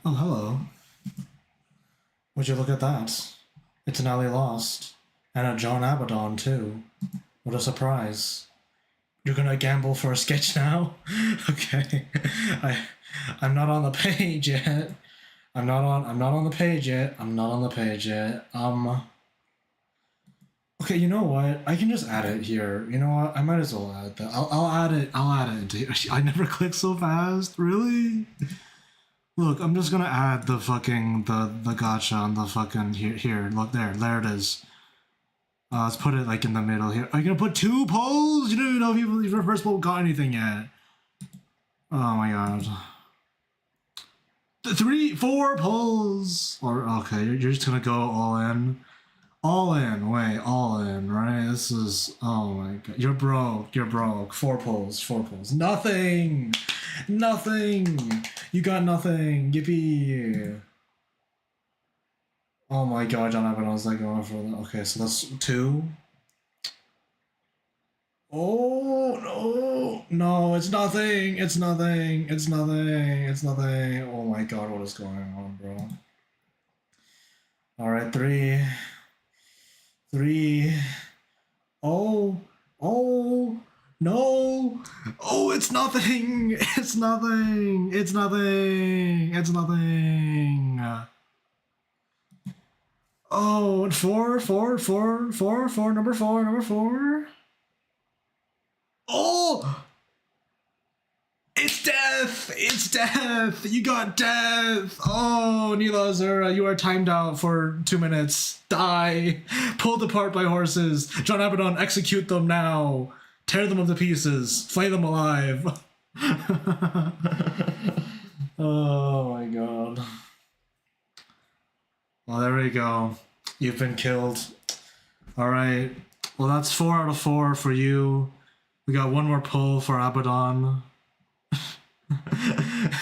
Oh, hello. Would you look at that? It's an alley lost. And a John Abaddon, too. What a surprise. You're gonna gamble for a sketch now? Okay. I'm not on the page yet. I'm not on the page yet. I'm not on the page yet. Okay, you know what? I can just add it here. You know what? I might as well add that. I'll add it. I'll add it into. I never click so fast. Really? Look, I'm just gonna add the fucking the gotcha on the fucking here. Look there it is. Let's put it like in the middle here. Are you gonna put 2 polls? You don't even know if your first poll got anything yet. Oh my god. 3, 4 polls. Or okay, you're just gonna go all in. All in, wait, all in, right? This is, oh my god. You're broke. 4 polls, 4 polls. Nothing! Nothing! You got nothing. Yippee! Oh my god, John Abbott, I was like going for that. Okay, so that's 2. Oh, no! No, it's nothing! It's nothing! It's nothing! It's nothing! Oh my god, what is going on, bro? Alright, 3. 3. Oh, oh, no. Oh, it's nothing. It's nothing. It's nothing. It's nothing. Oh, 4, 4, 4, 4, 4, number 4, number 4. Oh, it's death. It's death. You got death. Oh, Nila Azura, you are timed out for 2 minutes. Die. Pulled apart by horses. John Abaddon, execute them now. Tear them into pieces. Flay them alive. Oh my god. Well, there we go. You've been killed. Alright. Well, that's 4 out of 4 for you. We got 1 more pull for Abaddon.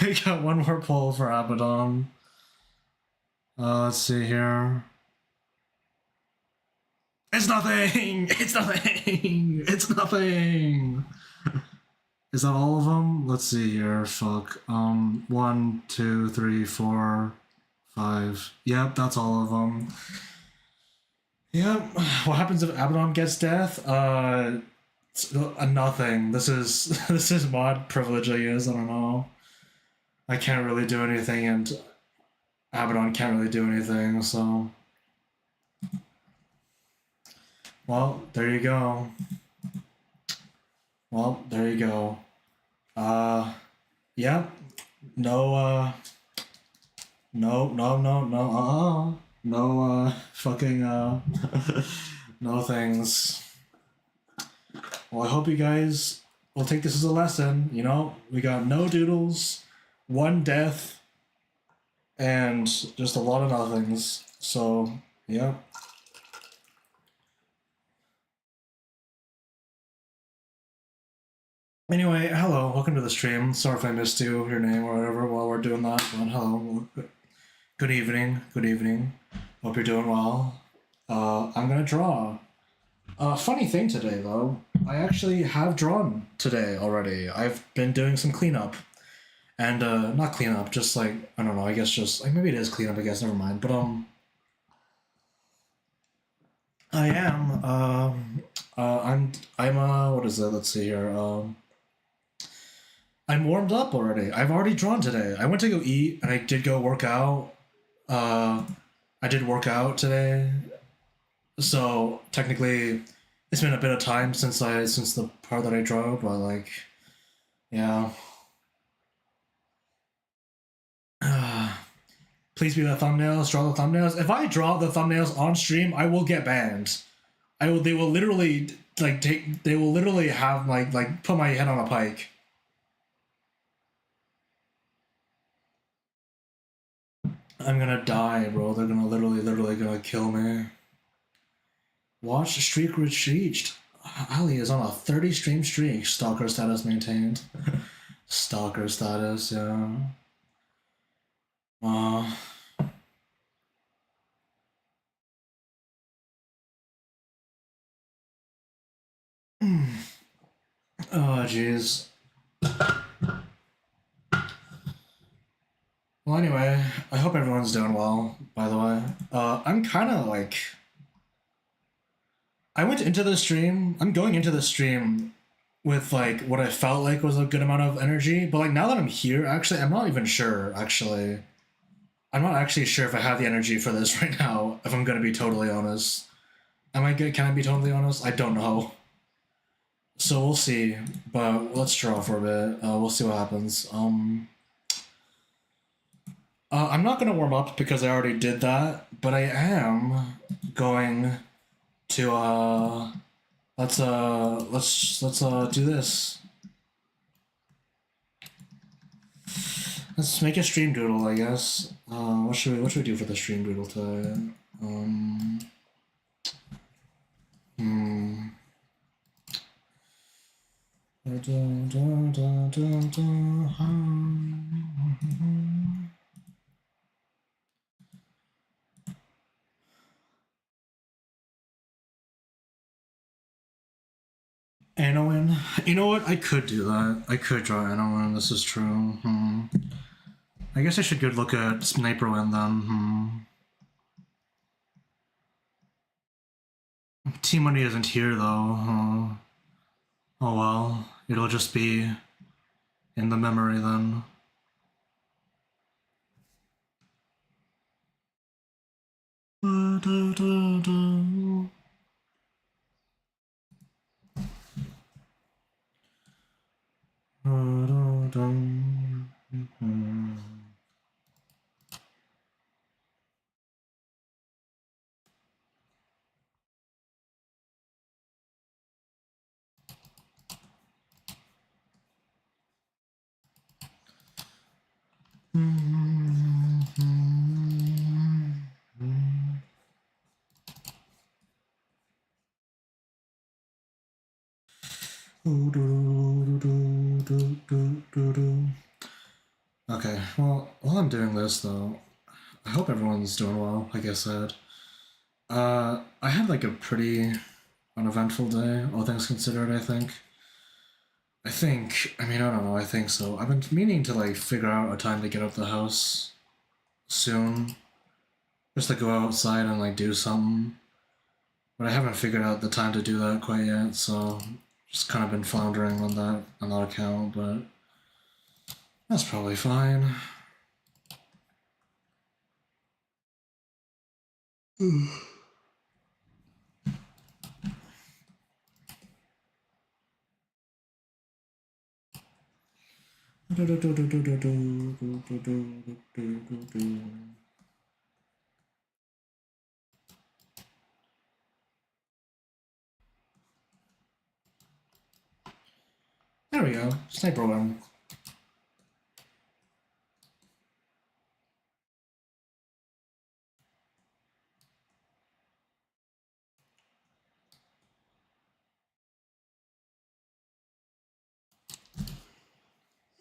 We got 1 more pull for Abaddon. Let's see here. It's nothing! It's nothing! It's nothing! Is that all of them? Let's see here. Fuck. 1, 2, 3, 4, 5. Yep, that's all of them. Yep. What happens if Abaddon gets death? Nothing. This is mod privilege, I guess. I don't know. I can't really do anything, and Abaddon can't really do anything, so. Well, there you go. Well, there you go. Yeah. No, no, fucking, no things. Well, I hope you guys will take this as a lesson, you know? We got no doodles, 1 death, and just a lot of nothings. So, yeah. Anyway, hello, welcome to the stream. Sorry if I missed your name or whatever while we're doing that, but hello. Good evening, good evening. Hope you're doing well. I'm gonna draw. Funny thing today, though, I actually have drawn today already. I've been doing some cleanup. And, not cleanup, just like, I don't know, I guess just, like, maybe it is cleanup, I guess, never mind. But, I am, what is it, let's see here, I'm warmed up already. I've already drawn today. I went to go eat, and I did go work out. I did work out today. So, technically, it's been a bit of time since the part that I drew, but, like, yeah. Please be the thumbnails, draw the thumbnails. If I draw the thumbnails on stream, I will get banned. They will literally, like, they will literally have, like, put my head on a pike. I'm gonna die, bro. They're gonna literally gonna kill me. Watch streak reached. Ali is on a 30 stream streak. Stalker status maintained. Stalker status, yeah. Oh, jeez. Well, anyway, I hope everyone's doing well, by the way. I'm kind of like. I went into the stream. I'm going into the stream with like what I felt like was a good amount of energy, but like now that I'm here, actually, I'm not even sure, actually. I'm not actually sure if I have the energy for this right now, if I'm gonna be totally honest. Am I good? Can I be totally honest? I don't know. So we'll see, but let's draw for a bit. We'll see what happens. I'm not gonna warm up because I already did that, but I am going to let's do this. Let's make a stream doodle, I guess. What should we do for the stream doodle today? Um, hmm. Anowin. You know what? I could do that. I could draw Anowin. This is true. I guess I should go look at Sniper Win then. Team Money isn't here though. Oh well. It'll just be in the memory then. Okay, well, while I'm doing this though, I hope everyone's doing well, like I said. I had like a pretty uneventful day, all things considered, I think. I mean, I don't know, I think so. I've been meaning to like figure out a time to get out of the house soon. Just to go outside and like do something. But I haven't figured out the time to do that quite yet, so just kind of been floundering on that account, but that's probably fine. There we go. Sniper one.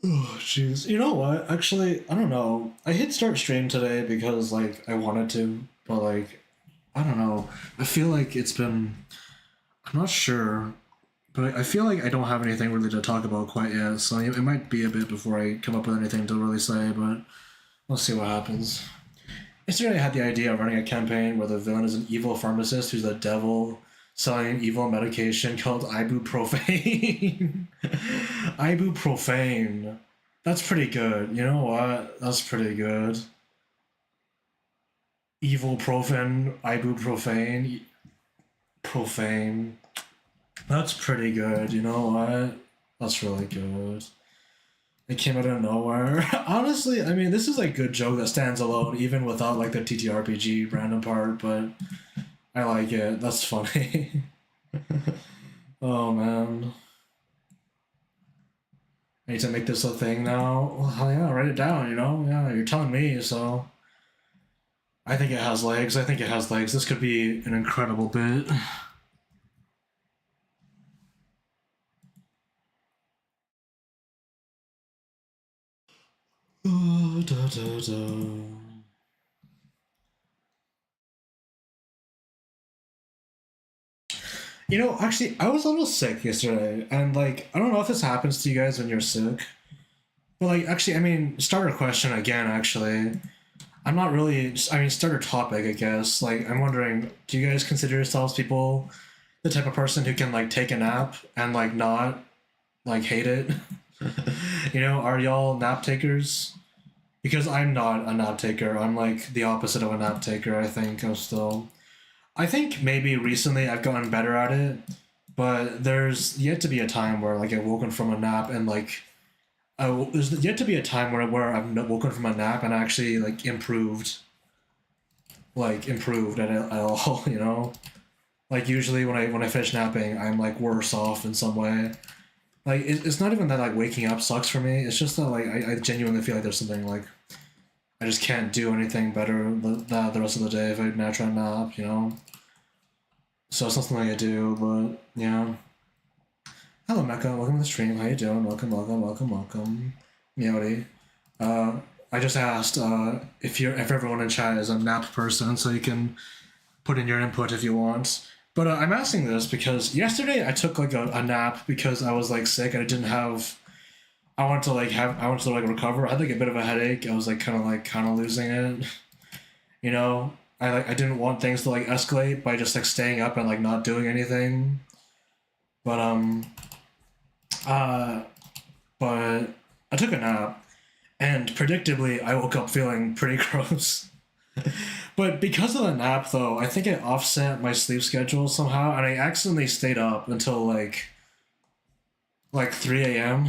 Oh, jeez. You know what? Actually, I don't know. I hit start stream today because, like, I wanted to, but, like, I don't know. I feel like it's been. I'm not sure, but I feel like I don't have anything really to talk about quite yet, so it might be a bit before I come up with anything to really say, but we'll see what happens. Yesterday, I had the idea of running a campaign where the villain is an evil pharmacist who's the devil selling an evil medication called ibuprofen. Ibuprofen. That's pretty good. You know what? That's pretty good. Evil profane, ibuprofen, profane. That's pretty good. You know what? That's really good. It came out of nowhere. Honestly, I mean, this is a good joke that stands alone, even without like the TTRPG random part. But I like it. That's funny. Oh man, I need to make this a thing now. Well, hell yeah, write it down. You know, yeah, you're telling me. So I think it has legs. I think it has legs. This could be an incredible bit. Da, da, da. You know, actually, I was a little sick yesterday, and like, I don't know if this happens to you guys when you're sick, But like, actually, I mean, starter question again. Actually, I'm not really. I mean, starter topic, I guess. Like, I'm wondering, do you guys consider yourselves people the type of person who can like take a nap and like not like hate it? You know, are y'all nap takers? Because I'm not a nap taker. I'm like the opposite of a nap taker. I think I'm still. I think maybe recently I've gotten better at it, but there's yet to be a time where like I've woken from a nap and like there's yet to be a time where I've woken from a nap and actually like improved at all. You know, like usually when I finish napping, I'm like worse off in some way. Like it's not even that like waking up sucks for me. It's just that like I genuinely feel like there's something like I just can't do anything better the rest of the day if I naturally nap. You know, so it's not something I do. But yeah. Hello, Mecca. Welcome to the stream. How you doing? Welcome, welcome, welcome, welcome. Meowdy. Uh, I just asked if everyone in chat is a nap person, so you can put in your input if you want. But I'm asking this because yesterday I took like a nap because I was like sick and I didn't have. I wanted to like recover. I had like a bit of a headache. I was like kind of losing it. You know, I didn't want things to like escalate by just like staying up and like not doing anything. But uh but I took a nap and predictably I woke up feeling pretty gross. But because of the nap though, I think it offset my sleep schedule somehow and I accidentally stayed up until like 3 a.m.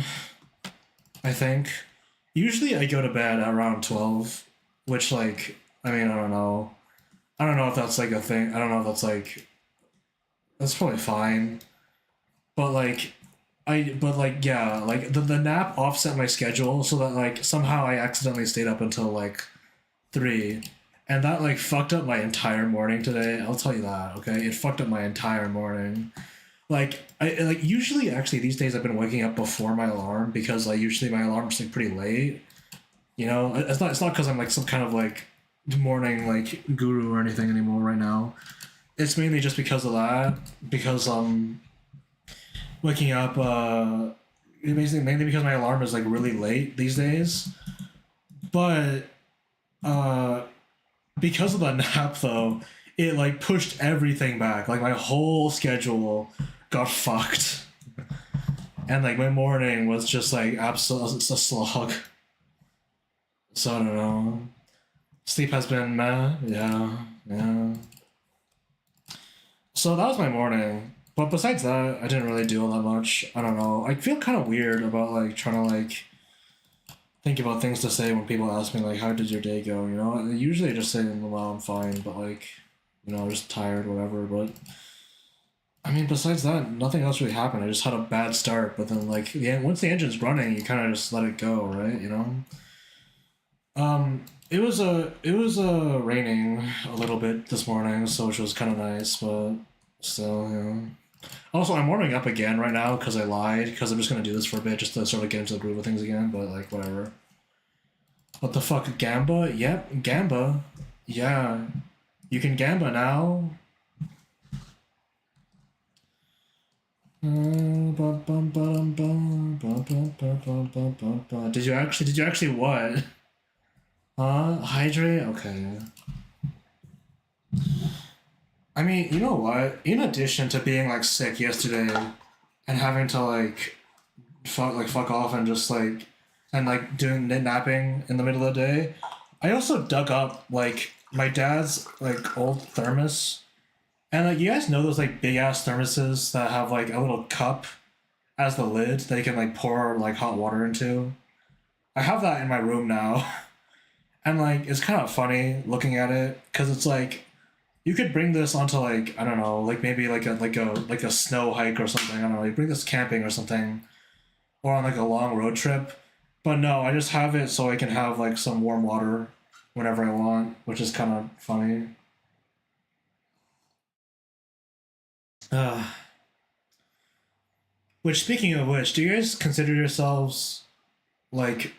I think. Usually I go to bed at around 12, which like I mean, I don't know. I don't know if that's like a thing. I don't know if that's like that's probably fine. But like but like yeah, like the nap offset my schedule so that like somehow I accidentally stayed up until like 3 and that like fucked up my entire morning today. I'll tell you that, okay? It fucked up my entire morning. Like I like usually actually these days I've been waking up before my alarm because like usually my alarm's like pretty late. You know, it's not because I'm like some kind of like morning like guru or anything anymore right now. It's mainly just because of that. Because waking up basically mainly because my alarm is like really late these days. But uh because of the nap though, it like pushed everything back. Like my whole schedule got fucked. And like my morning was just like absolute it's a slog. So I don't know. Sleep has been meh. Yeah, yeah. So that was my morning. But besides that, I didn't really do all that much. I don't know. I feel kind of weird about like trying to like think about things to say when people ask me like, "How did your day go?" You know, usually I just say, "Well, I'm fine," but like, you know, I'm just tired, whatever. But I mean, besides that, nothing else really happened. I just had a bad start, but then like, yeah, once the engine's running, you kind of just let it go, right? You know. It was raining a little bit this morning, so which was kind of nice, but still, you know. Also, I'm warming up again right now because I lied because I'm just gonna do this for a bit just to sort of get into the groove of things again. But like, whatever. What the fuck, Gamba? Yep, Gamba. Yeah, you can Gamba now. Did you actually what? Huh? Hydrate? Okay. I mean, you know what? In addition to being like sick yesterday and having to fuck off and just like and like doing napping in the middle of the day, I also dug up like my dad's like old thermos. And like you guys know those like big ass thermoses that have like a little cup as the lid that you can like pour like hot water into. I have that in my room now. And like it's kind of funny looking at it because it's like you could bring this onto like I don't know, like maybe like a snow hike or something. I don't know, you bring this camping or something, or on like a long road trip. But no, I just have it so I can have like some warm water whenever I want, which is kind of funny. Uh, which speaking of which, do you guys consider yourselves like?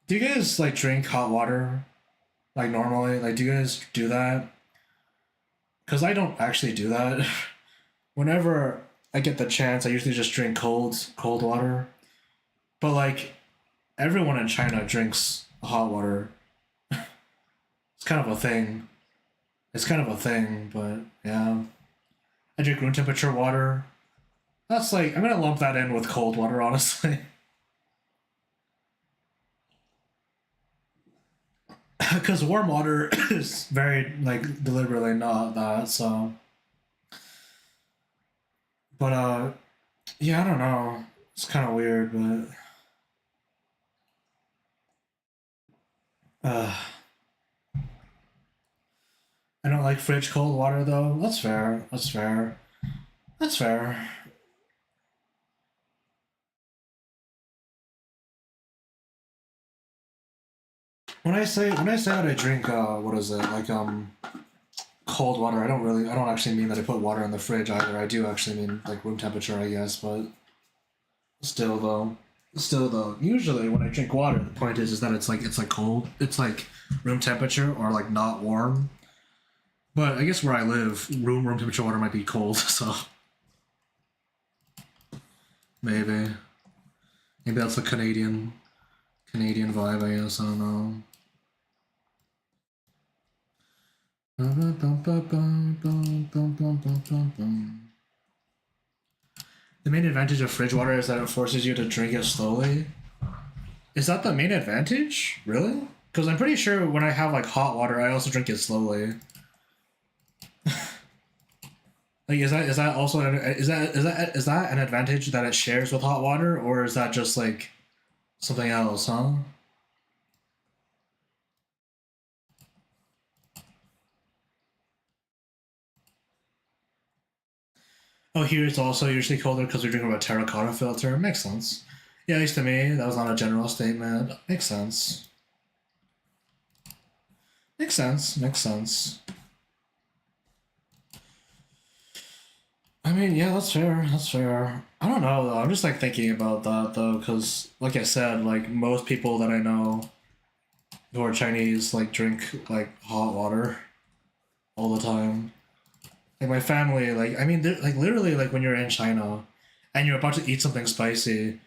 Do you guys like drink hot water like normally? Like, do you guys do that? Because I don't actually do that. Whenever I get the chance, I usually just drink cold water. But like, everyone in China drinks hot water. It's kind of a thing. It's kind of a thing, but yeah. I drink room temperature water. That's like I'm gonna lump that in with cold water, honestly. Because warm water is very like deliberately not that. So, but yeah, I don't know. It's kind of weird, but uh, I don't like fridge cold water though. That's fair. That's fair. That's fair. When I say that I drink what is it like cold water, I don't actually mean that I put water in the fridge either. I do actually mean like room temperature, I guess, but still though. Still though, usually when I drink water, the point is that it's like cold. It's like room temperature or like not warm. But I guess where I live, room temperature water might be cold, so maybe that's a Canadian vibe. I guess I don't know. The main advantage of fridge water is that it forces you to drink it slowly. Is that the main advantage? Really? Because I'm pretty sure when I have like hot water, I also drink it slowly. Like, is that also is that an advantage that it shares with hot water, or is that just like something else? Huh? Oh, here it's also usually colder because we're drinking a terracotta filter. Makes sense. Yeah, at least to me, that was not a general statement. Makes sense. Makes sense. Makes sense. I mean, yeah, that's fair. That's fair. I don't know though. I'm just like thinking about that though, because like I said, like most people that I know who are Chinese like drink like hot water all the time. Like my family, like I mean, like literally, like when you're in China and you're about to eat something spicy,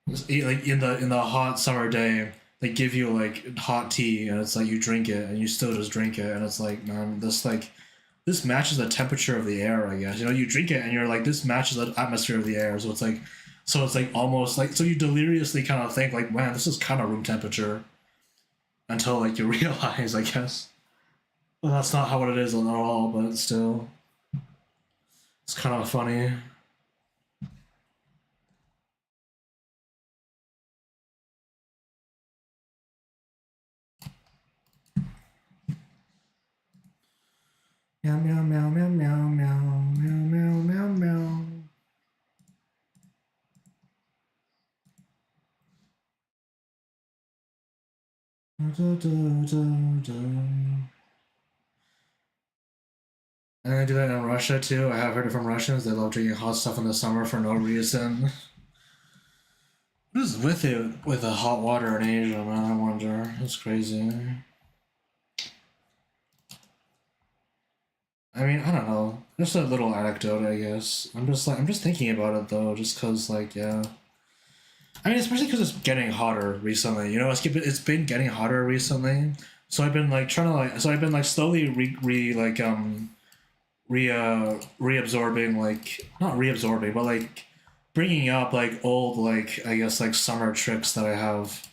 like in the hot summer day, they give you like hot tea, and it's like you drink it, and you still just drink it, and it's like, man, this matches the temperature of the air, I guess. You know, you drink it, and you're like, this matches the atmosphere of the air, so it's like almost like so you deliriously kind of think like, man, this is kind of room temperature until like you realize, I guess. Well, that's not how it is at all, but still, it's kind of funny. Meow meow meow meow meow meow meow meow meow meow. Da, da, da, da. And I do that in Russia too. I have heard it from Russians. They love drinking hot stuff in the summer for no reason. What is with it with the hot water in Asia, man? I wonder. It's crazy. I mean, I don't know. Just a little anecdote, I guess. I'm just thinking about it though, just cause like, yeah. I mean, especially because it's getting hotter recently. You know, it's been getting hotter recently. So I've been like trying to like, so I've been like slowly reabsorbing like not reabsorbing, but like bringing up like old like I guess like summer tricks that I have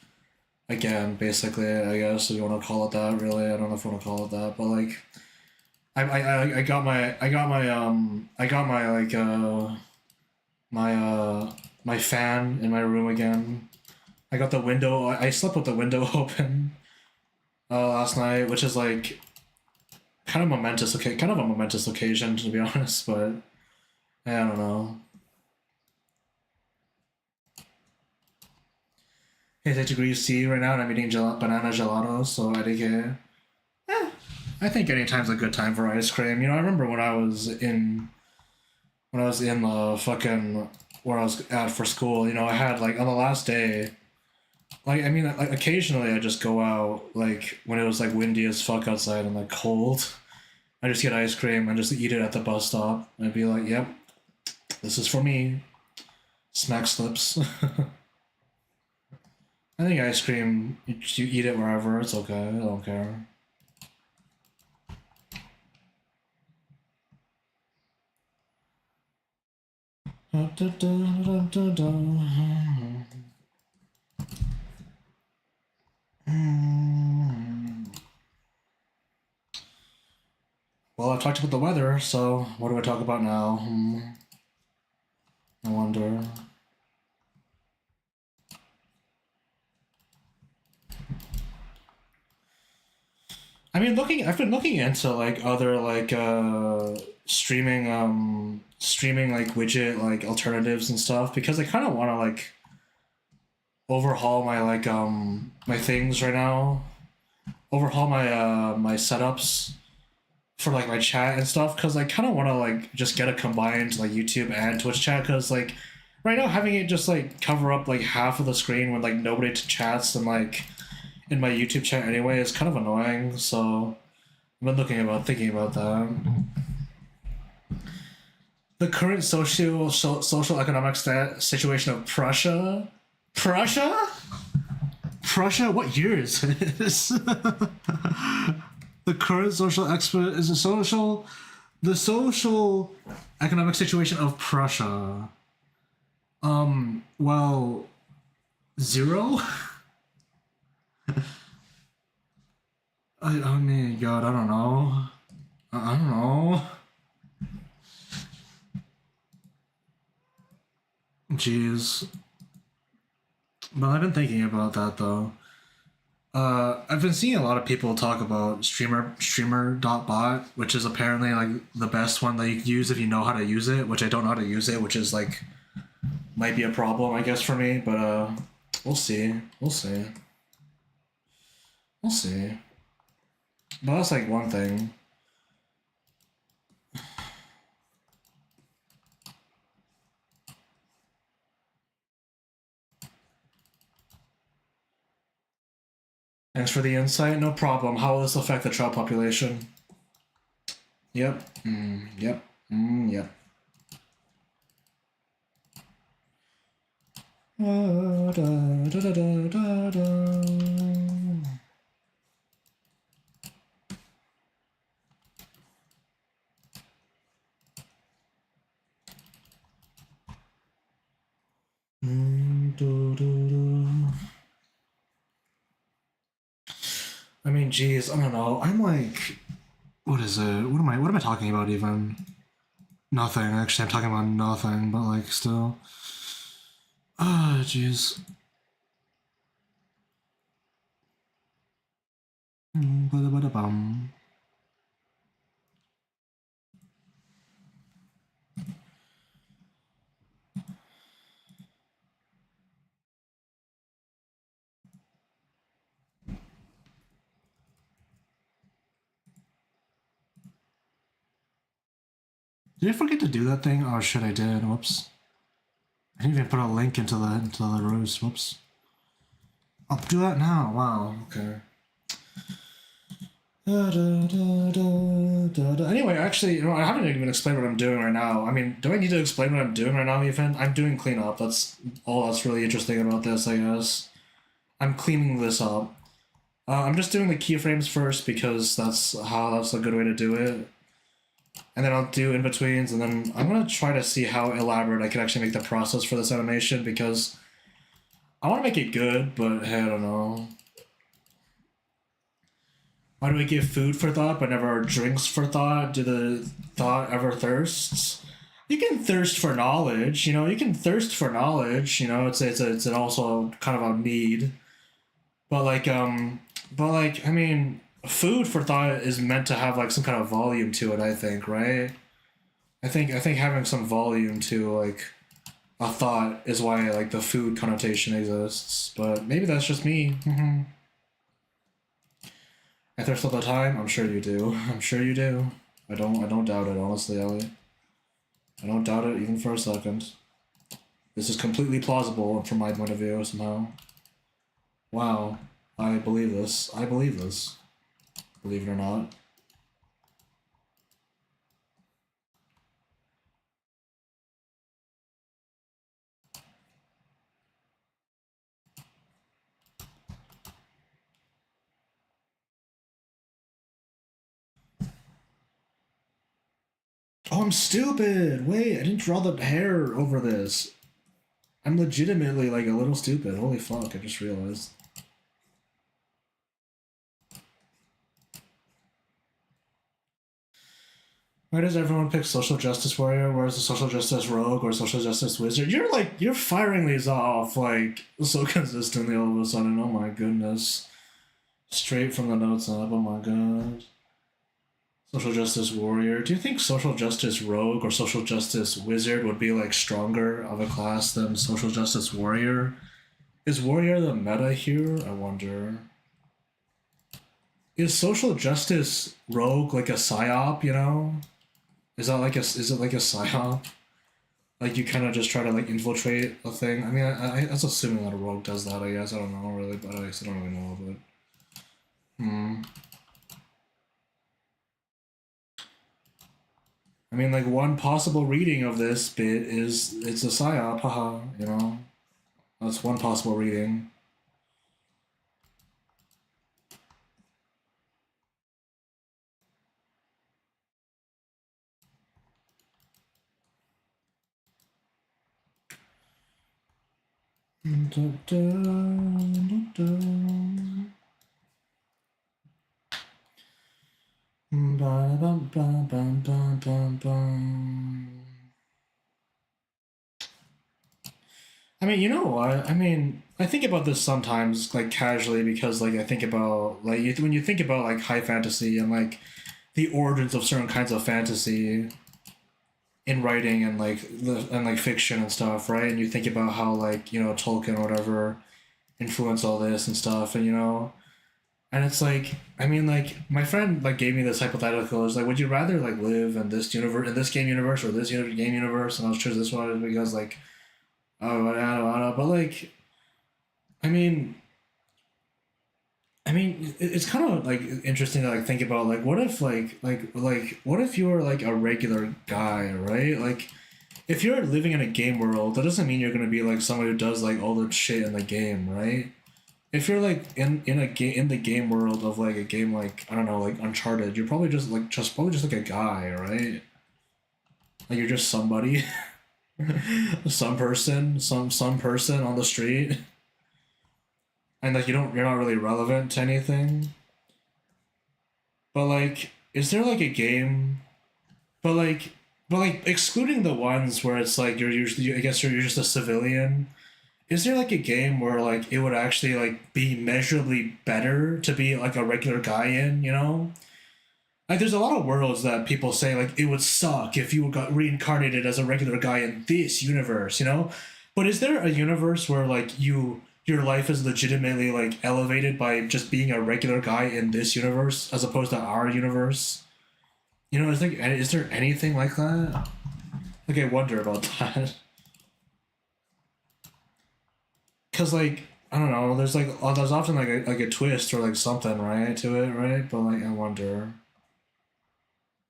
again. Basically, I guess if you want to call it that. Really, I don't know if you want to call it that, but like I got my like my my fan in my room again. I got the window. I slept with the window open last night, which is like kind of momentous. Okay, kind of a momentous occasion to be honest, but I don't know. It's 8 degrees C right now, and I'm eating banana gelato, so I think I think any time's a good time for ice cream. You know, I remember when I was in the fucking where I was at for school. You know, I had like on the last day. Like I mean, like occasionally I just go out like when it was like windy as fuck outside and like cold. I just get ice cream and just eat it at the bus stop. And I'd be like, "Yep, this is for me." Smack slips. I think ice cream, you eat it wherever, it's okay, I don't care. Well, I talked about the weather, so what do I talk about now? I wonder. I mean, I've been looking into like other like streaming like widget like alternatives and stuff because I kind of want to like overhaul my like my things right now, overhaul my setups for like my chat and stuff because I kind of want to like just get a combined like YouTube and Twitch chat because like right now having it just like cover up like half of the screen when like nobody chats and like in my YouTube chat anyway is kind of annoying. So I've been thinking about that. The current social economic situation of Prussia. Prussia? Prussia? What year is this? The current social expert is the social economic situation of Prussia. Well, zero. I mean, God, I don't know. I don't know. Jeez. But I've been thinking about that though. I've been seeing a lot of people talk about streamer.bot, which is apparently like the best one that you can use if you know how to use it, which I don't know how to use it, which is like might be a problem, I guess, for me, but we'll see. We'll see. We'll see. But that's like one thing. Thanks for the insight. No problem. How will this affect the child population? Yep. Yep. Yep. Da, da, da, da, da. I mean, geez, I don't know. I'm like, what is it? What am I talking about even? Nothing. Actually, I'm talking about nothing, but like still. Ah, jeez. Ba-da-ba-da-bum. Did I forget to do that thing? Oh shit, I did. Whoops. I didn't even put a link into the roost. Whoops. I'll do that now. Wow. Okay. Da, da, da, da, da. Anyway, actually, you know, I haven't even explained what I'm doing right now. I mean, do I need to explain what I'm doing right now, even? I'm doing cleanup. That's all that's really interesting about this, I guess. I'm cleaning this up. I'm just doing the keyframes first because that's a good way to do it. And then I'll do in-betweens, and then I'm gonna try to see how elaborate I can actually make the process for this animation because I want to make it good, but hey, I don't know. Why do we give food for thought but never drinks for thought? Do the thought ever thirsts? You can thirst for knowledge, you know. You can thirst for knowledge, you know. It's an also kind of a need, but I mean, food for thought is meant to have like some kind of volume to it. I think, right? I think having some volume to like a thought is why like the food connotation exists. But maybe that's just me. I thirst all the time. I'm sure you do. I'm sure you do. I don't doubt it, honestly, Ellie. I don't doubt it even for a second. This is completely plausible from my point of view somehow. Wow. I believe this. I believe this. Believe it or not. I'm stupid. Wait, I didn't draw the hair over this. I'm legitimately like a little stupid. Holy fuck, I just realized. Why does everyone pick social justice warrior, whereas the social justice rogue or social justice wizard? You're firing these off like so consistently all of a sudden. Oh my goodness. Straight from the notes up, oh my god. Social justice warrior. Do you think social justice rogue or social justice wizard would be like stronger of a class than social justice warrior? Is warrior the meta here? I wonder. Is social justice rogue like a psyop, you know? Is it like a psyop? Like you kind of just try to like infiltrate a thing. I mean, I that's assuming that a rogue does that. I guess I don't know really, but I guess I don't really know. But hmm. I mean, like one possible reading of this bit is it's a psyop, haha. You know, that's one possible reading. Da, da, da, da. Ba, ba, ba, ba, ba, ba, ba. I mean, you know what? I mean, I think about this sometimes, like casually, because like I think about like when you think about like high fantasy and like the origins of certain kinds of fantasy in writing and like fiction and stuff, right? And you think about how like Tolkien or whatever influenced all this and stuff, and and it's like I mean like my friend like gave me this hypothetical. It's like, would you rather like live in this universe, in this game universe, or this game universe? And I was choosing this one because like oh I don't know, but like I mean it's kind of like interesting to like think about like what if what if you were like a regular guy, right? Like if you're living in a game world, that doesn't mean you're gonna be like someone who does like all the shit in the game, right? If you're like in a game in the game world of like a game like I don't know like Uncharted, you're probably just probably just like a guy, right? Like you're just somebody, some person on the street, and like you're not really relevant to anything. But like, is there like a game? But like, but like excluding the ones where it's like you're usually I guess you're just a civilian. Is there like a game where like it would actually like be measurably better to be like a regular guy in? You know, like there's a lot of worlds that people say like it would suck if you got reincarnated as a regular guy in this universe. You know, but is there a universe where like your life is legitimately like elevated by just being a regular guy in this universe as opposed to our universe? You know, is there anything like that? Like I wonder about that. Cause like I don't know, there's like there's often like a twist or like something right to it, right? But like I wonder.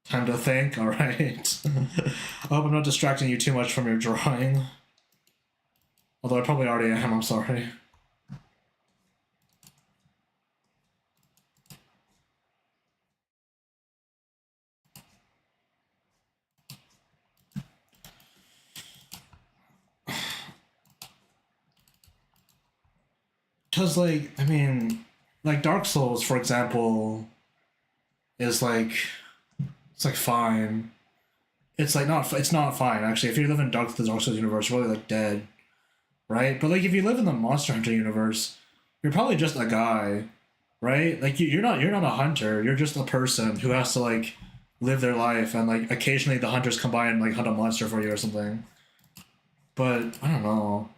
Time to think. All right. I hope I'm not distracting you too much from your drawing. Although I probably already am. I'm sorry. Cause like I mean, like Dark Souls, for example, is like it's like fine. It's like not. It's not fine actually. If you live in the Dark Souls universe, you're really like dead, right? But like if you live in the Monster Hunter universe, you're probably just a guy, right? Like you're not a hunter. You're just a person who has to like live their life, and like occasionally the hunters come by and like hunt a monster for you or something. But I don't know.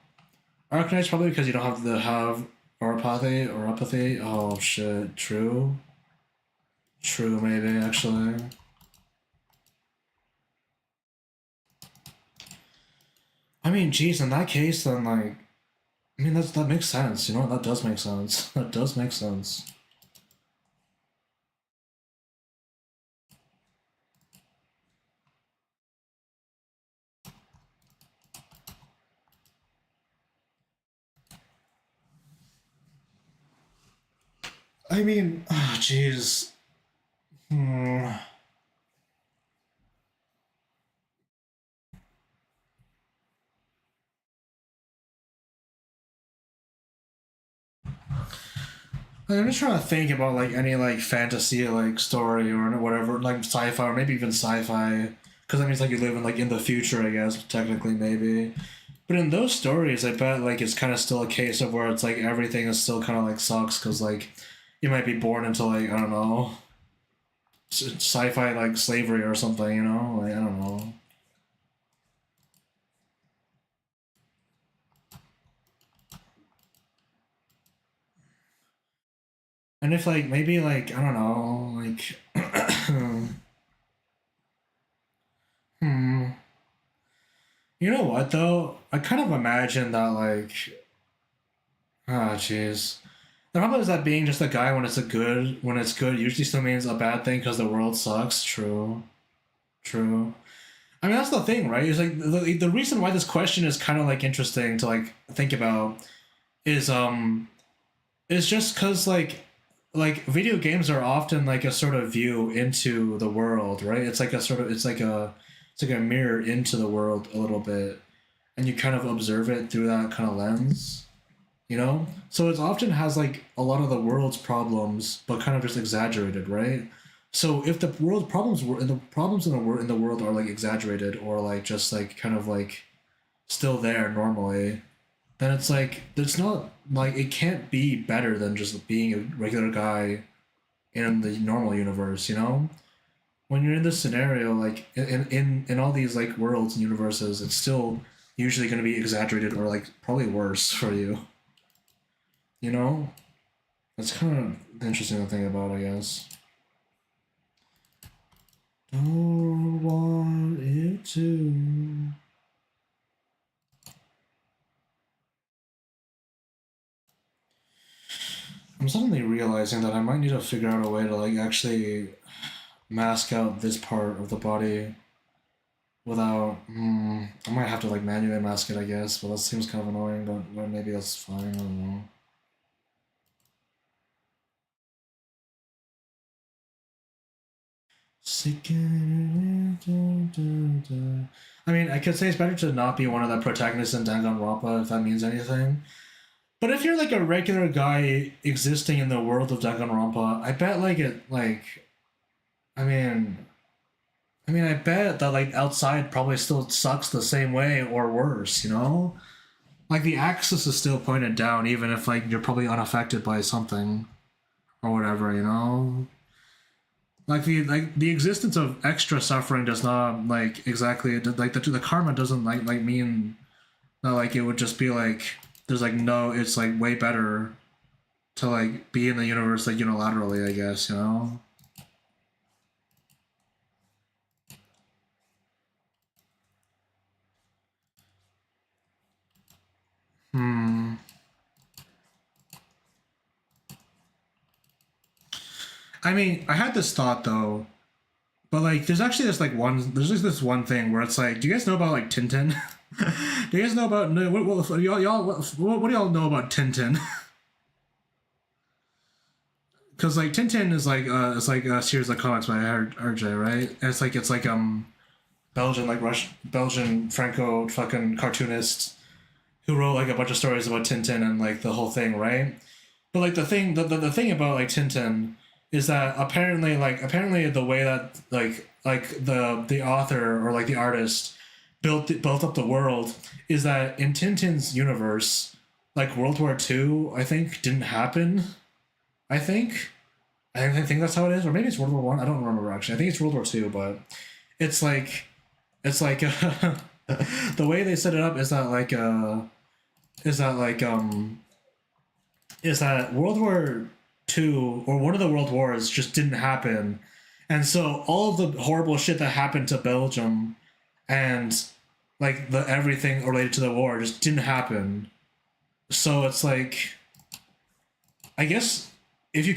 Arcanite's probably because you don't have the have or apathy. Oh shit, true, true maybe actually. I mean, geez, in that case, then like I mean that makes sense. You know what? That does make sense. That does make sense. I mean, jeez. Hmm. I'm just trying to think about like any like fantasy like story or whatever, like sci-fi or maybe even sci-fi, because that means like you live in the future, I guess technically maybe. But in those stories, I bet like it's kind of still a case of where it's like everything is still kind of like sucks because like you might be born into like I don't know sci-fi like slavery or something, you know? Like I don't know. And if like maybe like I don't know like hmm. You know what though? I kind of imagine that like ah jeez. The problem is that being just a guy when it's good usually still means a bad thing because the world sucks. True, true. I mean that's the thing, right? It's like the reason why this question is kind of like interesting to like think about is is just because like video games are often like a sort of view into the world, right? It's like a sort of it's like a mirror into the world a little bit, and you kind of observe it through that kind of lens, you know. So it often has like a lot of the world's problems, but kind of just exaggerated, right? So if the world problems were the problems in the world are like exaggerated or like just like kind of like still there normally, then it's like it's not like it can't be better than just being a regular guy in the normal universe, you know? When you're in this scenario, like in all these like worlds and universes, it's still usually going to be exaggerated or like probably worse for you, you know? That's kind of interesting to think about, I guess. Don't want it to. I'm suddenly realizing that I might need to figure out a way to like actually mask out this part of the body without. I might have to like manually mask it, I guess, but that seems kind of annoying. But maybe that's fine. I don't know. I mean, I could say it's better to not be one of the protagonists in Danganronpa if that means anything. But if you're like a regular guy existing in the world of Danganronpa, I bet like it like I mean I bet that like outside probably still sucks the same way or worse, you know? Like the axis is still pointed down even if like you're probably unaffected by something or whatever, you know? Like the existence of extra suffering does not like exactly like the karma doesn't like mean that like it would just be like there's like no it's like way better to like be in the universe like unilaterally, I guess, you know? Hmm. I mean, I had this thought though, but like there's actually there's just this one thing where it's like, do you guys know about like Tintin? Do you guys know about no, what do y'all know about Tintin? Because like Tintin is like it's like a series of comics by RJ, right? And it's like Belgian like Belgian Franco fucking cartoonist who wrote like a bunch of stories about Tintin and like the whole thing, right? But like the thing about like Tintin is that apparently the way that like the author or like the artist built up the world is that in Tintin's universe, like World War II, I think didn't happen. I think I think that's how it is, or maybe it's World War I. I don't remember actually. I think it's World War II, but it's like it's like the way they set it up is that like is that World War II or one of the world wars just didn't happen, and so all of the horrible shit that happened to Belgium and like the everything related to the war just didn't happen. So it's like I guess if you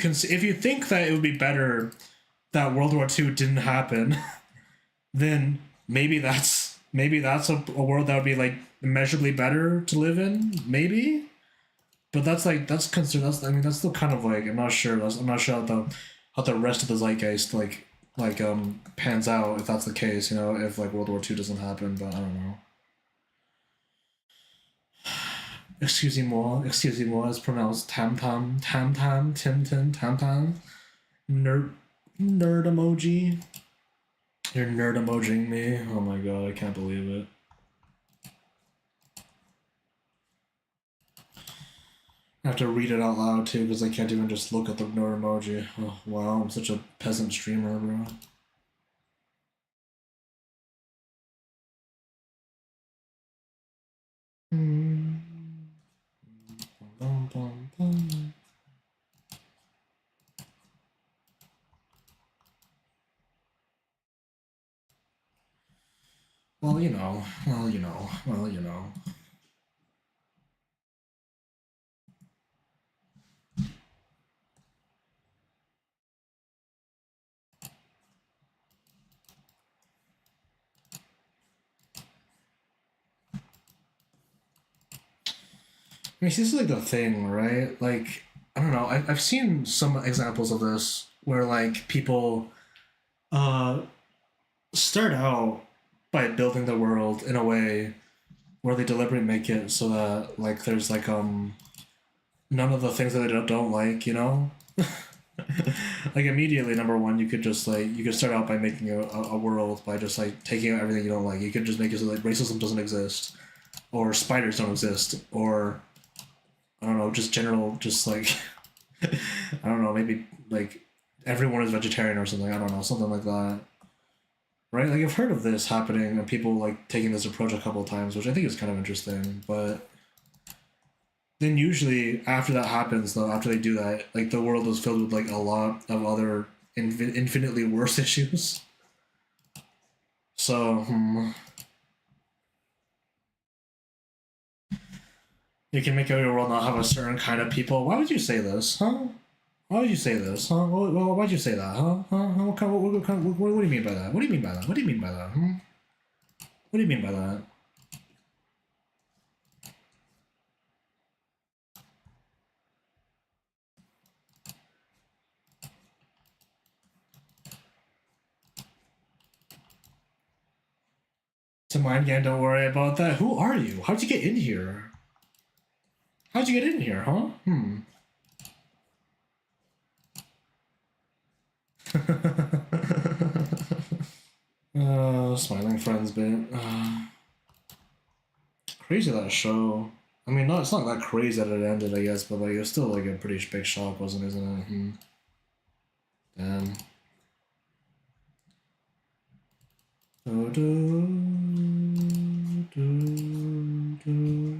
think that it would be better that World War II didn't happen, then maybe that's a world that would be like immeasurably better to live in. Maybe, but that's like that's considered. That's I mean that's still kind of like I'm not sure. I'm not sure how the rest of the zeitgeist pans out if that's the case. You know, if like World War II doesn't happen, but I don't know. excusez-moi is pronounced tam tam, nerd, nerd emoji. You're nerd emojiing me. Oh my god, I can't believe it. I have to read it out loud too because I can't even just look at the nerd emoji. Oh wow, I'm such a peasant streamer, bro. Well, you know, well, you know, well, you know. I mean, this is like the thing, right? Like, I don't know. I've seen some examples of this where like people uh start out by building the world in a way where they deliberately make it so that like there's like none of the things that they don't like, you know? Like immediately, number one, you could just like you could start out by making a world by just like taking out everything you don't like. You could just make it so that racism doesn't exist, or spiders don't exist, or I don't know, just general, just like I don't know, maybe like everyone is vegetarian or something. I don't know, something like that. Right? Like I've heard of this happening and people like taking this approach a couple of times, which I think is kind of interesting. But then usually after that happens, though, after they do that, like the world is filled with like a lot of other infinitely worse issues. So you can make your world not have a certain kind of people. Why would you say this, huh? Why would you say this, huh? Well, why'd you say that, huh? Huh? What do you mean by that? What do you mean by that? What do you mean by that? Hmm? What do you mean by that? To mind game, don't worry about that. Who are you? How'd you get in here? How'd you get in here, huh? Smiling friends bit. Crazy that show. I mean, no, it's not that crazy that it ended, I guess, but like it was still like a pretty big shock, wasn't it? Isn't it? Damn. Do, do, do.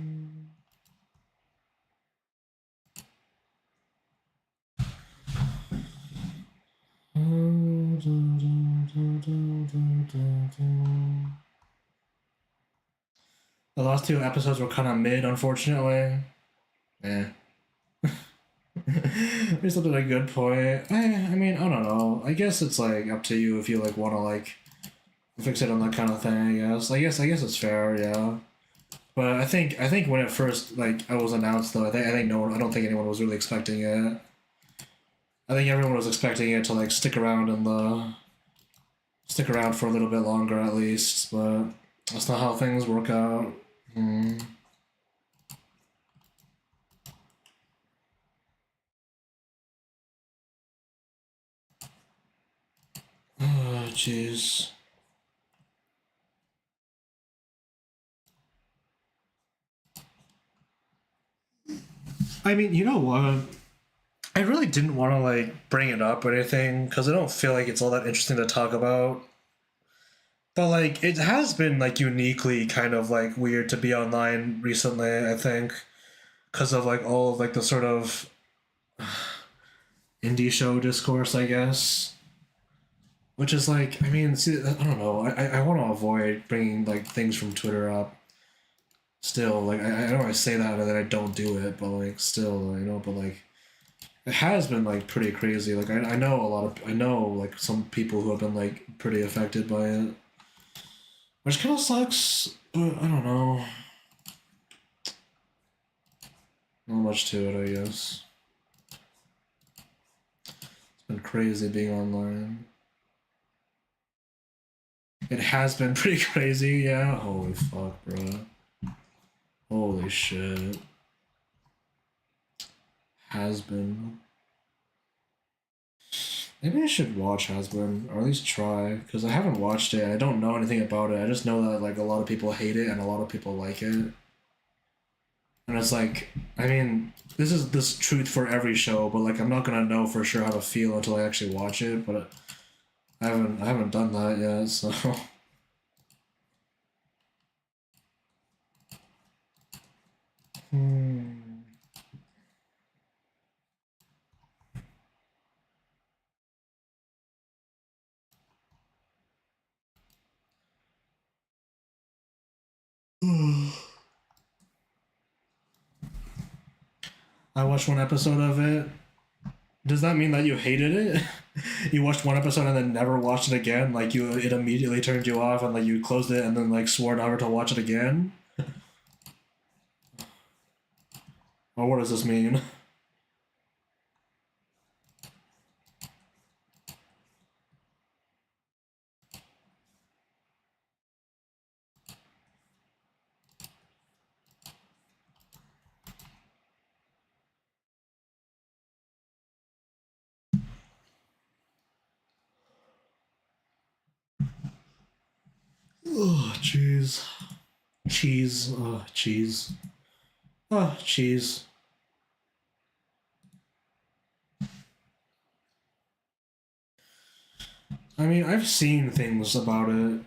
The last two episodes were kind of mid, unfortunately. Eh. We still did a good point. I mean, I don't know. I guess it's like up to you if you like want to like fix it on that kind of thing. I guess it's fair. Yeah. But I think when it first like I was announced though, I think no one, I don't think anyone was really expecting it. I think everyone was expecting it to like stick around for a little bit longer at least, but that's not how things work out. Oh, jeez. I mean, you know what? I really didn't want to like bring it up or anything because I don't feel like it's all that interesting to talk about. But like, it has been like uniquely kind of like weird to be online recently. I think because of like all of like the sort of indie show discourse, I guess. Which is like, I mean, see, I don't know. I want to avoid bringing like things from Twitter up. Still, like, I know I say that and then I don't do it, but like, still, but like, it has been like pretty crazy. Like, I know I know like some people who have been like pretty affected by it, which kind of sucks. But I don't know. Not much to it, I guess. It's been crazy being online. It has been pretty crazy, yeah. Holy fuck, bro. Holy shit. Has been. Maybe I should watch Has Been, or at least try, because I haven't watched it. I don't know anything about it. I just know that like a lot of people hate it and a lot of people like it. And it's like, I mean, this is this truth for every show, but like I'm not gonna know for sure how to feel until I actually watch it. But I haven't done that yet, so. Hmm. I watched one episode of it. Does that mean that you hated it? You watched one episode and then never watched it again? Like you, it immediately turned you off, and like you closed it and then like swore never to watch it again? Or what does this mean? Oh, jeez. Cheese. Oh, cheese. Oh, cheese. I mean, I've seen things about it,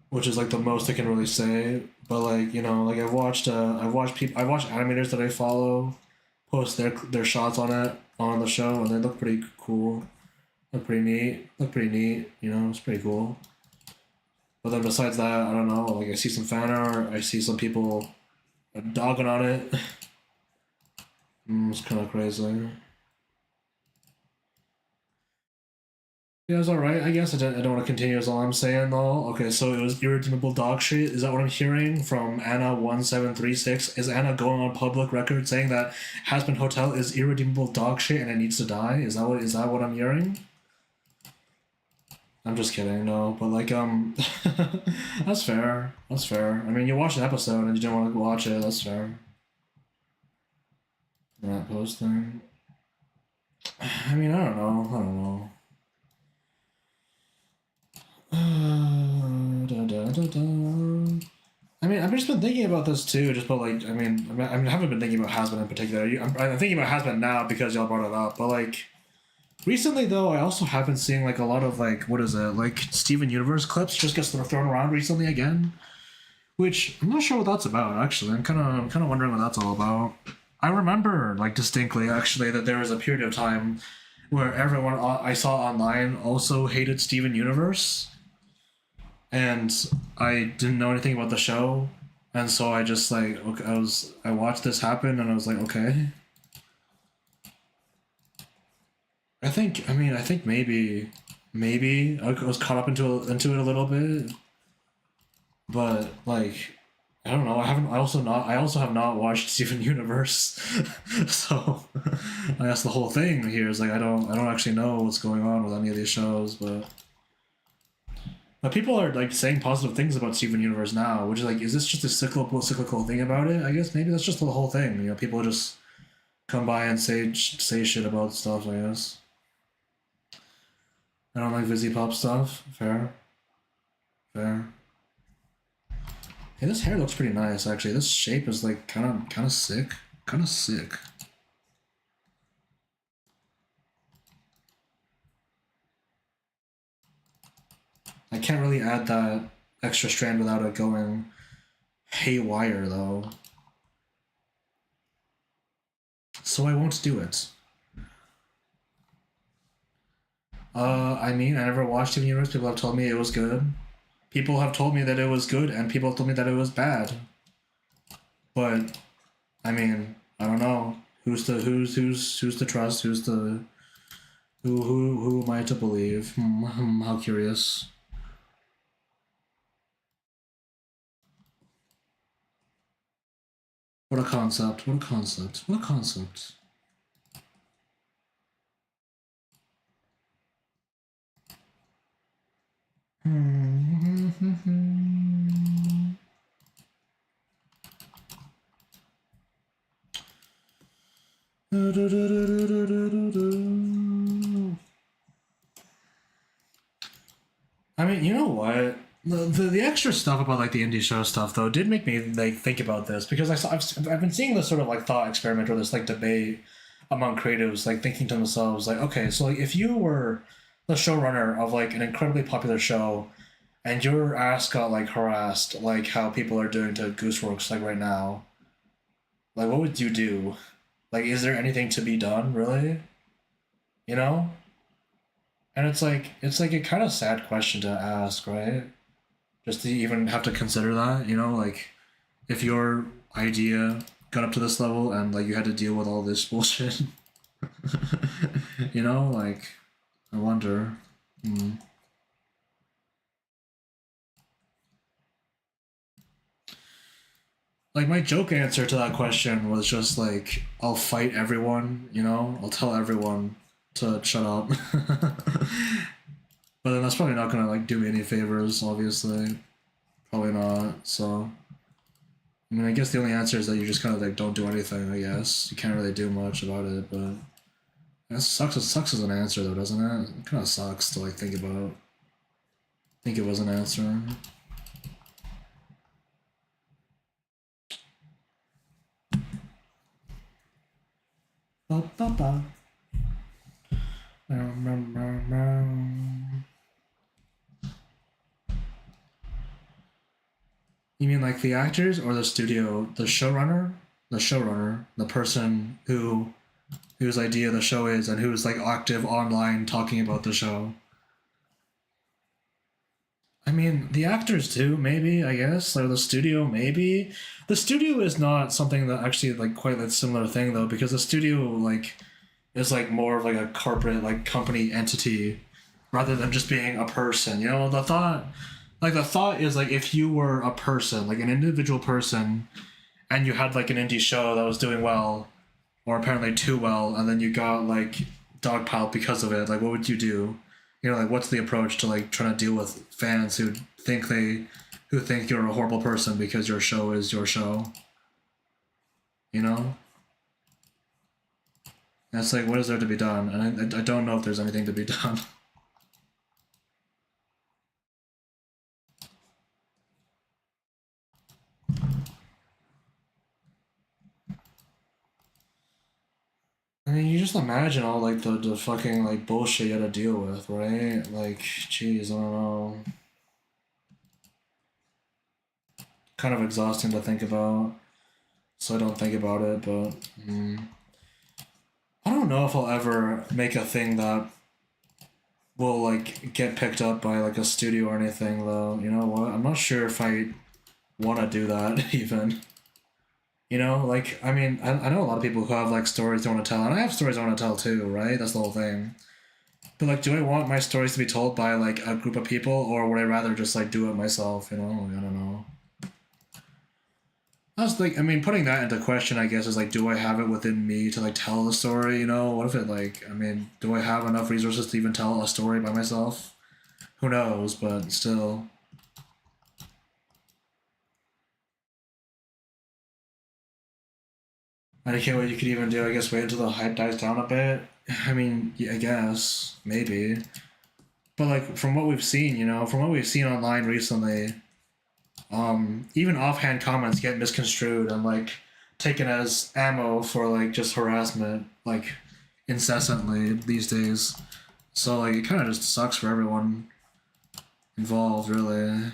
which is like the most I can really say. But like, like I've watched people, I've watched animators that I follow post their shots on it on the show, and they look pretty cool. Look pretty neat. Look pretty neat. It's pretty cool. But then besides that, I don't know. Like I see some fan art. I see some people dogging on it. It's kind of crazy. Yeah, it's alright. I guess I don't want to continue is all I'm saying though. Okay, so it was irredeemable dog shit. Is that what I'm hearing from Anna1736? Is Anna going on public record saying that Hasbin Hotel is irredeemable dog shit and it needs to die? Is that what I'm hearing? I'm just kidding, no. But like that's fair. That's fair. I mean you watched an episode and you didn't want to watch it, that's fair. That post thing. I mean, I don't know. I don't know. Da, da, da, da. I mean, I've just been thinking about this too. Just but like, I haven't been thinking about Hasbin in particular. I'm thinking about Hasbin now because y'all brought it up. But like, recently though, I also have been seeing like a lot of like, what is it? Like Steven Universe clips just gets thrown around recently again, which I'm not sure what that's about. Actually, I'm kind of wondering what that's all about. I remember like distinctly actually that there was a period of time where everyone I saw online also hated Steven Universe, and I didn't know anything about the show, and so I just like okay, I watched this happen, and I was like, okay. I think maybe I was caught up into it a little bit, but like I don't know. I also have not watched Steven Universe, so I guess the whole thing here is like I don't actually know what's going on with any of these shows, but people are like saying positive things about Steven Universe now, which is like, is this just a cyclical thing about it? I guess maybe that's just the whole thing. People just come by and say shit about stuff. I guess I don't like Vizzy Pop stuff. Fair, fair. Hey, this hair looks pretty nice actually. This shape is like kind of sick. Kind of sick. I can't really add that extra strand without it going haywire though. So I won't do it. I mean, I never watched Steven Universe. People have told me it was good. People have told me that it was good, and people have told me that it was bad. But I mean, I don't know. Who's to trust? Who am I to believe? How curious. What a concept. What a concept. What a concept. I mean, you know what? The extra stuff about like the indie show stuff though did make me like think about this because I've been seeing this sort of like thought experiment or this like debate among creatives like thinking to themselves like okay so like if you were the showrunner of like an incredibly popular show and your ass got like harassed like how people are doing to Gooseworks like right now like what would you do like is there anything to be done really you know and it's like a kind of sad question to ask right just to even have to consider that, you know, like if your idea got up to this level and like you had to deal with all this bullshit, you know, like I wonder. Hmm. Like my joke answer to that question was just like I'll fight everyone, you know, I'll tell everyone to shut up. But then that's probably not gonna like do me any favors, obviously. Probably not. So I mean, I guess the only answer is that you just kind of like don't do anything. I guess you can't really do much about it, but that sucks. It sucks as an answer, though, doesn't it? It kind of sucks to like think about. Think it was an answer. Ba, ba, ba. You mean like the actors or the studio, the showrunner, the person whose idea the show is and who's like active online talking about the show. I mean, the actors too, maybe, I guess, or the studio, maybe. The studio is not something that actually like quite like similar thing though, because the studio like is like more of like a corporate like company entity rather than just being a person. You know, the thought is like if you were a person, like an individual person, and you had like an indie show that was doing well, or apparently too well, and then you got like dogpiled because of it, like what would you do? You know, like what's the approach to like trying to deal with fans who think you're a horrible person because your show is your show? You know, that's like what is there to be done, and I don't know if there's anything to be done. I mean, you just imagine all like the fucking like bullshit you had to deal with, right? Like, jeez, I don't know. Kind of exhausting to think about, so I don't think about it. But I don't know if I'll ever make a thing that will like get picked up by like a studio or anything, though. You know what? I'm not sure if I want to do that even. You know, like I mean, I know a lot of people who have like stories they want to tell, and I have stories I want to tell too, right? That's the whole thing. But like, do I want my stories to be told by like a group of people, or would I rather just like do it myself? You know, like, I don't know. I was like, I mean, putting that into question, I guess, is like, do I have it within me to like tell the story? You know, what if it like, I mean, do I have enough resources to even tell a story by myself? Who knows? But still, I can't what you could even do. I guess wait until the hype dies down a bit. I mean, yeah, I guess maybe, but like from what we've seen, you know, from what we've seen online recently, even offhand comments get misconstrued and like taken as ammo for like just harassment, like incessantly these days. So like it kind of just sucks for everyone involved, really.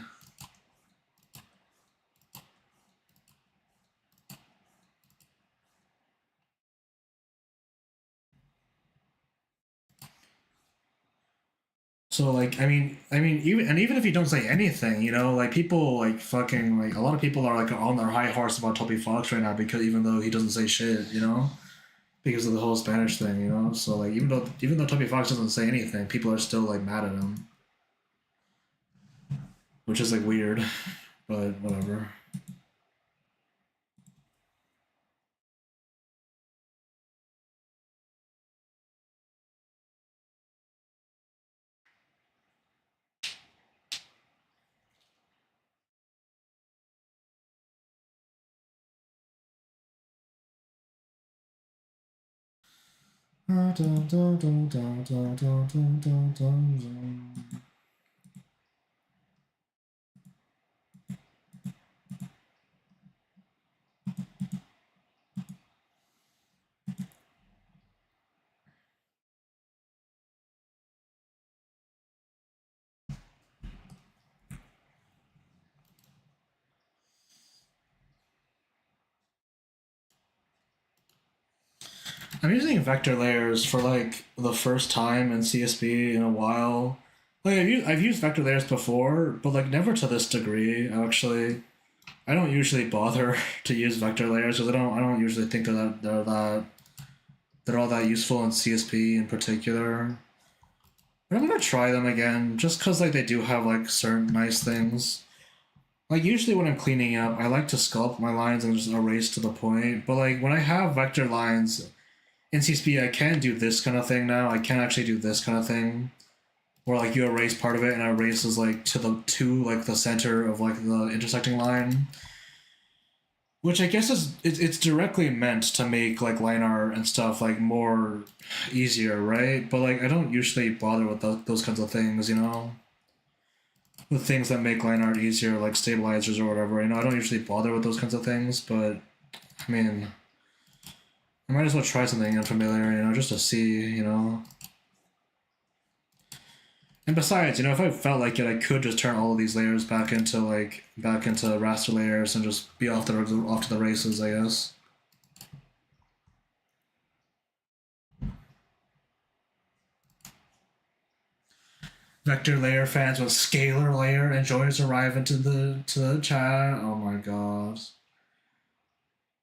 So like I mean even if you don't say anything, you know, like people like fucking like a lot of people are like on their high horse about Toby Fox right now because even though he doesn't say shit, you know, because of the whole Spanish thing, you know. So like even though Toby Fox doesn't say anything, people are still like mad at him, which is like weird, but whatever. I'm using vector layers for like the first time in CSB in a while. Like I've used vector layers before, but like never to this degree. Actually, I don't usually bother to use vector layers because I don't usually think they're all that useful in CSP in particular. But I'm gonna try them again just because like they do have like certain nice things. Like usually when I'm cleaning up, I like to sculpt my lines and just erase to the point. But like when I have vector lines in CSP, I can do this kind of thing now. I can actually do this kind of thing where like you erase part of it and it erases like to like the center of like the intersecting line, which I guess is it's directly meant to make like line art and stuff like more easier, right? But like I don't usually bother with those kinds of things, you know, the things that make line art easier, like stabilizers or whatever. You know, I don't usually bother with those kinds of things, but I mean, I might as well try something unfamiliar, you know, just to see, you know. And besides, you know, if I felt like it, I could just turn all of these layers back into raster layers and just be off to the races, I guess. Vector layer fans with scalar layer enjoys arrive into the chat. Oh my god.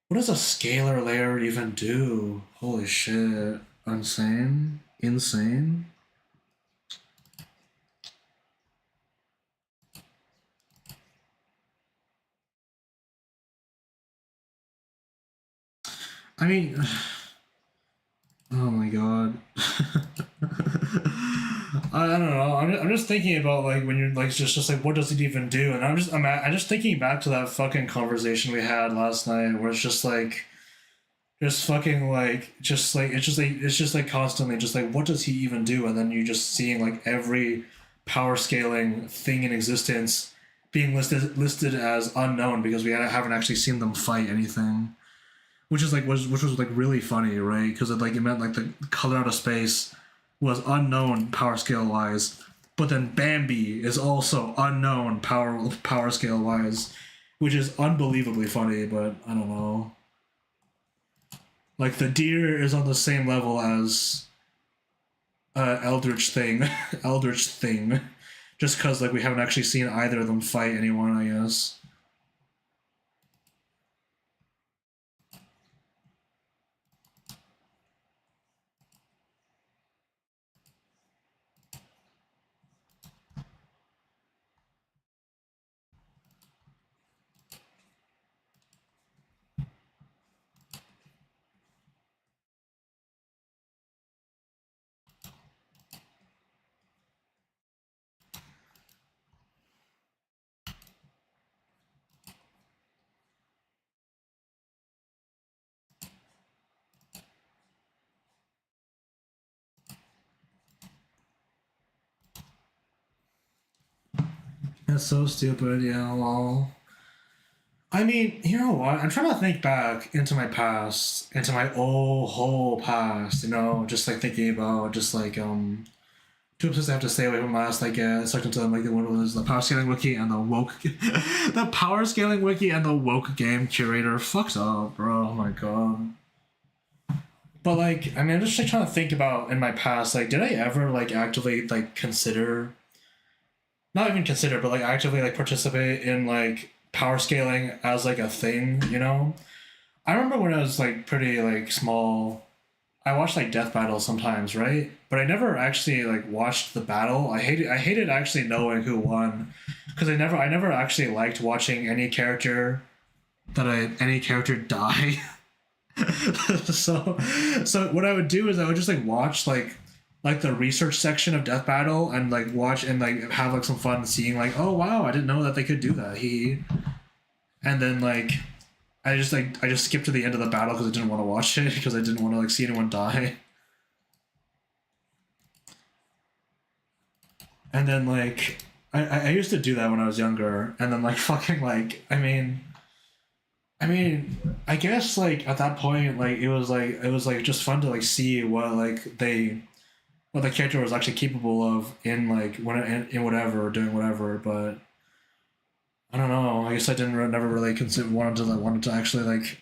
What does a scalar layer even do? Holy shit. Insane. Insane. I mean, oh my god. I don't know. I'm just thinking about like when you're like just like what does it even do? And I'm just thinking back to that fucking conversation we had last night where it's just like just fucking like it's just like constantly just like what does he even do? And then you just seeing like every power scaling thing in existence being listed as unknown because we haven't actually seen them fight anything, which was like really funny, right? Because it meant like the color out of space was unknown power scale wise, but then Bambi is also unknown power scale wise, which is unbelievably funny. But I don't know, like the deer is on the same level as Eldritch thing, Eldritch thing, just because like we haven't actually seen either of them fight anyone, I guess. That's so stupid. Yeah, lol. I mean, you know what? I'm trying to think back into my past, into my whole past. You know, just like thinking about just like two episodes I have to stay away from last. Like sucked into like the one was the power scaling wiki and the woke, the power scaling wiki and the woke game curator. Fucked up, bro. Oh my god. But like, I mean, I'm just like trying to think about in my past. Like, did I ever like actively like consider, not even consider, but like actively like participate in like power scaling as like a thing? You know, I remember when I was like pretty like small, I watched like death battles sometimes, right? But I never actually like watched the battle. I hated actually knowing who won because I never actually liked watching any character die. so so what I would do is I would just like watch like the research section of Death Battle and like watch and like have like some fun seeing like, oh wow, I didn't know that they could do that. And then like I just skipped to the end of the battle because I didn't want to watch it because I didn't want to like see anyone die. And then like I used to do that when I was younger, and then like fucking like I mean I guess like at that point like it was like just fun to like see what the character was actually capable of in like when in whatever doing whatever. But I don't know. I guess I didn't never really consider wanted to actually like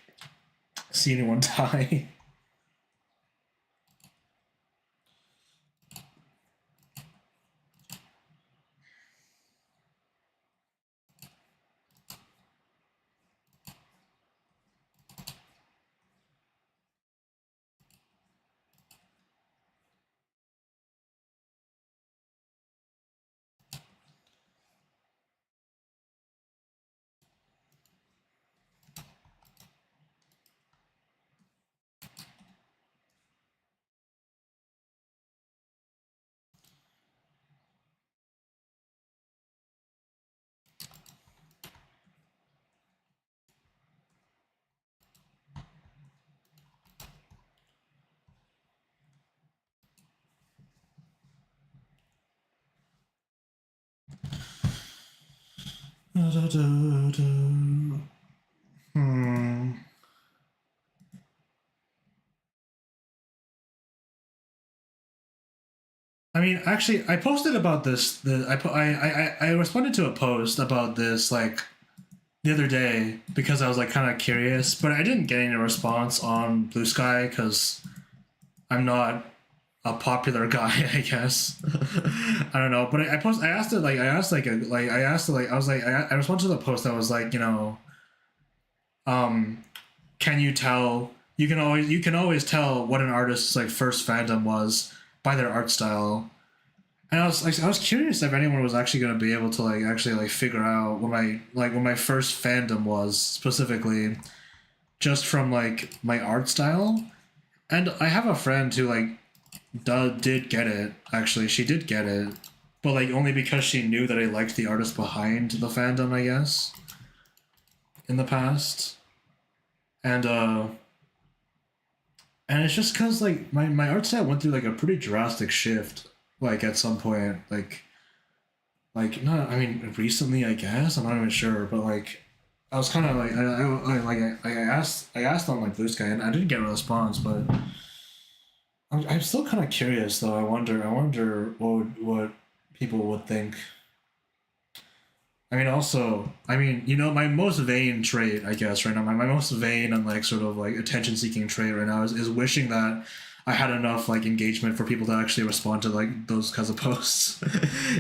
see anyone die. Hmm. I mean, actually, I posted about this. I responded to a post about this like the other day because I was like kind of curious, but I didn't get any response on Blue Sky because I'm not a popular guy, I guess. I don't know, but I asked it like I asked like I asked like I was like I responded to the post that was like um can you tell you can always tell what an artist's like first fandom was by their art style. And I was curious if anyone was actually going to be able to like actually like figure out what my first fandom was specifically just from like my art style. And I have a friend who like did get it. Actually, she did get it, but like only because she knew that I liked the artist behind the fandom, I guess, in the past. And and it's just because like my art style went through like a pretty drastic shift, like at some point, like not I mean recently I guess I'm not even sure, but like I was kind of like I asked on like Blue Sky and I didn't get a response, but I'm still kind of curious though. I wonder what people would think. I mean, also, I mean, my most vain trait, I guess, right now, my most vain and like sort of like attention seeking trait right now is wishing that I had enough like engagement for people to actually respond to like those kinds of posts.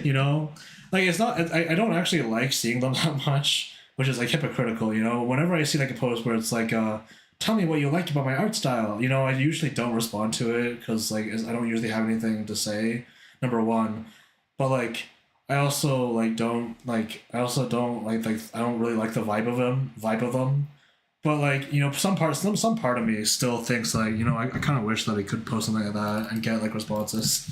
you know, like it's not, I don't actually like seeing them that much, which is like hypocritical. Whenever I see like a post where it's like, tell me what you liked about my art style, I usually don't respond to it because like I don't usually have anything to say. Number one, but like I also don't like I don't really like the vibe of them. But like, some part of me still thinks like, I kind of wish that I could post something like that and get like responses.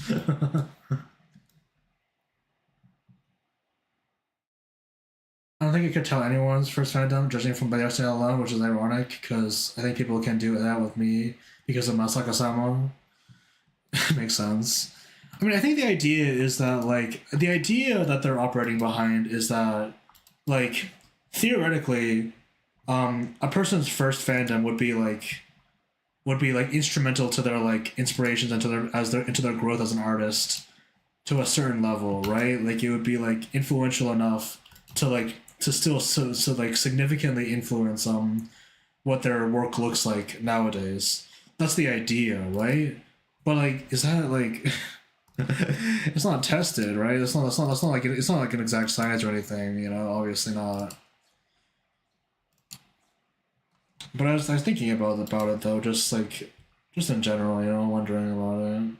I don't think you could tell anyone's first fandom judging from their style alone, which is ironic because I think people can do that with me because of Masaka-sama. Makes sense. I mean, I think the idea that they're operating behind is that like theoretically, a person's first fandom would be like instrumental to their like inspirations and to their as their into their growth as an artist to a certain level, right? Like it would be like influential enough to still like significantly influence what their work looks like nowadays. That's the idea, right? But like, is that like it's not tested, right? It's not like an exact science or anything, obviously not. But I was thinking about it though, just in general, wondering about it.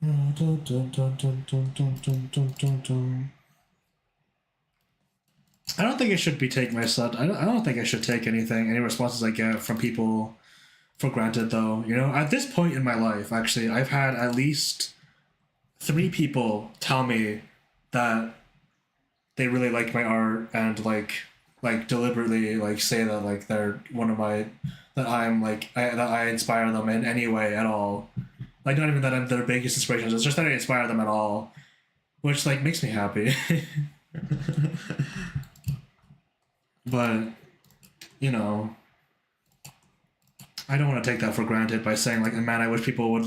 I don't think I should be taking my son. I don't think I should take any responses I get from people for granted, though. You know, at this point in my life, actually, I've had at least three people tell me that they really like my art and like deliberately like say that like they're one of my that I'm like that I inspire them in any way at all. Like not even that I'm their biggest inspirations. It's just that I inspire them at all, which like makes me happy. But you know, I don't want to take that for granted by saying like, man, I wish people would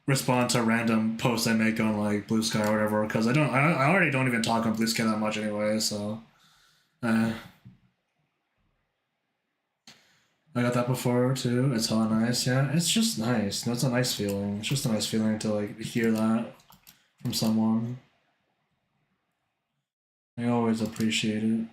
respond to random posts I make on like Blue Sky or whatever because I already don't even talk on Blue Sky that much anyway. So uh, I got that before too. It's hella nice. Yeah, it's just nice. That's a nice feeling. It's just a nice feeling to like hear that from someone. I always appreciate it.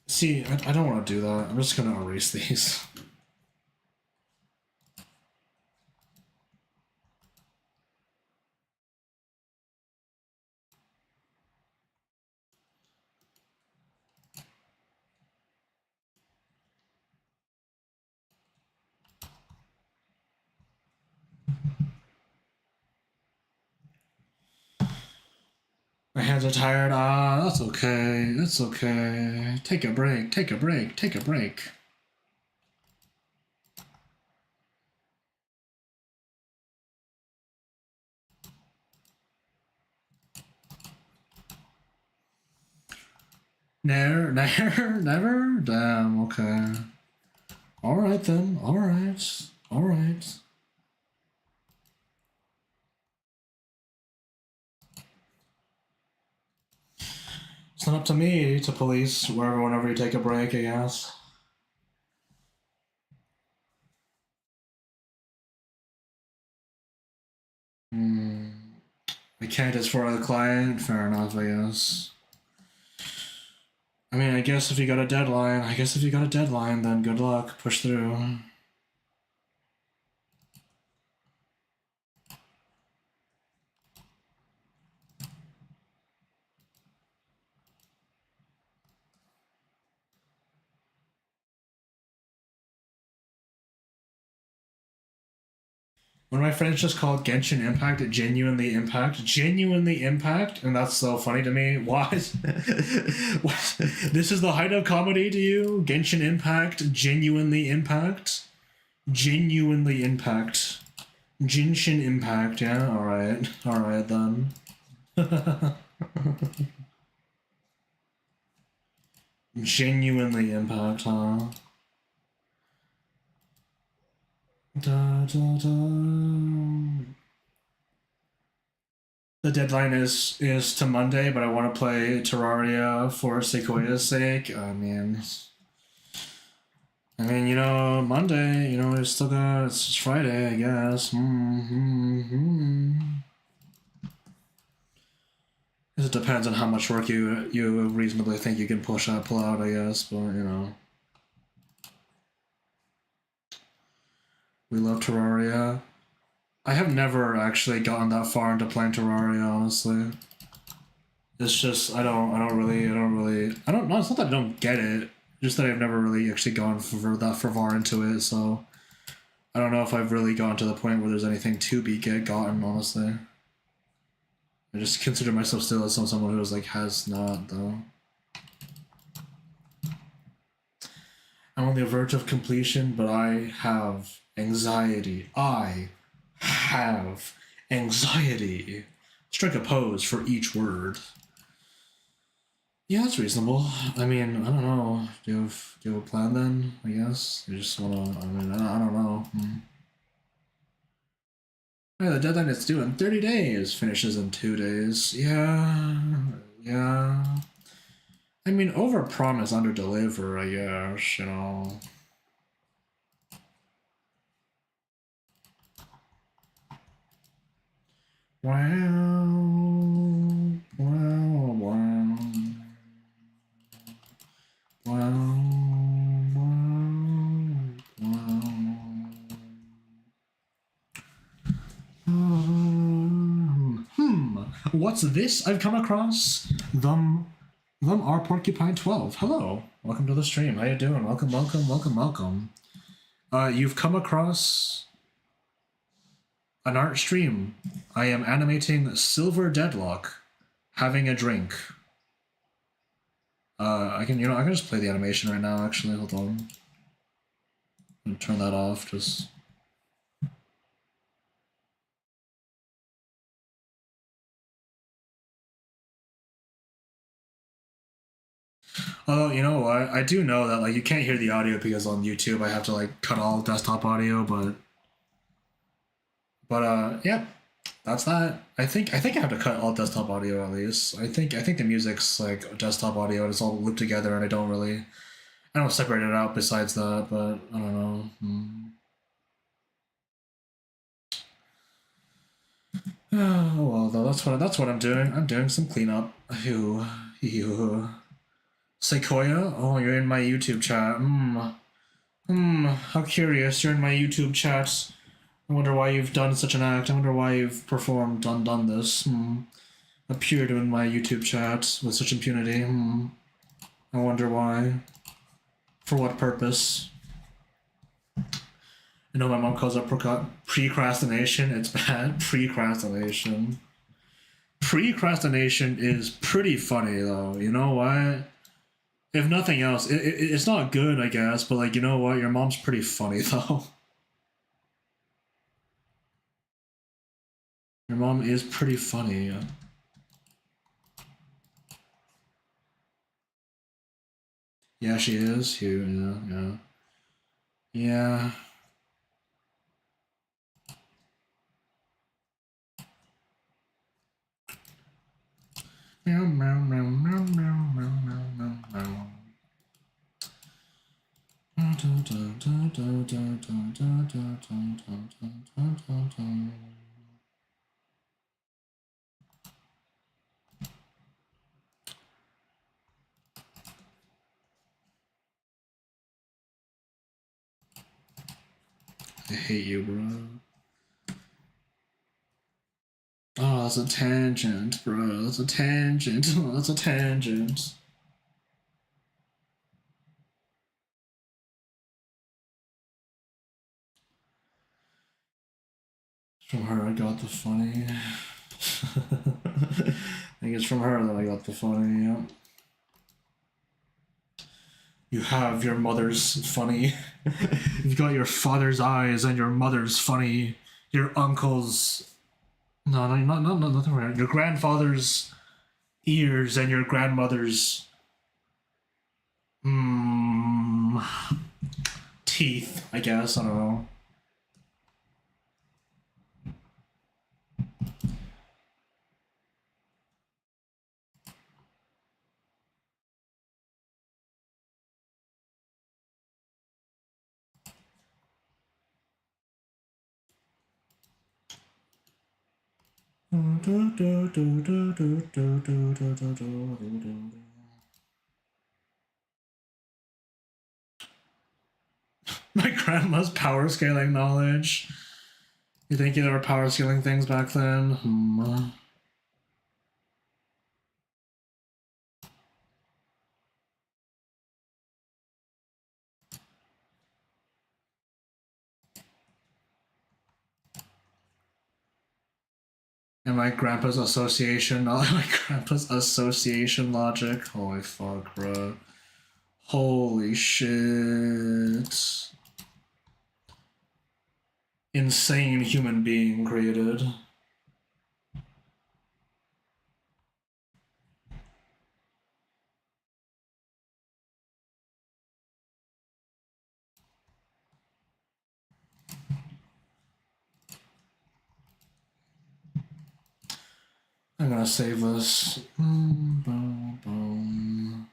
See, I don't want to do that. I'm just gonna erase these. My hands are tired. Ah, that's okay. That's okay. Take a break. Take a break. Take a break. Never, never, never. Damn. Okay. All right then. All right. All right. It's not up to me to police whenever you take a break, I guess. Hmm. I can't as for the client. Fair enough, I guess. I mean, I guess if you got a deadline, then good luck. Push through. One of my friends just called Genshin Impact genuinely impact. Genuinely impact? And that's so funny to me. What? What? This is the height of comedy to you? Genshin Impact? Genuinely impact? Genuinely impact. Genshin Impact, yeah? Alright. Alright then. Genuinely impact, huh? Da, da, da. The deadline is to Monday, but I want to play Terraria for Sequoia's sake. Monday. It's still got it's Friday, I guess. It depends on how much work you reasonably think you can pull out, I guess. But we love Terraria. I have never actually gotten that far into playing Terraria, honestly. It's just I don't really I don't know. It's not that I don't get it. Just that I've never really actually gone for that for far into it. So I don't know if I've really gotten to the point where there's anything to be gotten. Honestly, I just consider myself still as someone who is like has not though. I'm on the verge of completion, but I have anxiety. I have anxiety. Strike a pose for each word. Yeah, that's reasonable. I mean, I don't know. Do you have a plan then? I guess you just wanna. I mean, I don't know. Yeah, the deadline is due in 30 days. Finishes in 2 days. Yeah, yeah. I mean, over promise, under deliver. I guess you know. Wow, wow, wow, wow, What's this I've come across? Them are Porcupine 12. Hello. Welcome to the stream. How you doing? Welcome, welcome, welcome, welcome. You've come across an art stream. I am animating Silver Deadlock having a drink. I can just play the animation right now actually. Hold on. Turn that off just. Although you know what, I do know that like you can't hear the audio because on YouTube I have to like cut all desktop audio, but yeah, that's that. I think I have to cut all desktop audio at least. I think the music's like desktop audio and it's all looped together and I don't separate it out besides that, but I don't know. Oh well, though that's what I'm doing. I'm doing some cleanup. Ew. Sequoia, oh you're in my YouTube chat. How curious. You're in my YouTube chat. I wonder why you've done such an act. I wonder why you've done this. Appeared in my YouTube chat with such impunity. I wonder why. For what purpose? I know my mom calls it precrastination. It's bad. Precrastination. Precrastination is pretty funny though. You know what? If nothing else, it's not good, I guess, but like, you know what? Your mom's pretty funny though. Your mom is pretty funny. Yeah, she is. Yeah. Yeah. Meow, meow, meow, meow, meow, meow, meow, meow. I hate you, bro. Oh, that's a tangent, bro. That's a tangent. That's a tangent. From her, I got the funny. I think it's from her that I got the funny. Yeah. You have your mother's funny. You've got your father's eyes and your mother's funny. Your uncle's no, nothing right. Your grandfather's ears and your grandmother's mm, teeth. I guess I don't know. My grandma's power scaling knowledge. You think there were power scaling things back then? And my grandpa's association, my grandpa's association logic. Holy fuck, bro. Holy shit. Insane human being created. I'm gonna save this. Boom, boom, boom.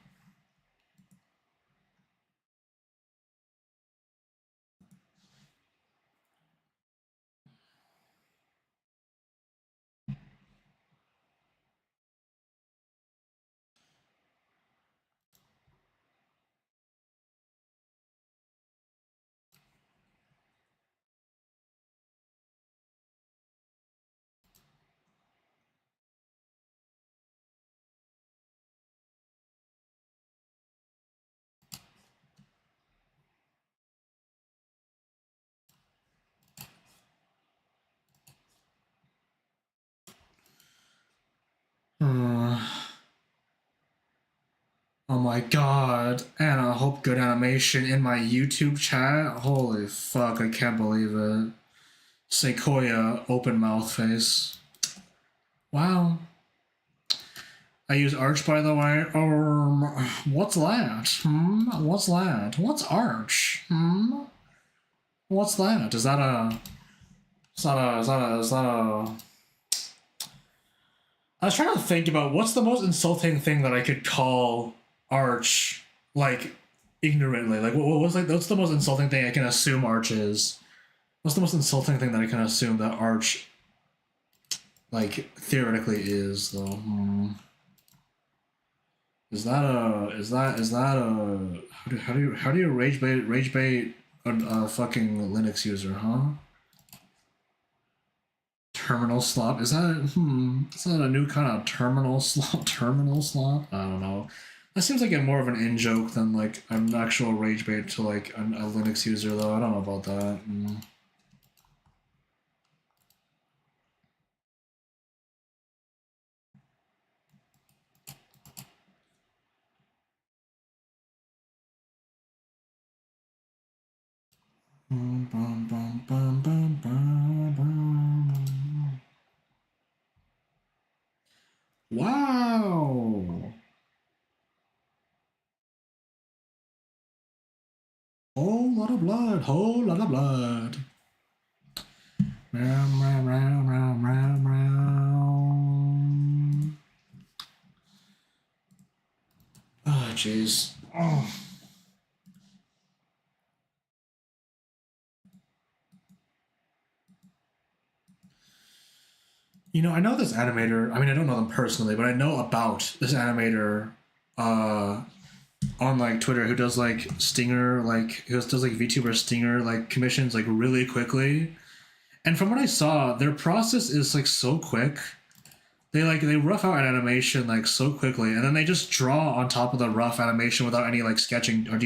Oh my god, and I hope good animation in my YouTube chat. Holy fuck, I can't believe it. Sequoia open mouth face. Wow. I use Arch, by the way. What's that? What's that? What's Arch? What's that? Is that a... I was trying to think about what's the most insulting thing that I could call Arch, like, ignorantly. Like, what's the most insulting thing I can assume Arch is? What's the most insulting thing that I can assume that Arch, like, theoretically is, though? Is that a how do you rage bait a fucking Linux user, huh? Terminal slop, is that a new kind of terminal slop? I don't know. That seems like more of an in joke than like an actual rage bait to like a Linux user, though. I don't know about that. Wow. Whole lot of blood. Whole lot of blood. Meow, meow, meow, meow, meow, meow. Oh, jeez. Oh. You know, I know this animator. I mean, I don't know them personally, but I know about this animator on like Twitter who does like Stinger, like who does like VTuber Stinger like commissions like really quickly. And from what I saw, their process is like so quick. They rough out an animation like so quickly, and then they just draw on top of the rough animation without any like sketching or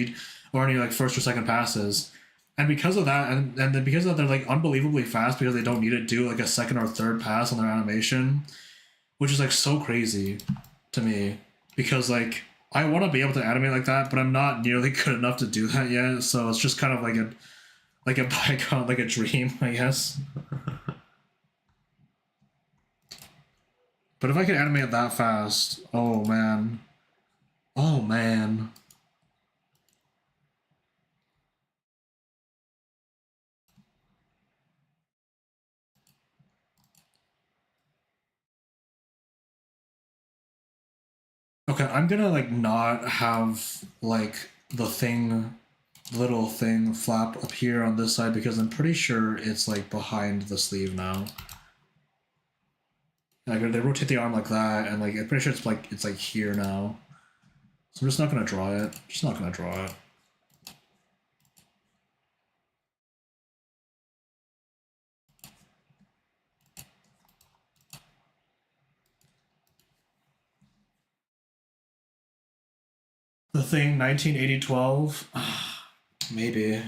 any like first or second passes. And because of that, and then because of that, they're like unbelievably fast because they don't need to do like a second or third pass on their animation, which is like so crazy to me because like I want to be able to animate like that, but I'm not nearly good enough to do that yet. So it's just kind of like a bygone, like a dream, I guess. But if I could animate that fast, oh man. Oh man. Okay, I'm gonna like not have like the little thing flap up here on this side because I'm pretty sure it's like behind the sleeve now. Like they rotate the arm like that, and like I'm pretty sure it's like here now. So I'm just not gonna draw it. Just not gonna draw it. The thing 1980-12. Maybe.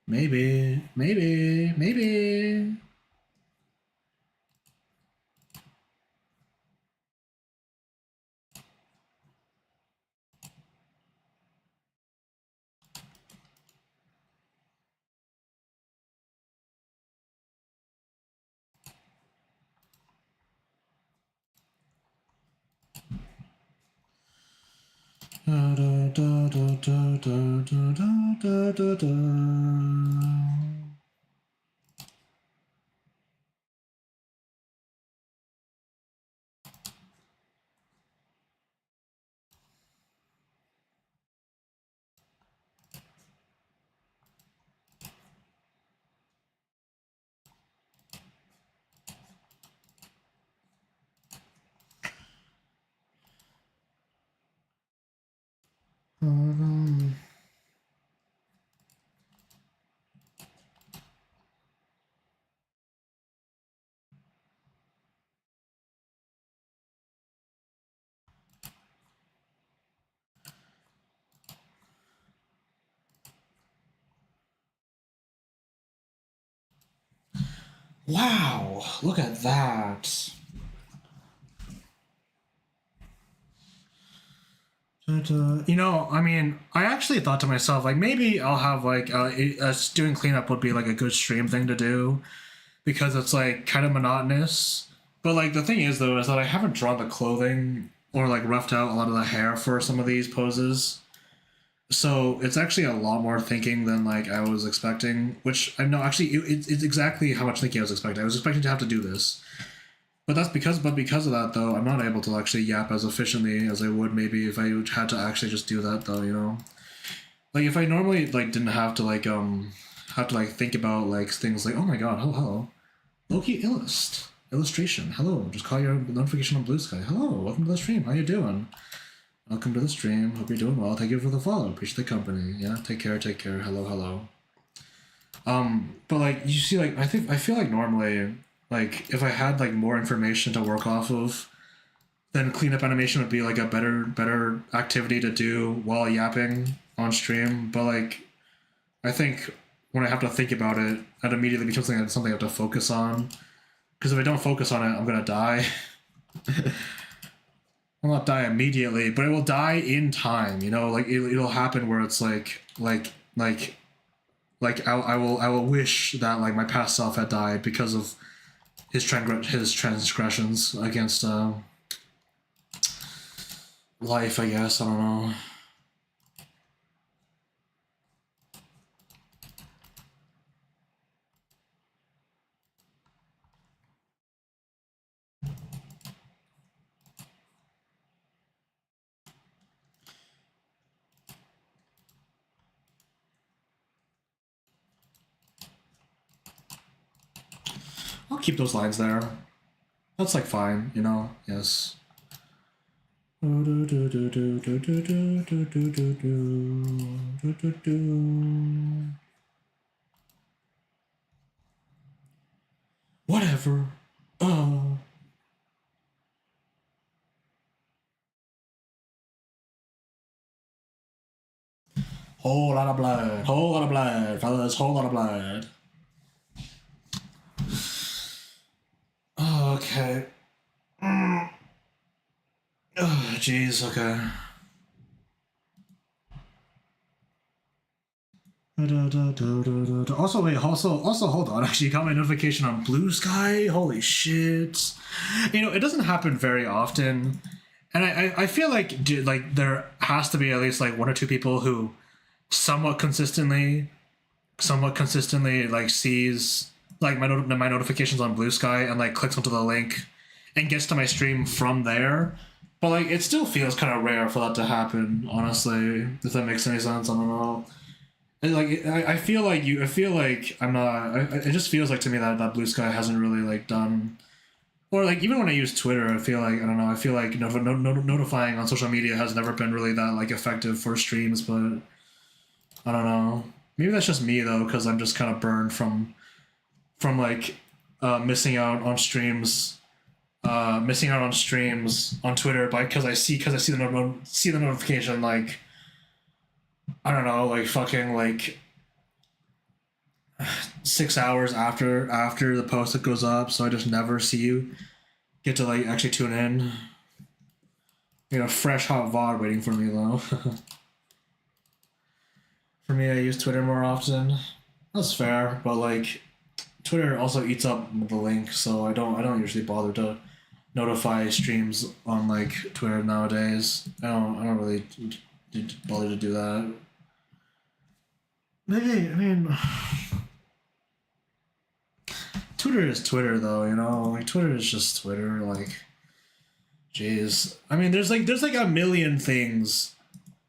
Maybe. Maybe. Maybe. Da, da, da, da, da, da, da, da, da. Wow, look at that. You know, I mean, I actually thought to myself, like, maybe I'll have, like, doing cleanup would be, like, a good stream thing to do because it's, like, kind of monotonous. But, like, the thing is, though, is that I haven't drawn the clothing or, like, roughed out a lot of the hair for some of these poses. So it's actually a lot more thinking than, like, I was expecting, which I know, actually, it's exactly how much thinking I was expecting. I was expecting to have to do this. But because of that though, I'm not able to actually yap as efficiently as I would maybe if I had to actually just do that though, you know. Like if I normally like didn't have to like think about like things like, oh my god, hello, Loki illustration, hello, just call your notification on Blue Sky, hello, welcome to the stream, how you doing? Welcome to the stream, hope you're doing well, thank you for the follow, appreciate the company, yeah, take care, hello. But like you see, like I feel like normally, like if I had like more information to work off of, then cleanup animation would be like a better activity to do while yapping on stream. But like I think when I have to think about it, it immediately becomes something I have to focus on. Because if I don't focus on it, I'm gonna die. I'll not die immediately, but it will die in time. You know, like it'll happen where it's like I will wish that like my past self had died because of his transgressions against life. I guess I don't know. I'll keep those lines there. That's like fine, you know. Yes. Whatever. Whole lot of blood. Whole lot of blood, fellas. Whole lot of blood. Oh, okay. Oh, jeez. Okay. Also, wait. Also, hold on. Actually, you got my notification on Blue Sky. Holy shit! You know, it doesn't happen very often, and I feel like there has to be at least like one or two people who somewhat consistently like sees like my notifications on Blue Sky and like clicks onto the link and gets to my stream from there. But like it still feels kind of rare for that to happen, honestly. If that makes any sense, I don't know. Like I feel like I feel like I'm not. It just feels like to me that Blue Sky hasn't really like done. Or like even when I use Twitter, I feel like I don't know. I feel like notifying on social media has never been really that like effective for streams, but I don't know. Maybe that's just me though, because I'm just kind of burned from like missing out on streams, on Twitter, but because I see see the notification like I don't know, like fucking like 6 hours after the post that goes up, so I just never see you get to like actually tune in. You know, fresh hot VOD waiting for me though. For me, I use Twitter more often. That's fair, but like Twitter also eats up the link, so I don't usually bother to notify streams on like Twitter nowadays. I don't really bother to do that. Maybe I mean, Twitter is Twitter though. You know, like Twitter is just Twitter. Like, jeez. I mean, there's like a million things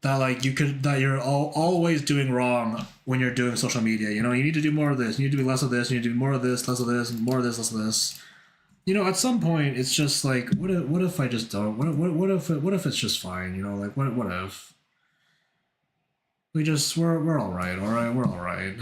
that like that you're always doing wrong when you're doing social media. You know, you need to do more of this. You need to do less of this. You need to do more of this, less of this, and more of this, less of this. You know, at some point, it's just like, what if I just don't? What if it's just fine? You know, like what if we're all right, we're all right.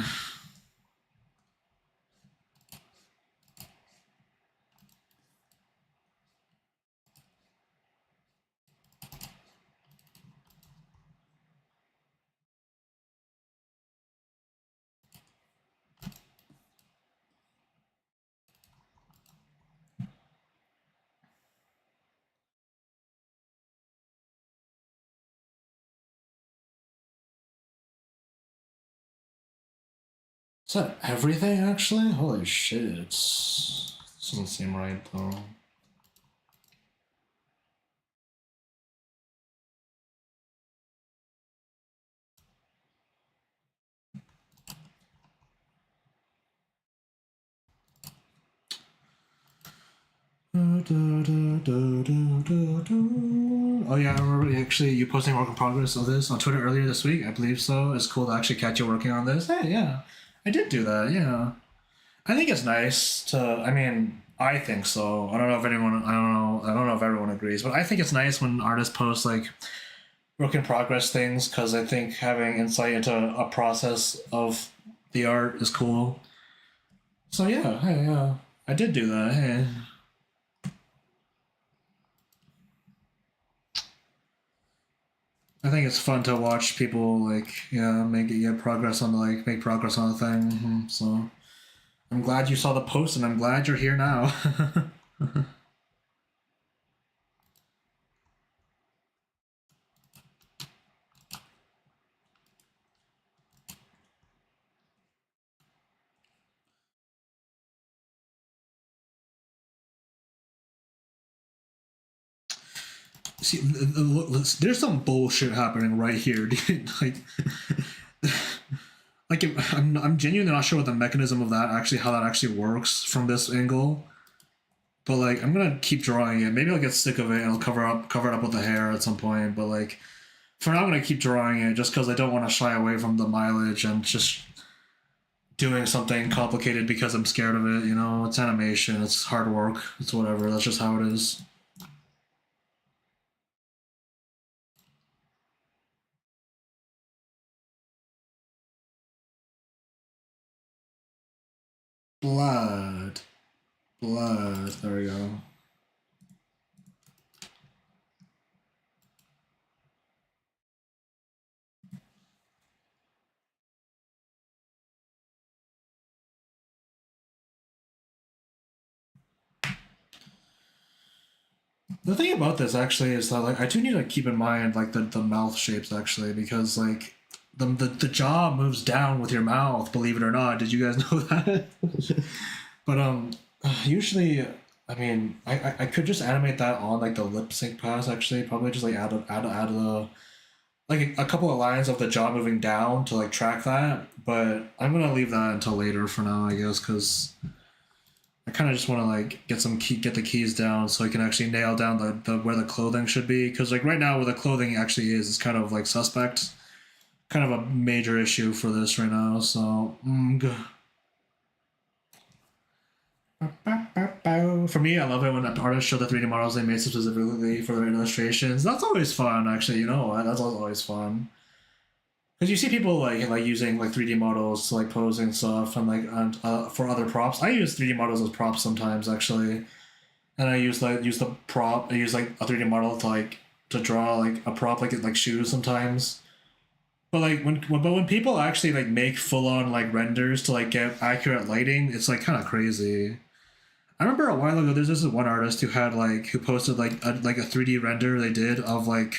Is that everything actually? Holy shit! Doesn't seem right though. Oh yeah, I remember actually you posting work in progress of this on Twitter earlier this week. I believe so. It's cool to actually catch you working on this. Hey, yeah, I did do that. Yeah, I think it's nice to. I mean, I think so. I don't know if anyone. I don't know. I don't know if everyone agrees, but I think it's nice when artists post like work in progress things because I think having insight into a process of the art is cool. So yeah, hey, yeah, I did do that. Hey. I think it's fun to watch people like yeah make progress on a thing. So I'm glad you saw the post and I'm glad you're here now. See, there's some bullshit happening right here, dude. Like I'm genuinely not sure what the mechanism of that actually how that actually works from this angle. But like I'm gonna keep drawing it. Maybe I'll get sick of it and I'll cover it up with the hair at some point. But like for now, I'm gonna keep drawing it just because I don't want to shy away from the mileage and just doing something complicated because I'm scared of it. You know, it's animation, it's hard work, it's whatever. That's just how it is. Blood, blood. There we go. The thing about this actually is that like I do need to keep in mind like the mouth shapes actually because like the jaw moves down with your mouth. Believe it or not, did you guys know that? But usually, I mean, I could just animate that on like the lip sync pass actually. Probably just like add a like a couple of lines of the jaw moving down to like track that. But I'm gonna leave that until later for now, I guess, because I kind of just want to like get the keys down so I can actually nail down the where the clothing should be. Because like right now, where the clothing actually is kind of like suspect. Kind of a major issue for this right now. So for me, I love it when artists show the 3D models they made specifically for their illustrations. That's always fun, actually. You know what? That's always fun. Because you see people like using like 3D models to like pose and stuff, and like for other props. I use 3D models as props sometimes, actually, and I use the prop. I use like a 3D model to like to draw like a prop like shoes sometimes. But like when people actually like make full on like renders to like get accurate lighting, it's like kind of crazy. I remember a while ago, there's this one artist who had like who posted like a 3D render they did of like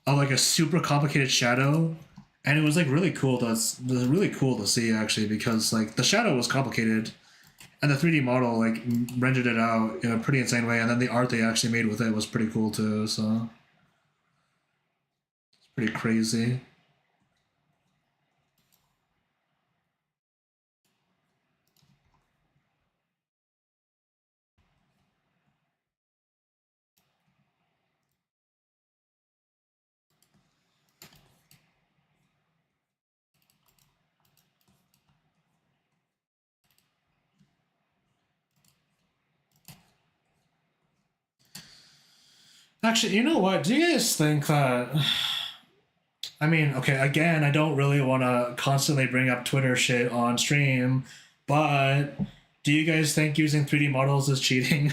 a super complicated shadow, and it was like really cool. Really cool to see actually because like the shadow was complicated, and the 3D model like rendered it out in a pretty insane way, and then the art they actually made with it was pretty cool too. So Pretty crazy. Actually, you know what? Do you guys think that? I mean, okay, again, I don't really want to constantly bring up Twitter shit on stream, but do you guys think using 3D models is cheating?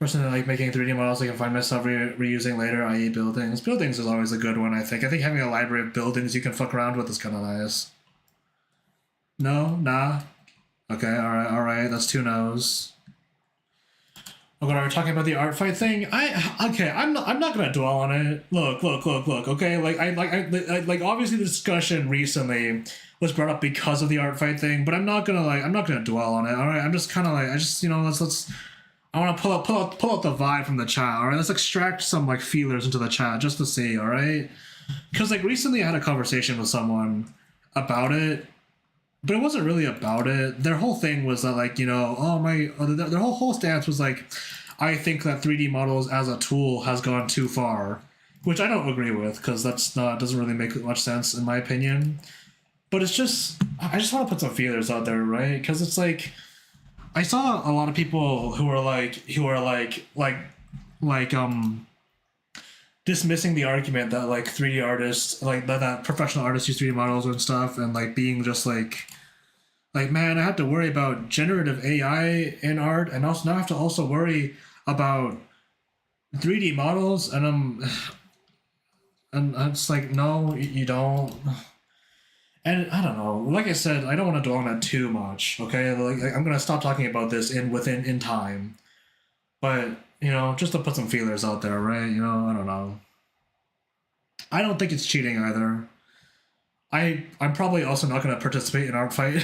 Personally, like making 3D models I can find myself reusing later, i.e., buildings. Buildings is always a good one, I think. I think having a library of buildings you can fuck around with is kind of nice. No? Nah? Okay, alright, that's two no's. Oh god, are we talking about the art fight thing? I'm not gonna dwell on it. Look. Okay, like obviously the discussion recently was brought up because of the art fight thing, but I'm not gonna dwell on it. All right, I'm just kind of like I just let's I want to pull out the vibe from the chat. All right, let's extract some like feelers into the chat just to see. All right, because like recently I had a conversation with someone about it, but it wasn't really about it. Their whole thing was that like their whole stance was like, I think that 3D models as a tool has gone too far, which I don't agree with because that's not doesn't really make much sense in my opinion. But it's just I just want to put some feelers out there, right? Because it's like I saw a lot of people who are like dismissing the argument that like 3D artists like that professional artists use 3D models and stuff and like being just like man, I have to worry about generative AI in art and also now I have to also worry about 3D models and I'm just like no, you don't. And I don't know. Like I said, I don't want to dwell on that too much. Okay, like I'm gonna stop talking about this in time. But just to put some feelers out there, right? I don't know. I don't think it's cheating either. I'm probably also not going to participate in art fight.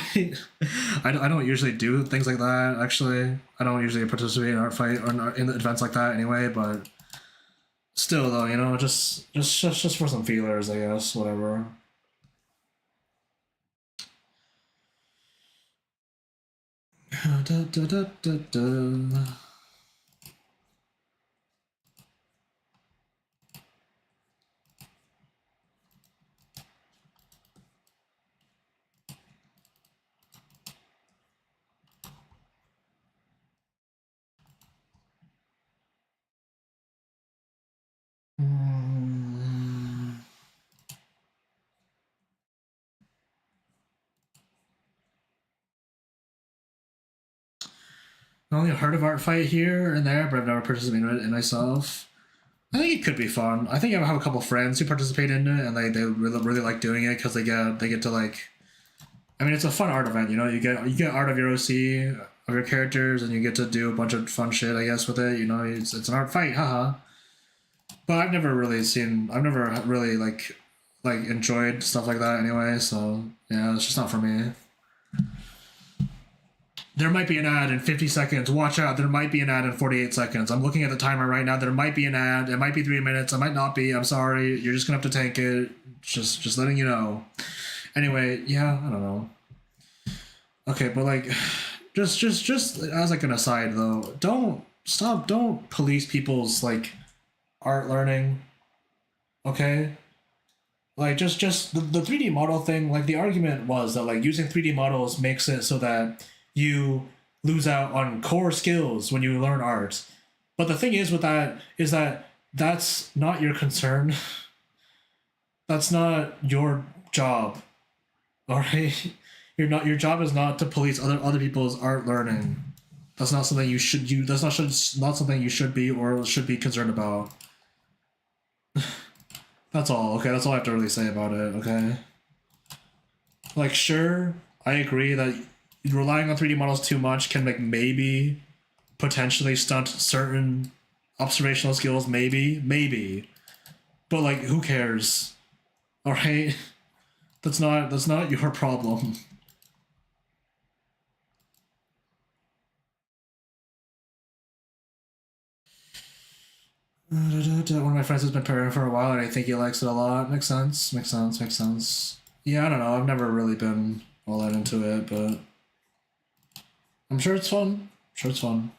I don't usually do things like that. Actually, I don't usually participate in art fight or in events like that anyway. But still, though, just for some feelers, I guess. Whatever. Da, da, da, da, da. Mm. I only heard of art fight here and there, but I've never participated in it myself. I think it could be fun. I think I have a couple friends who participate in it, and they really like doing it because they get to like. I mean, it's a fun art event. You get art of your OC of your characters, and you get to do a bunch of fun shit. I guess with it, it's an art fight, haha. But I've never really like enjoyed stuff like that anyway. So yeah, it's just not for me. There might be an ad in 50 seconds. Watch out. There might be an ad in 48 seconds. I'm looking at the timer right now. There might be an ad. It might be 3 minutes. It might not be. I'm sorry. You're just going to have to tank it. Just letting you know. Anyway, yeah, I don't know. Okay, but like, just as like an aside though, don't police people's like art learning. Okay? Like just the 3D model thing, like the argument was that like using 3D models makes it so that you lose out on core skills when you learn art. But the thing is with that is that that's not your concern. That's not your job. All right? Your job is not to police other people's art learning. That's not something you should you that's not something you should be or should be concerned about. That's all. Okay, that's all I have to really say about it, okay? Like sure, I agree that relying on 3D models too much can like maybe potentially stunt certain observational skills, maybe. But like who cares? All right? That's not your problem. One of my friends has been pairing for a while, and I think he likes it a lot. Makes sense. Makes sense. Makes sense. Yeah, I don't know. I've never really been all that into it, but I'm sure it's fun. I'm sure it's fun.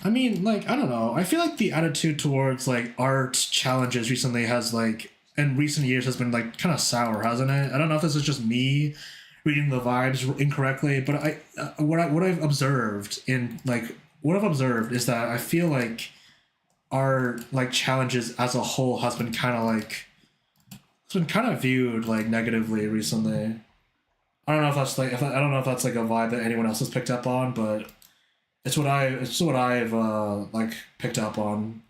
I mean, like, I don't know. I feel like the attitude towards like art challenges recently has like in recent years has been like kind of sour, hasn't it? I don't know if this is just me reading the vibes incorrectly, but what I've observed in like what I've observed is that I feel like our like challenges as a whole has been kind of like it's been kind of viewed like negatively recently. I don't know if that's like if I don't know if that's like a vibe that anyone else has picked up on, but it's what I've like picked up on.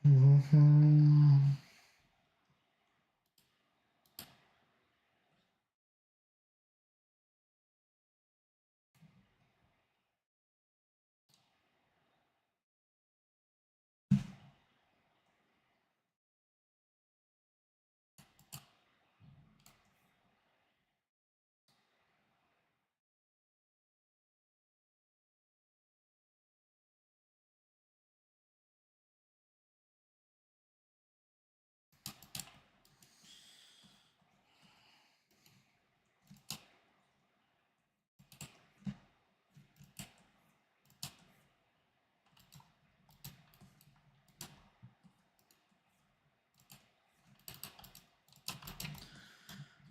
Mhm.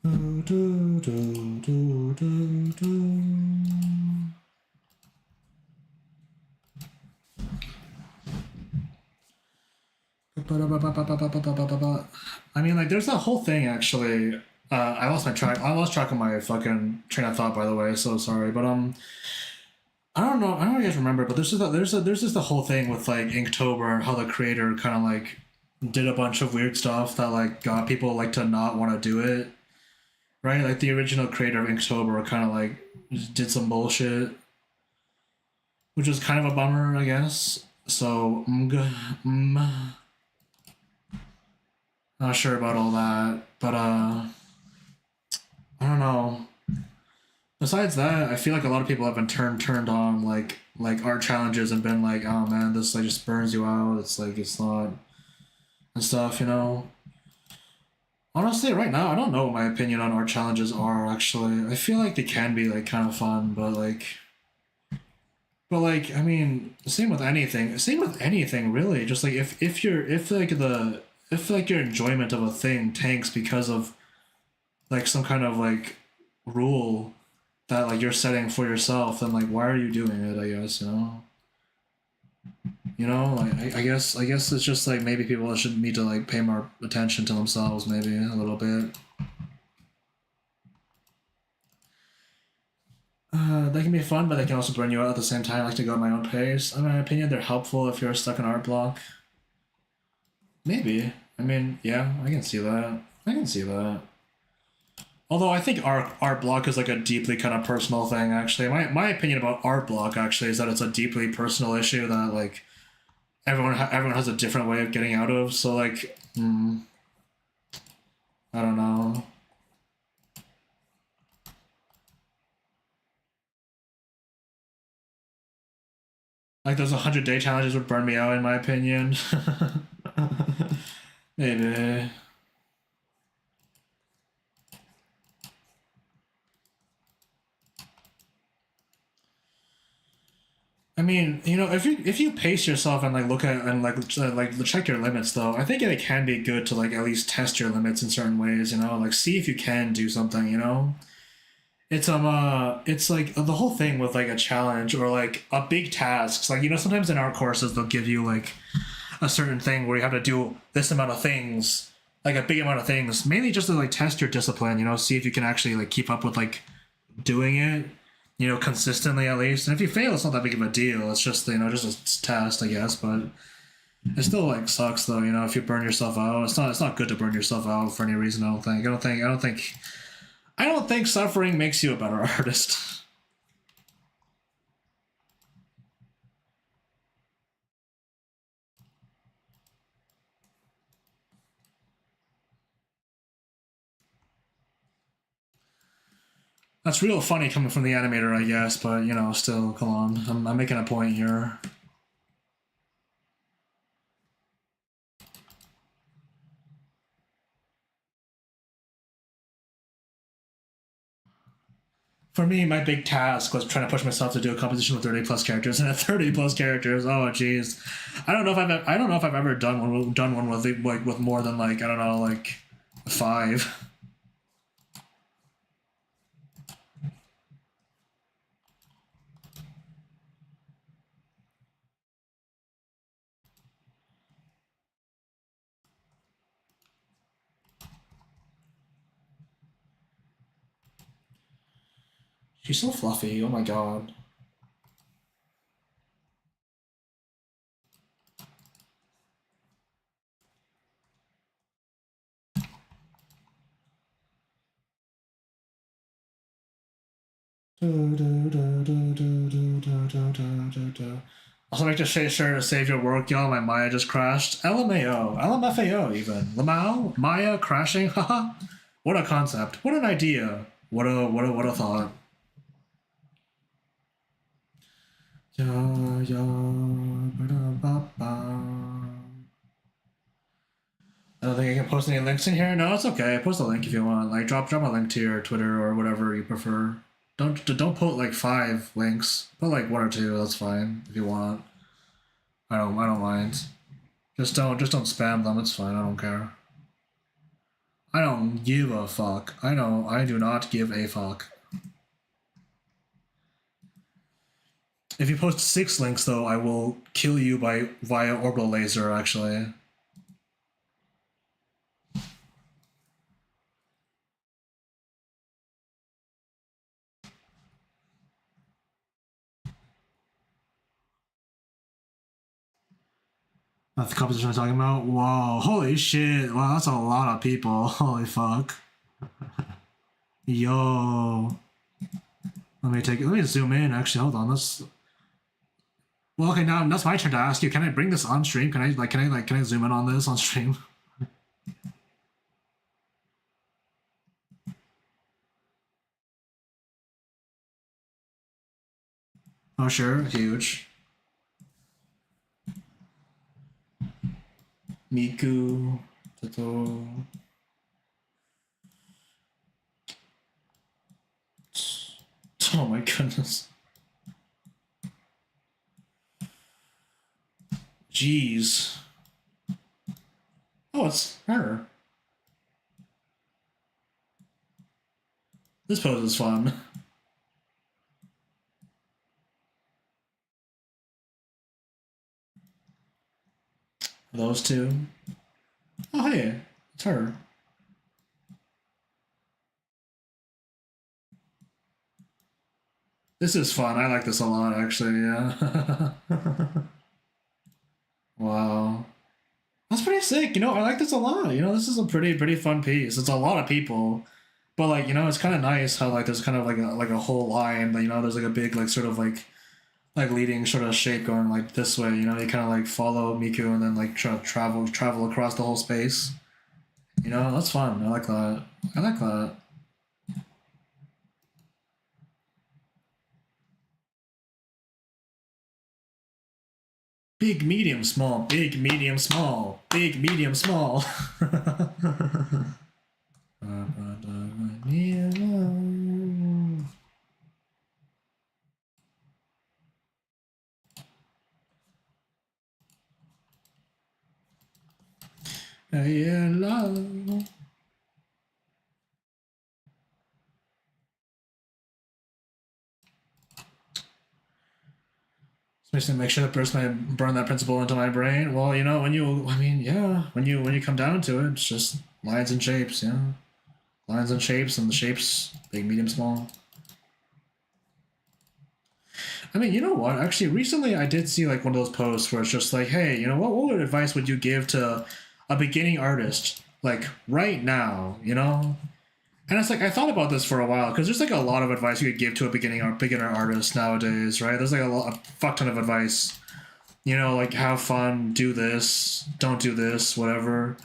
Do, do, do, do, do, do. I mean, like, there's that whole thing actually. I lost my track. I lost track of my fucking train of thought. By the way, so sorry. But I don't know. I don't know if you guys remember, but there's just the whole thing with like Inktober, how the creator kind of like did a bunch of weird stuff that like got people like to not want to do it. Right? Like the original creator of Inktober kind of like did some bullshit, which was kind of a bummer, I guess. So not sure about all that, but I don't know. Besides that, I feel like a lot of people have been turned on like art challenges and been like, oh man, this like just burns you out. It's like it's not and stuff, you know. Honestly, right now, I don't know what my opinion on art challenges are. Actually, I feel like they can be like kind of fun, but like I mean, same with anything. Same with anything, really. Just like if like your enjoyment of a thing tanks because of like some kind of like rule that like you're setting for yourself, then like why are you doing it? I guess like I guess it's just like maybe people should need to like pay more attention to themselves, maybe a little bit. They can be fun, but they can also burn you out at the same time. I like to go at my own pace. In my opinion, they're helpful if you're stuck in art block. Maybe. I mean, yeah, I can see that. I can see that. Although I think art block is like a deeply kind of personal thing. Actually, my opinion about art block actually is that it's a deeply personal issue that like everyone has a different way of getting out of. So like, I don't know. Like those 100-day challenges would burn me out, in my opinion. Maybe. I mean, if you pace yourself and like look at and like check your limits, though, I think it can be good to like at least test your limits in certain ways. Like see if you can do something. It's like the whole thing with like a challenge or like a big task. It's like sometimes in our courses they'll give you like a certain thing where you have to do this amount of things, like a big amount of things, mainly just to like test your discipline. See if you can actually like keep up with like doing it, consistently at least. And if you fail, it's not that big of a deal. It's just just a test, I guess. But It still like sucks though, you know, if you burn yourself out. It's not good to burn yourself out for any reason, I don't think. I don't think suffering makes you a better artist. That's real funny coming from the animator, I guess, but you know, still, come on. I'm making a point here. For me, my big task was trying to push myself to do a composition with 30 plus characters, and at 30 plus characters, oh jeez, I don't know if I've ever done one with like with more than like I don't know like 5. She's so fluffy. Oh my god. Also, like to say sure to save your work, y'all. My Maya just crashed. LMAO, LMFAO, even Lamau, Maya crashing. Haha. What a concept. What an idea. What a thought. Yeah, yeah, I don't think I can post any links in here. No, it's okay. Post a link if you want. Like drop a link to your Twitter or whatever you prefer. Don't put like 5 links. Put like 1 or 2. That's fine if you want. I don't mind. Just don't spam them. It's fine. I don't care. I don't give a fuck. I do not give a fuck. If you post 6 links though, I will kill you via orbital laser. Actually. That's the composition I'm talking about. Whoa, holy shit! Wow, that's a lot of people. Holy fuck. Yo. Let me zoom in. Actually, hold on. Let's. Well, okay, now that's my turn to ask you. Can I bring this on stream? Can I zoom in on this on stream? Oh sure, huge. Miku, Toto. Oh my goodness. Jeez. Oh, it's her. This pose is fun. Those two. Oh hey, it's her. This is fun. I like this a lot, actually. Yeah. Wow. That's pretty sick. You know, I like this a lot. You know, this is a pretty fun piece. It's a lot of people, but like you know, it's kind of nice how like there's kind of like a whole line, but you know, there's like a big like sort of like leading sort of shape going like this way. You know, you kind of like follow Miku and then like try to travel across the whole space. You know, that's fun. I like that. I like that. Big, medium, small. Big, medium, small. Big, medium, small. Hello. Especially make sure the person I burn that principle into my brain. Well, you know, yeah, when you come down to it, it's just lines and shapes, yeah, lines and shapes, and the shapes big, medium, small. I mean, you know what? Actually, recently I did see like one of those posts where it's just like, hey, you know what advice would you give to a beginning artist like right now? You know, and it's like I thought about this for a while because there's like a lot of advice you could give to a beginner artist nowadays, right? There's like a fuck ton of advice. You know, like have fun, do this, don't do this, whatever.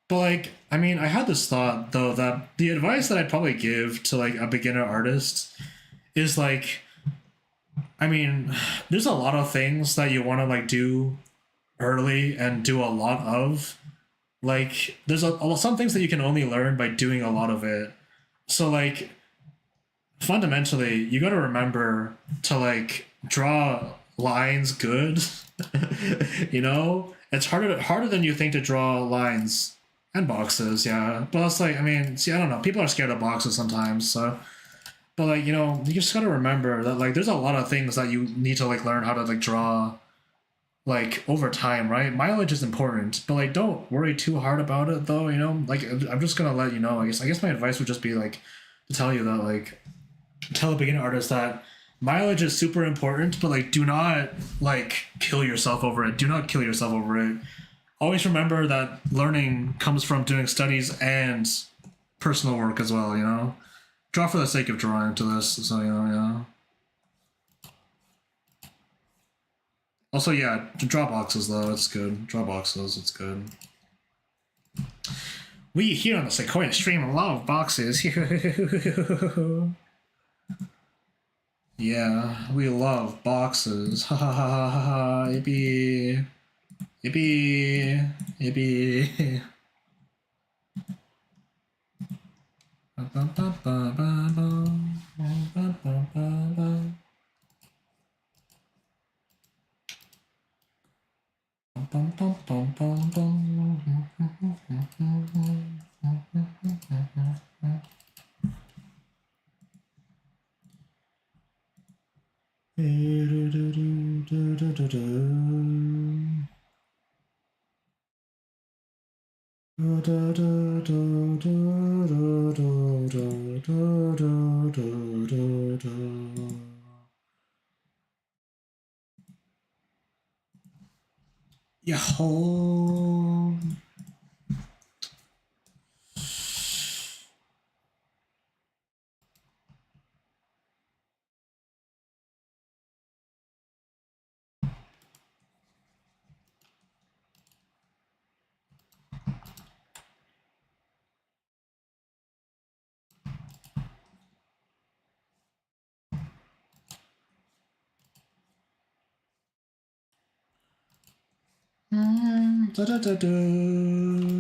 But like, I mean, I had this thought though that the advice that I'd probably give to like a beginner artist is like, I mean, there's a lot of things that you want to like do early and do a lot of. Like, there's some things that you can only learn by doing a lot of it. So like, fundamentally, you got to remember to like draw lines good. You know, it's harder than you think to draw lines and boxes. Yeah, but it's like, I mean, see, I don't know. People are scared of boxes sometimes, so. But like, you know, you just gotta remember that like there's a lot of things that you need to like learn how to like draw like over time, right? Mileage is important, but like don't worry too hard about it though, you know? Like I'm just gonna let you know. I guess my advice would just be like to tell you that like tell a beginner artist that mileage is super important, but like do not like kill yourself over it. Do not kill yourself over it. Always remember that learning comes from doing studies and personal work as well, you know? Draw for the sake of drawing to this, so you know, yeah. Also, yeah, draw boxes though, it's good. Draw boxes, it's good. We here on the Sequoia stream love boxes. Yeah, we love boxes. Ha ha ha ha ha ha. Yippee. Yippee. Yippee. Yahoo! Da, da, da, da, da, da.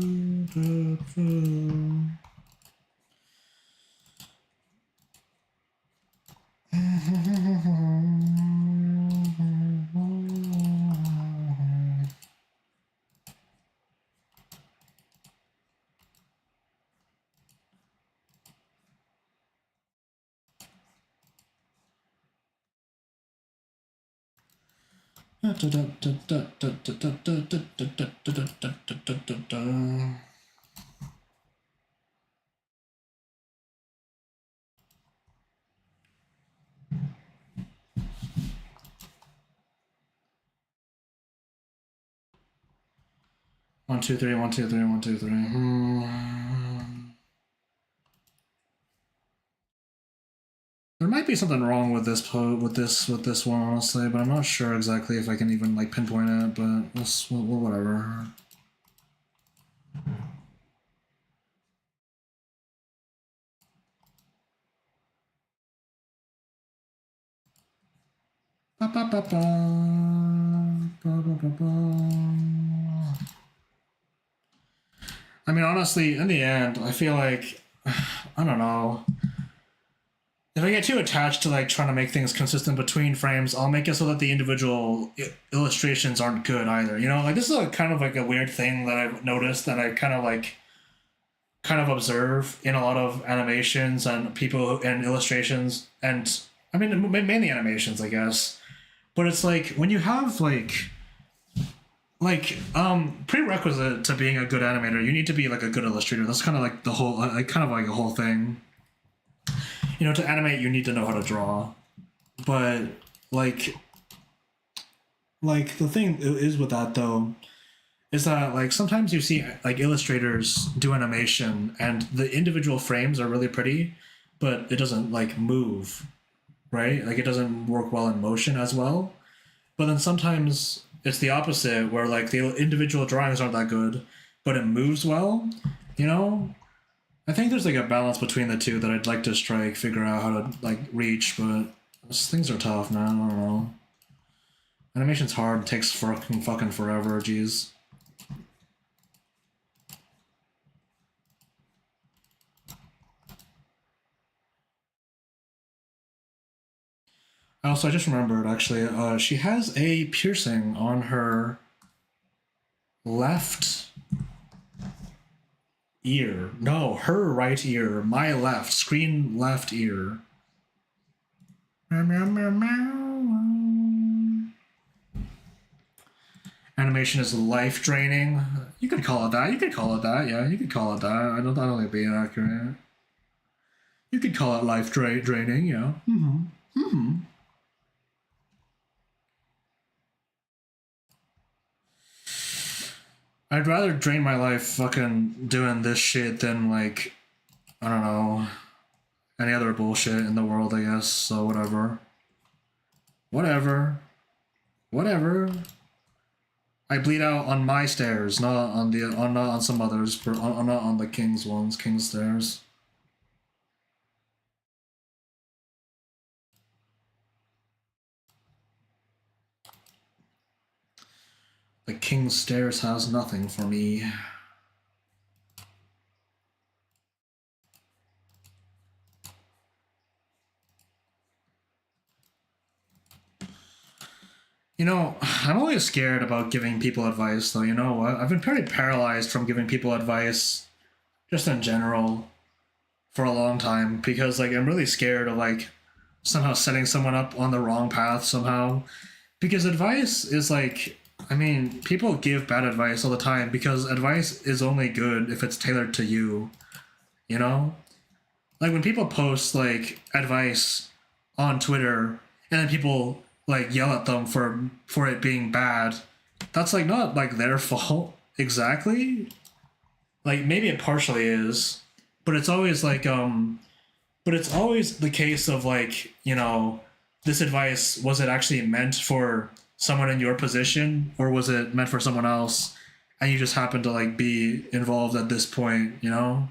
One, two, three, 1, 2, 3, 1, 2, 3. There might be something wrong with this with this one, honestly, but I'm not sure exactly if I can even like pinpoint it. But whatever. Ba, ba, ba, ba. Ba, ba, ba, ba. I mean, honestly, in the end, I feel like I don't know. If I get too attached to like trying to make things consistent between frames, I'll make it so that the individual illustrations aren't good either. You know, like this is a kind of like a weird thing that I've noticed that I kind of observe in a lot of animations and people and illustrations, and I mean mainly animations, I guess. But it's like when you have prerequisite to being a good animator, you need to be like a good illustrator. That's kind of like the whole like kind of like a whole thing. You know, to animate, you need to know how to draw. But like the thing is with that though is that like sometimes you see like illustrators do animation and the individual frames are really pretty, but it doesn't like move, right? Like it doesn't work well in motion as well. But then sometimes it's the opposite where like the individual drawings aren't that good, but it moves well, you know? I think there's like a balance between the two that I'd like to strike, figure out how to like reach, but things are tough, man. I don't know. Animation's hard, it takes fucking forever, jeez. Also, I just remembered actually, she has a piercing on her left ear. No, her right ear. My left, screen left ear. Meow, meow, meow, meow. Animation is life draining. You could call it that. You could call it that. Yeah, you could call it that. I don't think being accurate. You could call it life draining. Yeah. Mm-hmm. Mm-hmm. I'd rather drain my life fucking doing this shit than like I don't know any other bullshit in the world. I guess so. Whatever. Whatever. Whatever. I bleed out on my stairs, not on not on some others, but not on the king's ones, king's stairs. The king's stairs has nothing for me. You know, I'm always scared about giving people advice, though. You know what? I've been pretty paralyzed from giving people advice, just in general, for a long time because like I'm really scared of like somehow setting someone up on the wrong path somehow. Because advice is like, I mean, people give bad advice all the time because advice is only good if it's tailored to you, you know? Like when people post like advice on Twitter and then people like yell at them for it being bad, that's like not like their fault exactly. Like maybe it partially is, but it's always like but it's always the case of like, you know, this advice, was it actually meant for someone in your position or was it meant for someone else and you just happen to like be involved at this point, you know?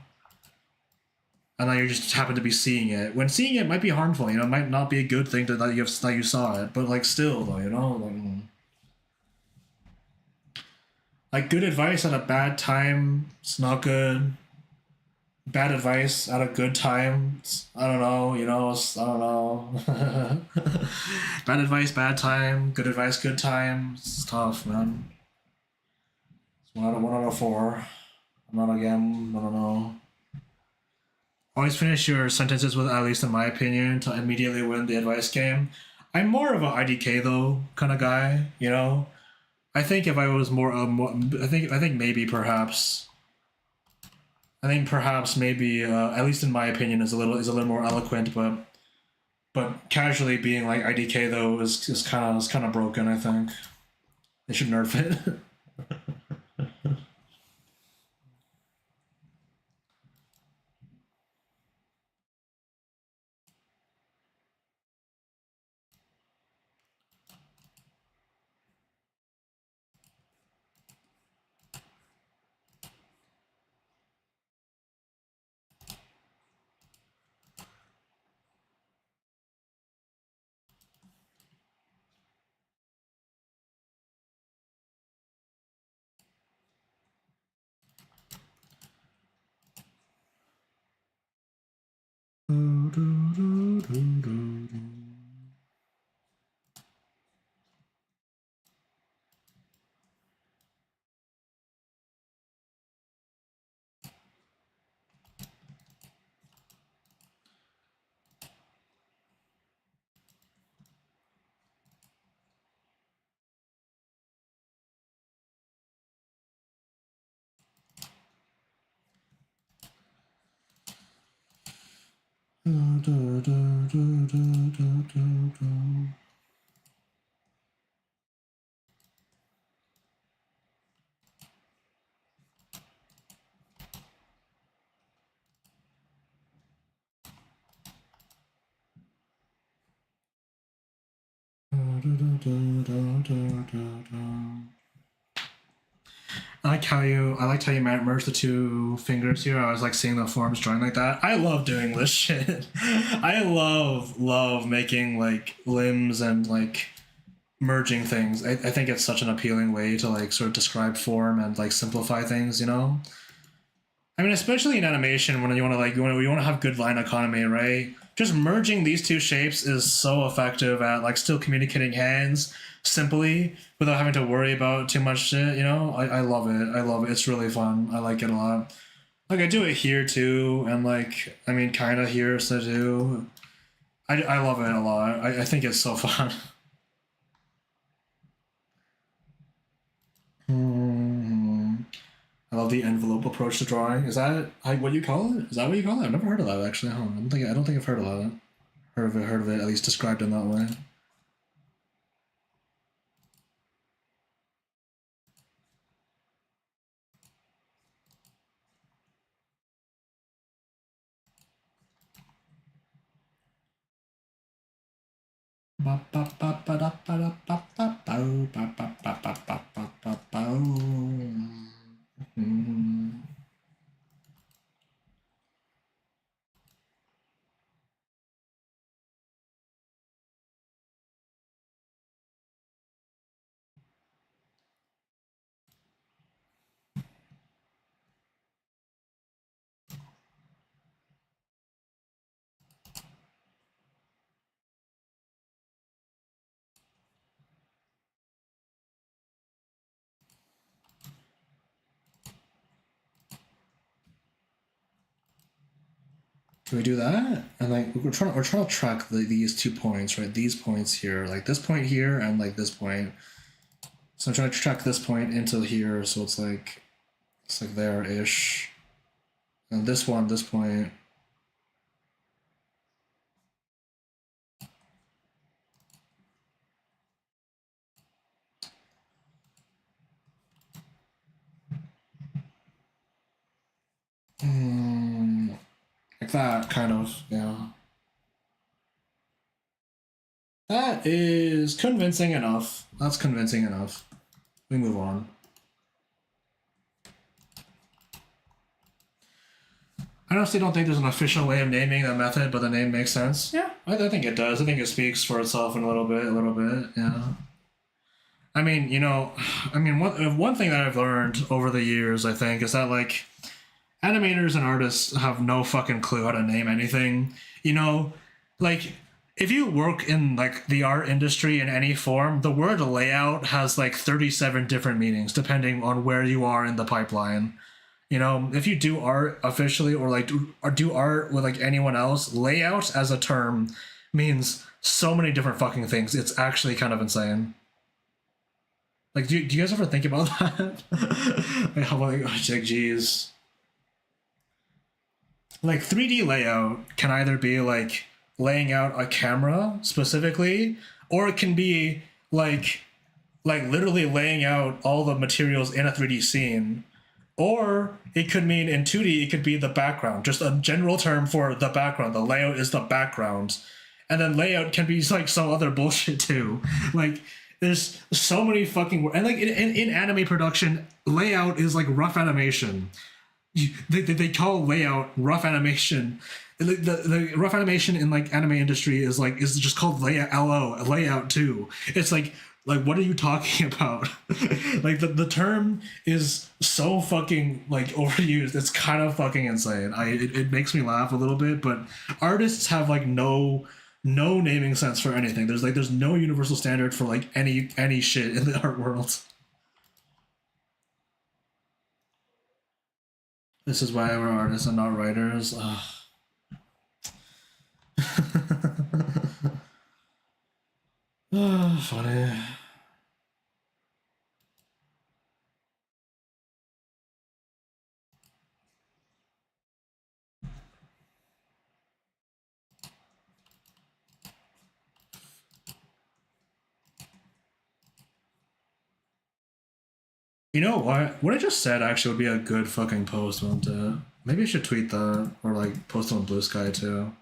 And then you just happen to be seeing it. When seeing it might be harmful, you know, it might not be a good thing that you saw it, but like still though, you know, like good advice at a bad time, it's not good. Bad advice at a good time. I don't know, you know, I don't know. Bad advice, bad time. Good advice, good time. It's tough, man. It's one out of four. I'm not again. I don't know. Always finish your sentences with "at least in my opinion" to immediately win the advice game. I'm more of a IDK though kind of guy, you know. I think if I was more, I think maybe perhaps I think perhaps maybe at least in my opinion is a little more eloquent, but casually being like IDK though is kind of broken. I think they should nerf it. I liked how you merged the two fingers here. I was like seeing the forms drawing like that. I love doing this shit. I love making like limbs and like merging things. I think it's such an appealing way to like sort of describe form and like simplify things, you know? I mean, especially in animation when you want to like you want to have good line economy, right? Just merging these two shapes is so effective at like still communicating hands simply without having to worry about too much shit, you know? I love it. I love it. It's really fun. I like it a lot. Like I do it here too, and like I mean kinda here so too. I love it a lot. I think it's so fun. I love the envelope approach to drawing. Is that what you call it? Is that what you call it? I've never heard of that actually. I don't think I've heard of that. Heard of it at least described in that way. Can we do that? And like we're trying to track these 2 points, right? These points here, like this point here, and like this point. So I'm trying to track this point into here, so it's like there-ish. And this point. Like that, kind of, yeah. That is convincing enough. That's convincing enough. We move on. I honestly don't think there's an official way of naming that method, but the name makes sense. Yeah, I think it does. I think it speaks for itself in a little bit, yeah. I mean, you know, one thing that I've learned over the years, I think, is that like animators and artists have no fucking clue how to name anything. You know, like if you work in like the art industry in any form, the word layout has like 37 different meanings depending on where you are in the pipeline. You know, if you do art officially or like do art with like anyone else, layout as a term means so many different fucking things. It's actually kind of insane. Like, do you guys ever think about that? Like, how like, geez. Like 3D layout can either be like laying out a camera specifically, or it can be like literally laying out all the materials in a 3D scene. Or it could mean in 2D, it could be the background, just a general term for the background. The layout is the background. And then layout can be like some other bullshit too. Like, there's so many fucking. And like in anime production, layout is like rough animation. They call layout rough animation. The rough animation in like anime industry is just called layout too. It's like what are you talking about? Like the term is so fucking like overused. It's kind of fucking insane. It makes me laugh a little bit, but artists have like no naming sense for anything. There's no universal standard for like any shit in the art world. This is why we're artists and not writers. Funny. You know what? What I just said actually would be a good fucking post, won't it? Maybe I should tweet that or like post on Blue Sky too.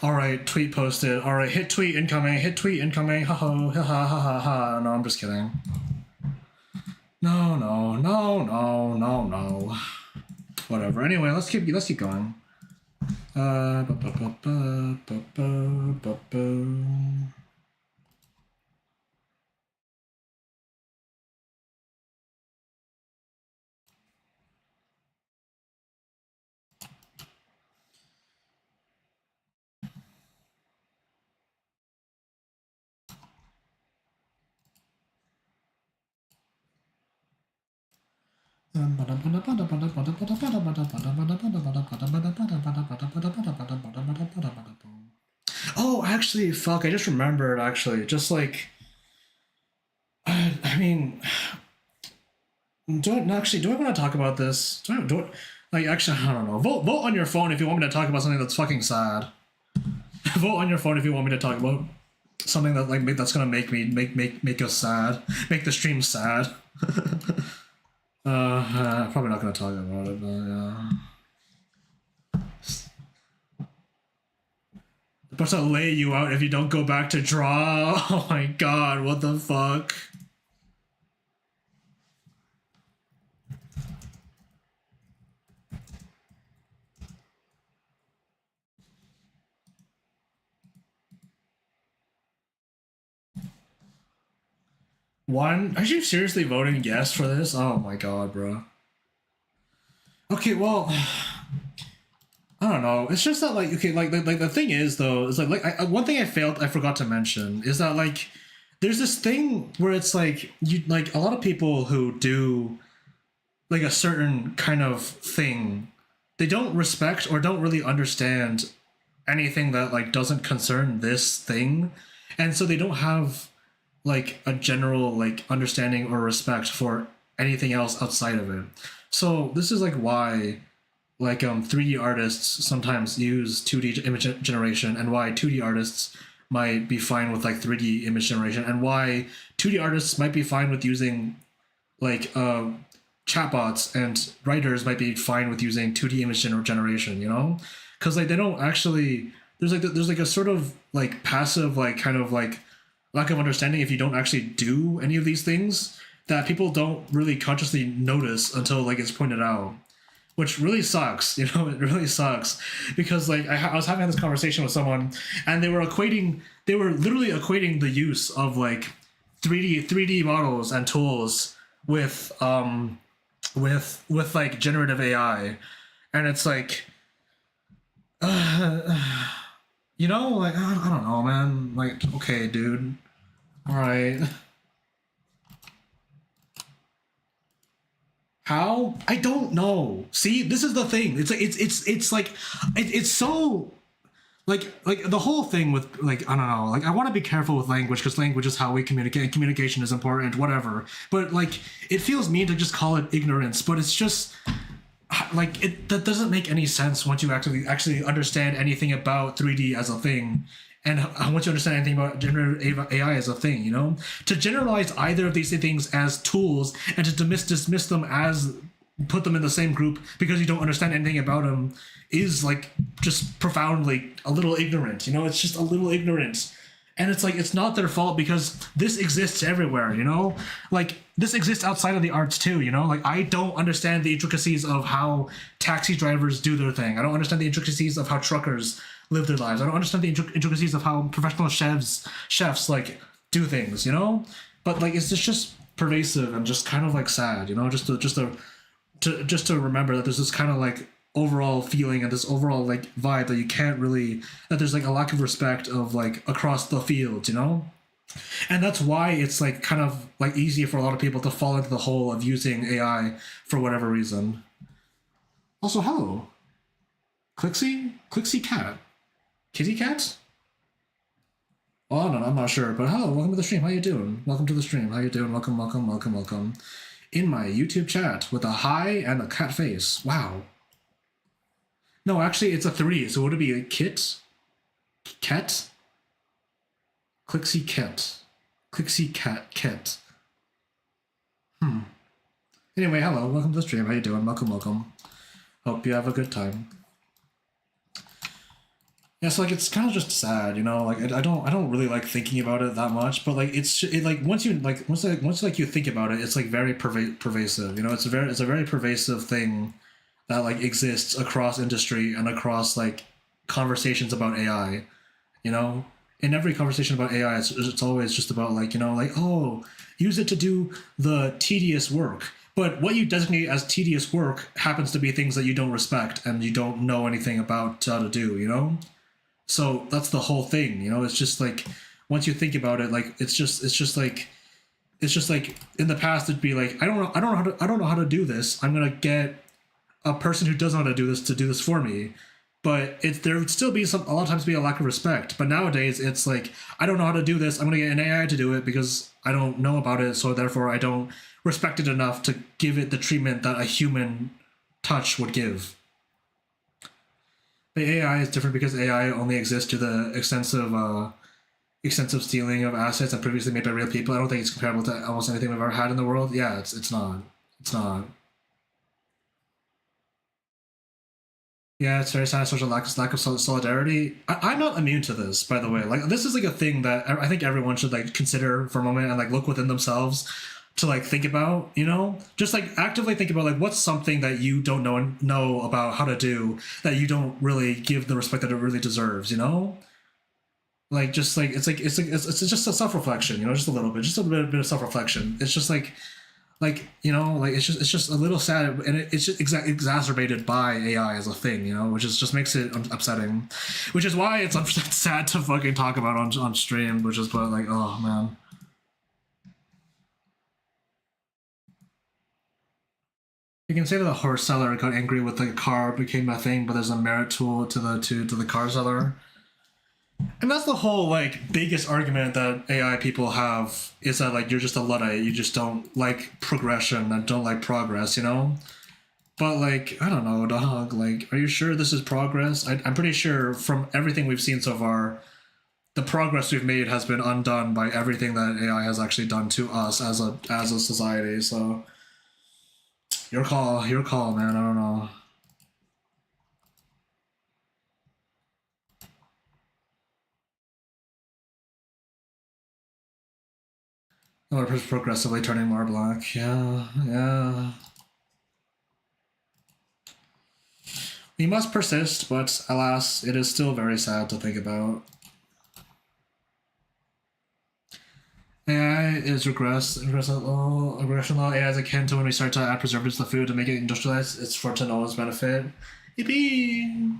All right, tweet posted. All right, hit tweet incoming. Hit tweet incoming. Ha ha ha ha ha ha. No, I'm just kidding. No, no, no, no, no, no. Whatever. Anyway, let's keep going. Oh, actually, fuck! I just remembered. Actually, just like, I mean, do I want to talk about this? Like, actually, I don't know. Vote on your phone if you want me to talk about something that's fucking sad. Vote on your phone if you want me to talk about something that that's gonna make us sad, make the stream sad. Probably not gonna talk about it, but yeah. But to lay you out if you don't go back to draw. Oh my god, what the fuck? One, are you seriously voting yes for this? Oh my god, bro. Okay, well, I don't know. It's just that okay, like the thing is though, is one thing I forgot to mention is that there's this thing where it's you a lot of people who do a certain kind of thing, they don't respect or don't really understand anything that doesn't concern this thing, and so they don't have a general understanding or respect for anything else outside of it. So this is why 3D artists sometimes use 2D image generation, and why 2D artists might be fine with 3D image generation, and why 2D artists might be fine with using chatbots, and writers might be fine with using 2D image generation, you know? Because they don't actually, there's a sort of passive kind of lack of understanding if you don't actually do any of these things that people don't really consciously notice until it's pointed out, which really sucks. You know, it really sucks because I was having this conversation with someone, and they were literally equating the use of 3D models and tools with generative AI, and it's you know, I don't know, man. Okay, dude. All right. How? I don't know. See, this is the thing. It's so the whole thing with I don't know. I want to be careful with language because language is how we communicate. Communication is important, whatever. But it feels mean to just call it ignorance. But it's just that doesn't make any sense once you actually understand anything about 3D as a thing. And once you understand anything about generative AI as a thing, you know, to generalize either of these things as tools and to dismiss them as put them in the same group because you don't understand anything about them is just profoundly a little ignorant. You know, it's just a little ignorant. And it's not their fault because this exists everywhere, you know? This exists outside of the arts too, you know? I don't understand the intricacies of how taxi drivers do their thing. I don't understand the intricacies of how truckers live their lives. I don't understand the intricacies of how professional chefs do things, you know? But it's just pervasive and just kind of sad, you know? Just to remember that there's this kind of overall feeling and this overall vibe that you can't really, that there's a lack of respect of across the field, you know? And that's why it's kind of easy for a lot of people to fall into the hole of using AI for whatever reason. Also, hello. Clixy cat. Kitty cat? Oh, no, I'm not sure, but hello, welcome to the stream. How you doing? Welcome to the stream. How you doing? Welcome. In my YouTube chat with a hi and a cat face. Wow. No, actually, it's a 3, so would it be a kit? Cat? Clixy cat. Hmm. Anyway, hello, welcome to the stream. How you doing? Welcome, welcome. Hope you have a good time. Yeah, so like it's kind of just sad, you know. Like I don't really like thinking about it that much, but like like once like you think about it, it's like very pervasive. You know, it's a very pervasive thing that like exists across industry and across like conversations about AI. You know, in every conversation about AI, it's always just about like, you know, like, oh, use it to do the tedious work. But what you designate as tedious work happens to be things that you don't respect and you don't know anything about how to do, you know? So that's the whole thing, you know? It's just like once you think about it, like it's just like in the past it'd be like, I don't know how to do this. I'm gonna get a person who doesn't know how to do this to do this for me. But there would still be a lot of times be a lack of respect. But nowadays it's like, I don't know how to do this. I'm gonna get an AI to do it because I don't know about it, so therefore I don't respect it enough to give it the treatment that a human touch would give. The AI is different because AI only exists to the extensive stealing of assets that previously made by real people. I don't think it's comparable to almost anything we've ever had in the world. Yeah, it's not. It's not. Yeah, it's very sad social lack of solidarity. I'm not immune to this, by the way. Like this is like a thing that I think everyone should like consider for a moment and like look within themselves to like think about. You know, just like actively think about like what's something that you don't know about how to do that you don't really give the respect that it really deserves. You know, like just like it's just a self reflection. You know, just a little bit, just a bit of self reflection. It's just like you know like it's just a little sad and it's just exacerbated by AI as a thing, you know, which is just makes it upsetting, which is why it's sad to fucking talk about on stream, which is but like oh man. You can say that the horse seller got angry with the car became a thing, but there's a merit to the car seller. And that's the whole like biggest argument that AI people have is that like you're just a luddite, you just don't like progression and don't like progress, you know. But like, I don't know, dog. Like, are you sure this is progress? I'm pretty sure from everything we've seen so far, the progress we've made has been undone by everything that AI has actually done to us as a society. So your call, man. I don't know. We're progressively turning more black. Yeah, yeah. We must persist, but alas, it is still very sad to think about. AI is regression law. AI is akin to when we start to add preservatives to food to make it industrialized. It's for to no one's benefit. Yippee!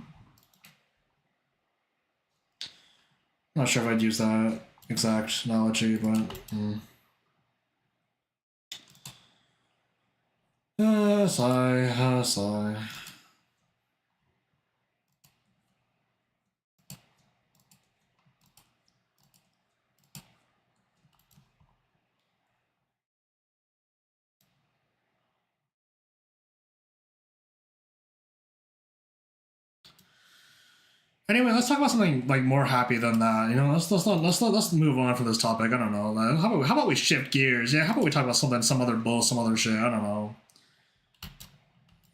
Not sure if I'd use that exact analogy, but. Sigh, sigh. Anyway, let's talk about something like more happy than that. You know, let's move on from this topic. I don't know. Like, how about we shift gears? Yeah, how about we talk about some other bull, some other shit? I don't know.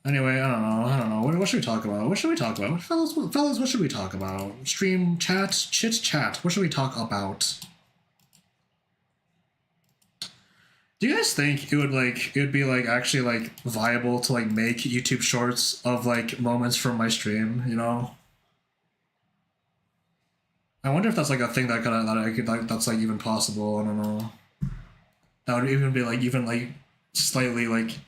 Anyway, I don't know. What should we talk about? What should we talk about? Fellas, what should we talk about? Stream chat, chit chat. What should we talk about? Do you guys think it would be like actually like viable to like make YouTube shorts of like moments from my stream? You know, I wonder if that's like a thing that I could like that's like even possible. I don't know. That would even be like even like slightly like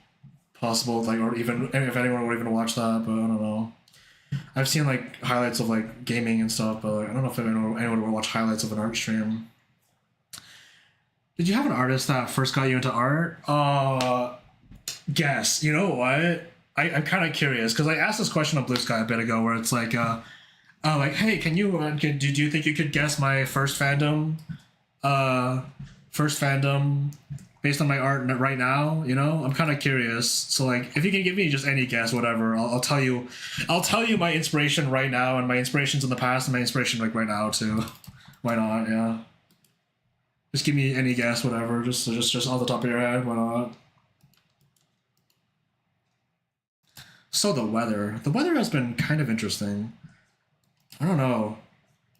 possible, like, or even if anyone would even watch that, but I don't know. I've seen like highlights of like gaming and stuff, but like, I don't know if anyone would watch highlights of an art stream. Did you have an artist that first got you into art? Guess. You know what? I'm kind of curious because I asked this question on Blue Sky a bit ago, where it's like, hey, can you? Do you think you could guess my first fandom? First fandom based on my art right now. You know, I'm kind of curious. So like, if you can give me just any guess, whatever, I'll tell you. I'll tell you my inspiration right now, and my inspirations in the past, and my inspiration like right now too. Why not? Yeah. Just give me any guess, whatever. Just off the top of your head. Why not? So the weather has been kind of interesting. I don't know.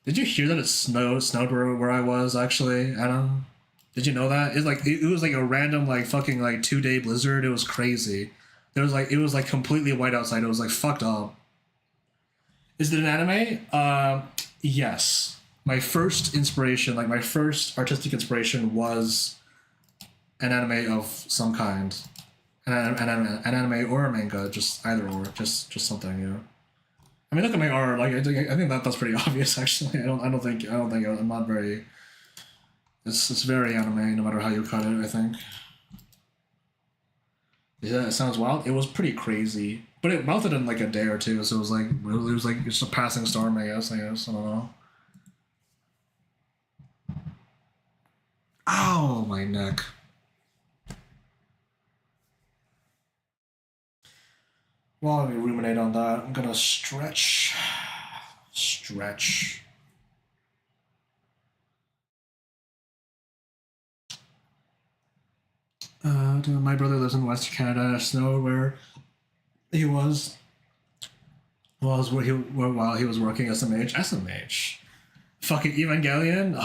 Did you hear that it snowed where I was actually, Anna? Did you know that? It was like a random like fucking like 2 day blizzard. It was crazy. There was like it was like completely white outside. It was like fucked up. Is it an anime? Yes. My first inspiration, like my first artistic inspiration, was an anime of some kind, an anime or a manga, just either or, just something, you know. I mean, look at my art. Like, I think that's pretty obvious. Actually, I don't think I'm not very. It's very anime, no matter how you cut it. I think. Yeah, it sounds wild. It was pretty crazy, but it melted in like a day or two. So it was like just a passing storm. I guess. I don't know. Ow, my neck. While we ruminate on that, I'm gonna stretch. Stretch. My brother lives in Western Canada. Snow where he while he was working SMH. SMH. Fucking Evangelion.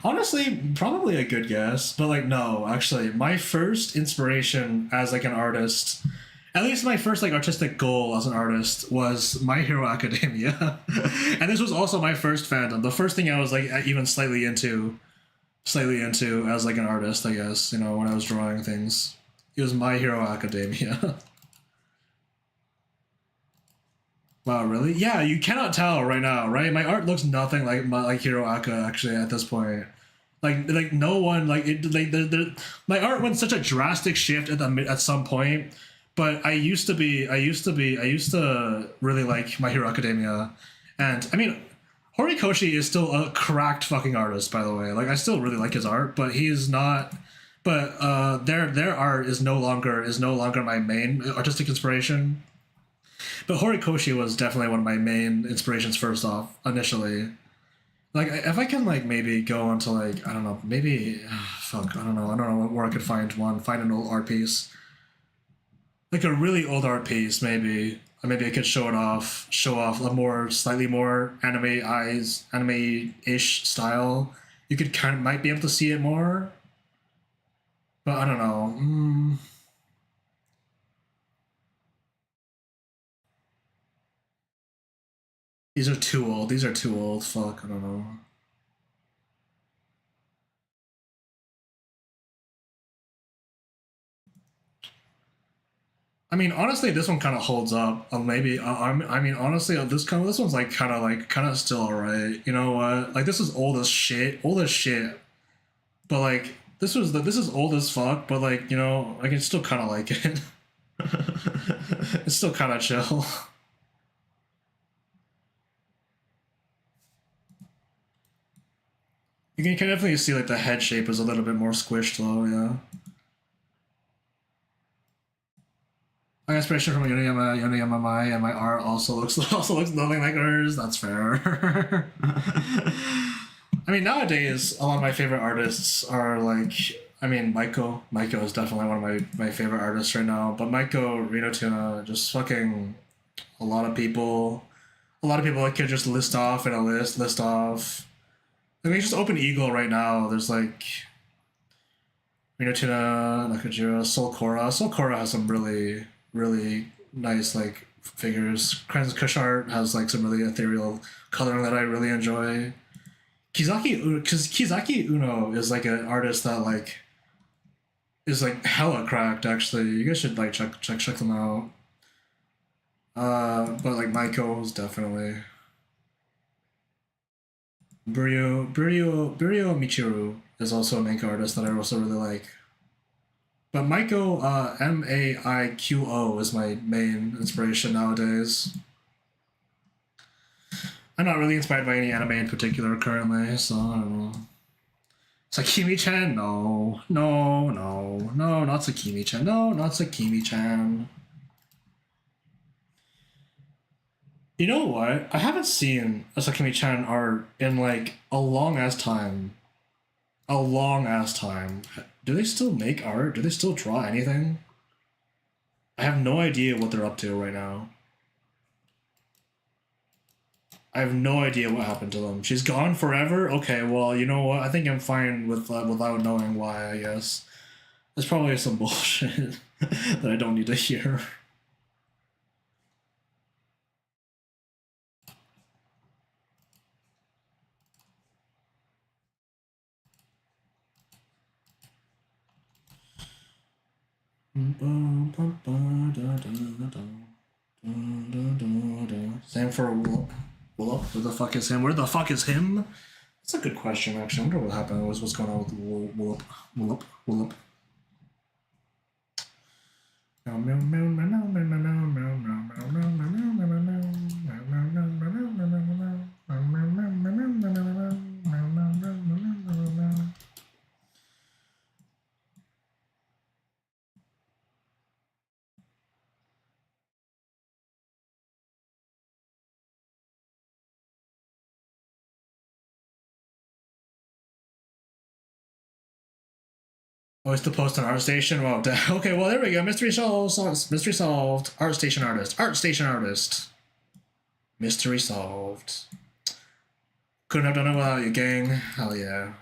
Honestly, probably a good guess, but like no, actually, my first inspiration as like an artist, at least my first like artistic goal as an artist was My Hero Academia, and this was also my first fandom. The first thing I was like even slightly into as like an artist, I guess. You know, when I was drawing things, it was My Hero Academia. Wow, really? Yeah, you cannot tell right now, right? My art looks nothing like my like Hero Aka actually at this point. Like no one like it like my art went such a drastic shift at some point. But I used to really like My Hero Academia, and I mean, Horikoshi is still a cracked fucking artist, by the way. Like I still really like his art, but he's not. But their art is no longer my main artistic inspiration. But Horikoshi was definitely one of my main inspirations first off, initially. Like if I can like maybe go on to like I don't know, maybe fuck, I don't know where I could find an old art piece. Like a really old art piece, maybe. Or maybe I could show off a more slightly more anime-ish style. You could kind of might be able to see it more, but I don't know. These are too old. These are too old. Fuck, I don't know. I mean, honestly, this one kind of holds up. Maybe I mean, honestly, this one's like kind of still alright. You know what? Like this is old as shit. But like this is old as fuck. But like you know, I can still kind of like it. It's still kind of chill. You can definitely see like the head shape is a little bit more squished though. Yeah. My inspiration from Yonayama Mai, and my art also looks nothing like hers. That's fair. I mean, nowadays a lot of my favorite artists are like, I mean, Maiko. Maiko is definitely one of my favorite artists right now. But Maiko, Rino Tuna, just fucking a lot of people. A lot of people I could just list off in a list off. Like, we just open Eagle right now. There's like Rino Tuna, Nakajira, Soul Cora. Soul Cora has some really nice like figures. Kren's Kush art has like some really ethereal coloring that I really enjoy. Kizaki Uno is like an artist that like is like hella cracked. Actually, you guys should like check them out. But like Maiko is definitely Burio Michiru is also a main artist that I also really like. But Maiko, Maiqo is my main inspiration nowadays. I'm not really inspired by any anime in particular currently, so I don't know. Sakimi-chan? No. No, no. No, not Sakimi-chan. No, not Sakimi-chan. You know what? I haven't seen a Sakimi-chan art in like a long ass time. A long ass time. Do they still make art? Do they still draw anything? I have no idea what they're up to right now. I have no idea what happened to them. She's gone forever? Okay, well, you know what? I think I'm fine with without knowing why, I guess. There's probably some bullshit that I don't need to hear. Same for Whoop. Whoop? Where the fuck is him? Where the fuck is him? That's a good question, actually. I wonder what happened. What's going on with Whoop? Whoop? Whoop? Oh, it's the post on ArtStation? Well, okay, well, there we go. Mystery solved. Mystery solved. ArtStation artist. ArtStation artist. Mystery solved. Couldn't have done it without you, gang. Hell yeah.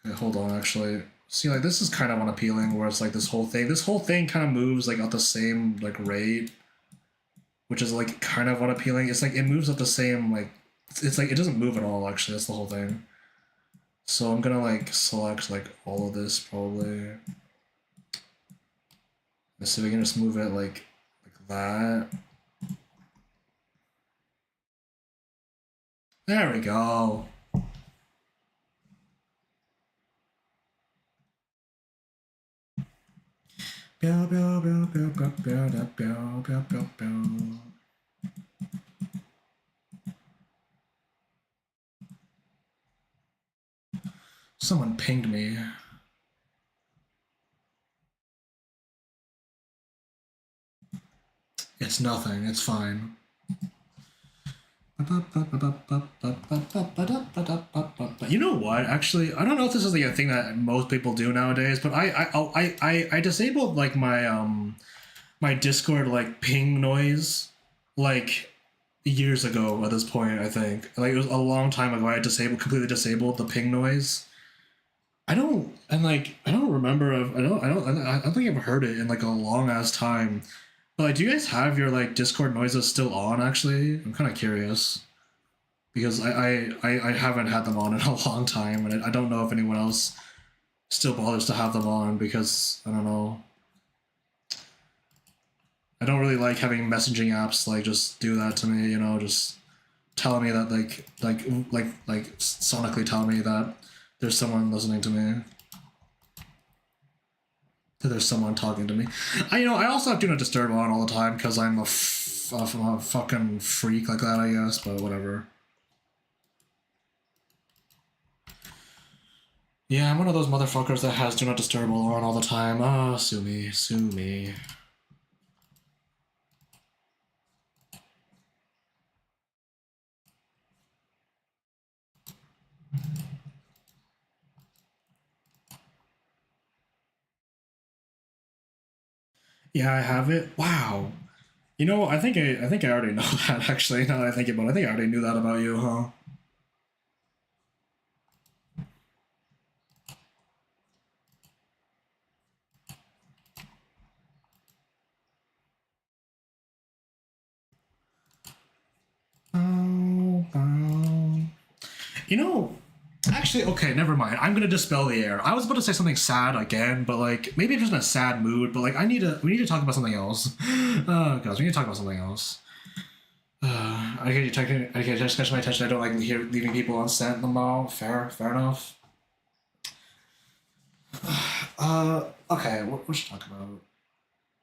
Okay, hold on, actually. See, like, this is kind of unappealing, where it's like this whole thing kind of moves, like, at the same, like, rate, which is, like, kind of unappealing. It's like, it moves at the same, like, it's like, it doesn't move at all, actually. That's the whole thing. So I'm gonna, like, select, like, all of this, probably. Let's see if we can just move it, like that. There we go. Someone pinged me. It's nothing. It's fine. You know what? Actually, I don't know if this is like a thing that most people do nowadays, but I disabled like my Discord like ping noise like years ago at this point. I think like it was a long time ago. I completely disabled the ping noise. I don't remember. I don't think I've heard it in like a long ass time. But like, do you guys have your like Discord noises still on? Actually, I'm kind of curious because I haven't had them on in a long time, and I don't know if anyone else still bothers to have them on because I don't know. I don't really like having messaging apps like just do that to me. You know, just telling me that like sonically telling me that there's someone listening to me. That there's someone talking to me. I also have Do Not Disturb on all the time because I'm a fucking freak like that, I guess. But whatever. Yeah, I'm one of those motherfuckers that has Do Not Disturb on all the time. Ah, sue me, sue me. Yeah, I have it. Wow. You know, I think I already know that actually. Now that I think about it, I think I already knew that about you, huh? You know, actually, okay, never mind. I'm gonna dispel the air. I was about to say something sad again, but like maybe I'm just in a sad mood. But like, we need to talk about something else. Oh gosh, we need to talk about something else. I can just catch my attention. I don't like leaving people on scent them all. Fair enough. Okay, what should we talk about?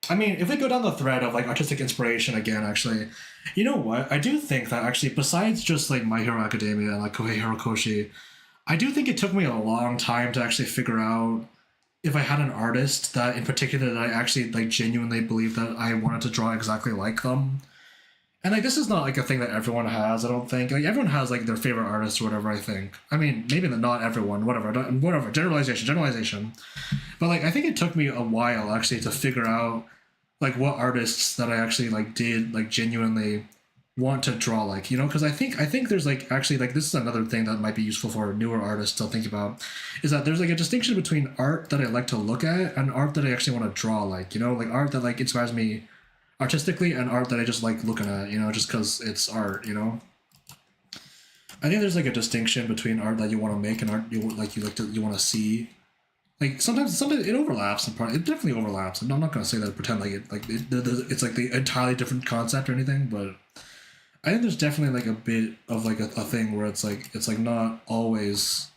I mean, if we go down the thread of like artistic inspiration again, actually, you know what? I do think that actually, besides just like My Hero Academia and like Kohei Horikoshi, I do think it took me a long time to actually figure out if I had an artist that in particular that I actually like genuinely believed that I wanted to draw exactly like them. And like this is not like a thing that everyone has. I don't think like everyone has like their favorite artist or whatever. I think. I mean, maybe not everyone. Whatever. Whatever. Generalization. Generalization. But like I think it took me a while actually to figure out like what artists that I actually like did like genuinely want to draw like, you know, because I think there's like actually like this is another thing that might be useful for newer artists to think about is that there's like a distinction between art that I like to look at and art that I actually want to draw, like, you know, like art that like inspires me artistically and art that I just like looking at, you know, just because it's art, you know. I think there's like a distinction between art that you want to make and art you want to see. Like sometimes it overlaps and part it definitely overlaps. And I'm not gonna say that pretend like it's like the entirely different concept or anything, but I think there's definitely like a bit of like a thing where it's like not always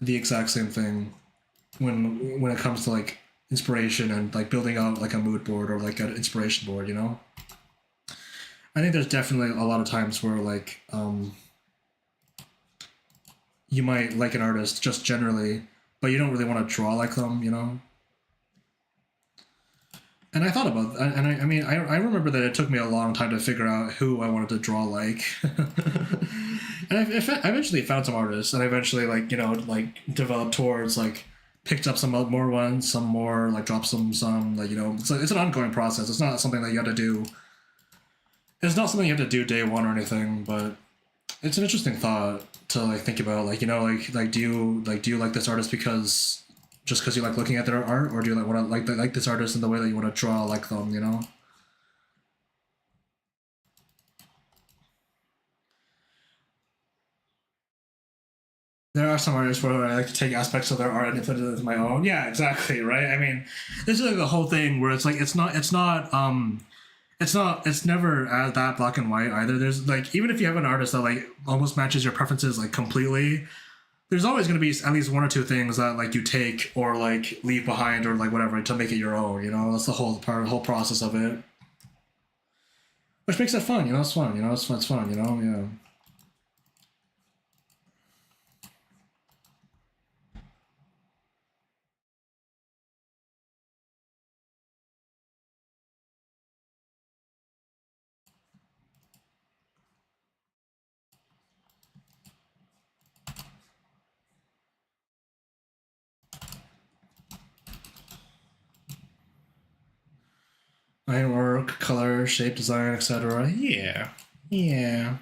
the exact same thing when it comes to like inspiration and like building out like a mood board or like an inspiration board, you know. I think there's definitely a lot of times where like you might like an artist just generally, but you don't really want to draw like them, you know. And I thought about that, and I mean, I remember that it took me a long time to figure out who I wanted to draw like. And I eventually found some artists, and I eventually, like, you know, like developed towards, like, picked up some more ones, some more, like, dropped some, like, you know, it's an ongoing process. It's not something that you have to do. It's not something you have to do day one or anything, but it's an interesting thought to, like, think about, like, you know, do you like this artist because just because you like looking at their art, or do you like want to like this artist in the way that you want to draw like them, you know? There are some artists where I like to take aspects of their art and put it as my own. Yeah, exactly, right? I mean, this is like the whole thing where it's like it's never that black and white either. There's like even if you have an artist that like almost matches your preferences like completely, there's always going to be at least one or two things that like you take or like leave behind or like whatever to make it your own. You know, that's the whole process of it, which makes it fun. You know, it's fun. You know, it's fun. It's fun. You know, yeah. Ironwork, color, shape, design, etc. Yeah, yeah.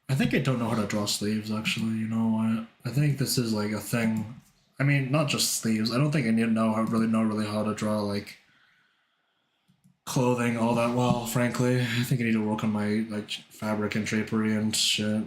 I think I don't know how to draw sleeves. Actually, you know what? I think this is like a thing. I mean, not just sleeves. I don't think I need to know really how to draw like clothing all that well. Frankly, I think I need to work on my like fabric and drapery and shit.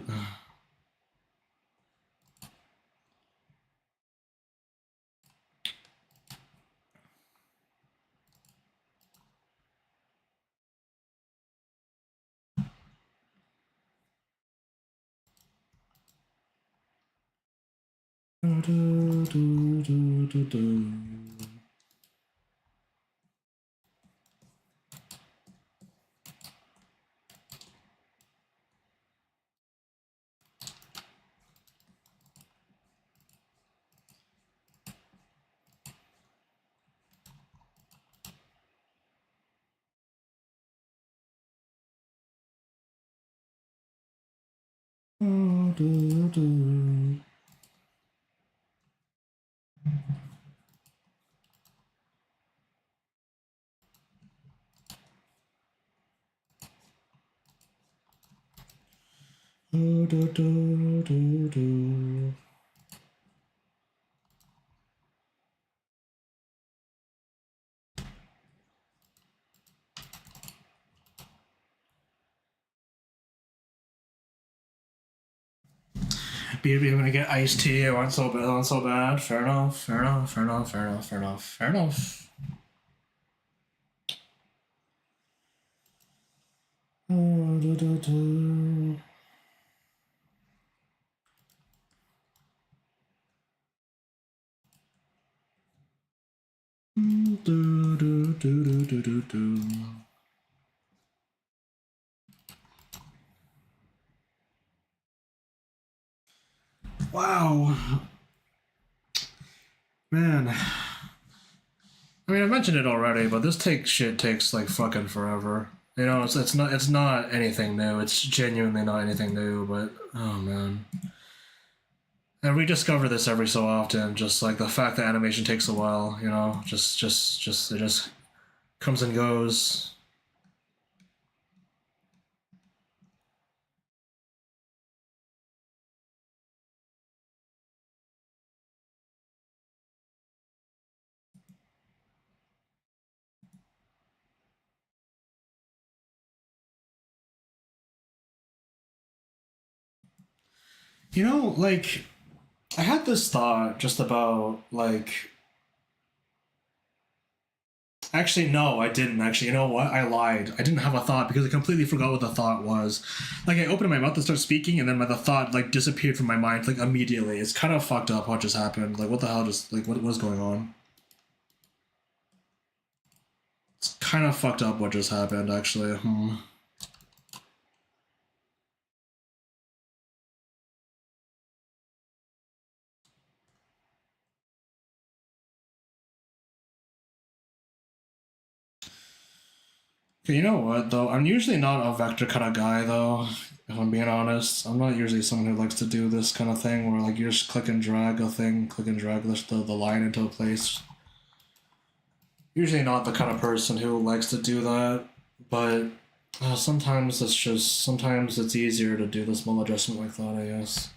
BB, I'm gonna get iced tea. I want so bad. I want so bad. Fair enough. Fair enough. Fair enough. Fair enough. Fair enough. Fair enough. do, do, do, do, do, do. Wow. Man. I mean, I mentioned it already, but this shit takes like fucking forever. You know, it's not anything new. It's genuinely not anything new, but oh man. And we discover this every so often, just like the fact that animation takes a while, you know, just it just comes and goes. You know, like I had this thought just about like actually no, I didn't actually. You know what? I lied. I didn't have a thought because I completely forgot what the thought was. Like I opened my mouth to start speaking and then the thought like disappeared from my mind like immediately. It's kind of fucked up what just happened. Like what the hell just like what was going on? It's kind of fucked up what just happened actually. Okay, you know what though? I'm usually not a vector kind of guy though. If I'm being honest, I'm not usually someone who likes to do this kind of thing where like you just click and drag a thing, click and drag the line into a place. Usually not the kind of person who likes to do that, but sometimes it's easier to do the small adjustment like that. I guess.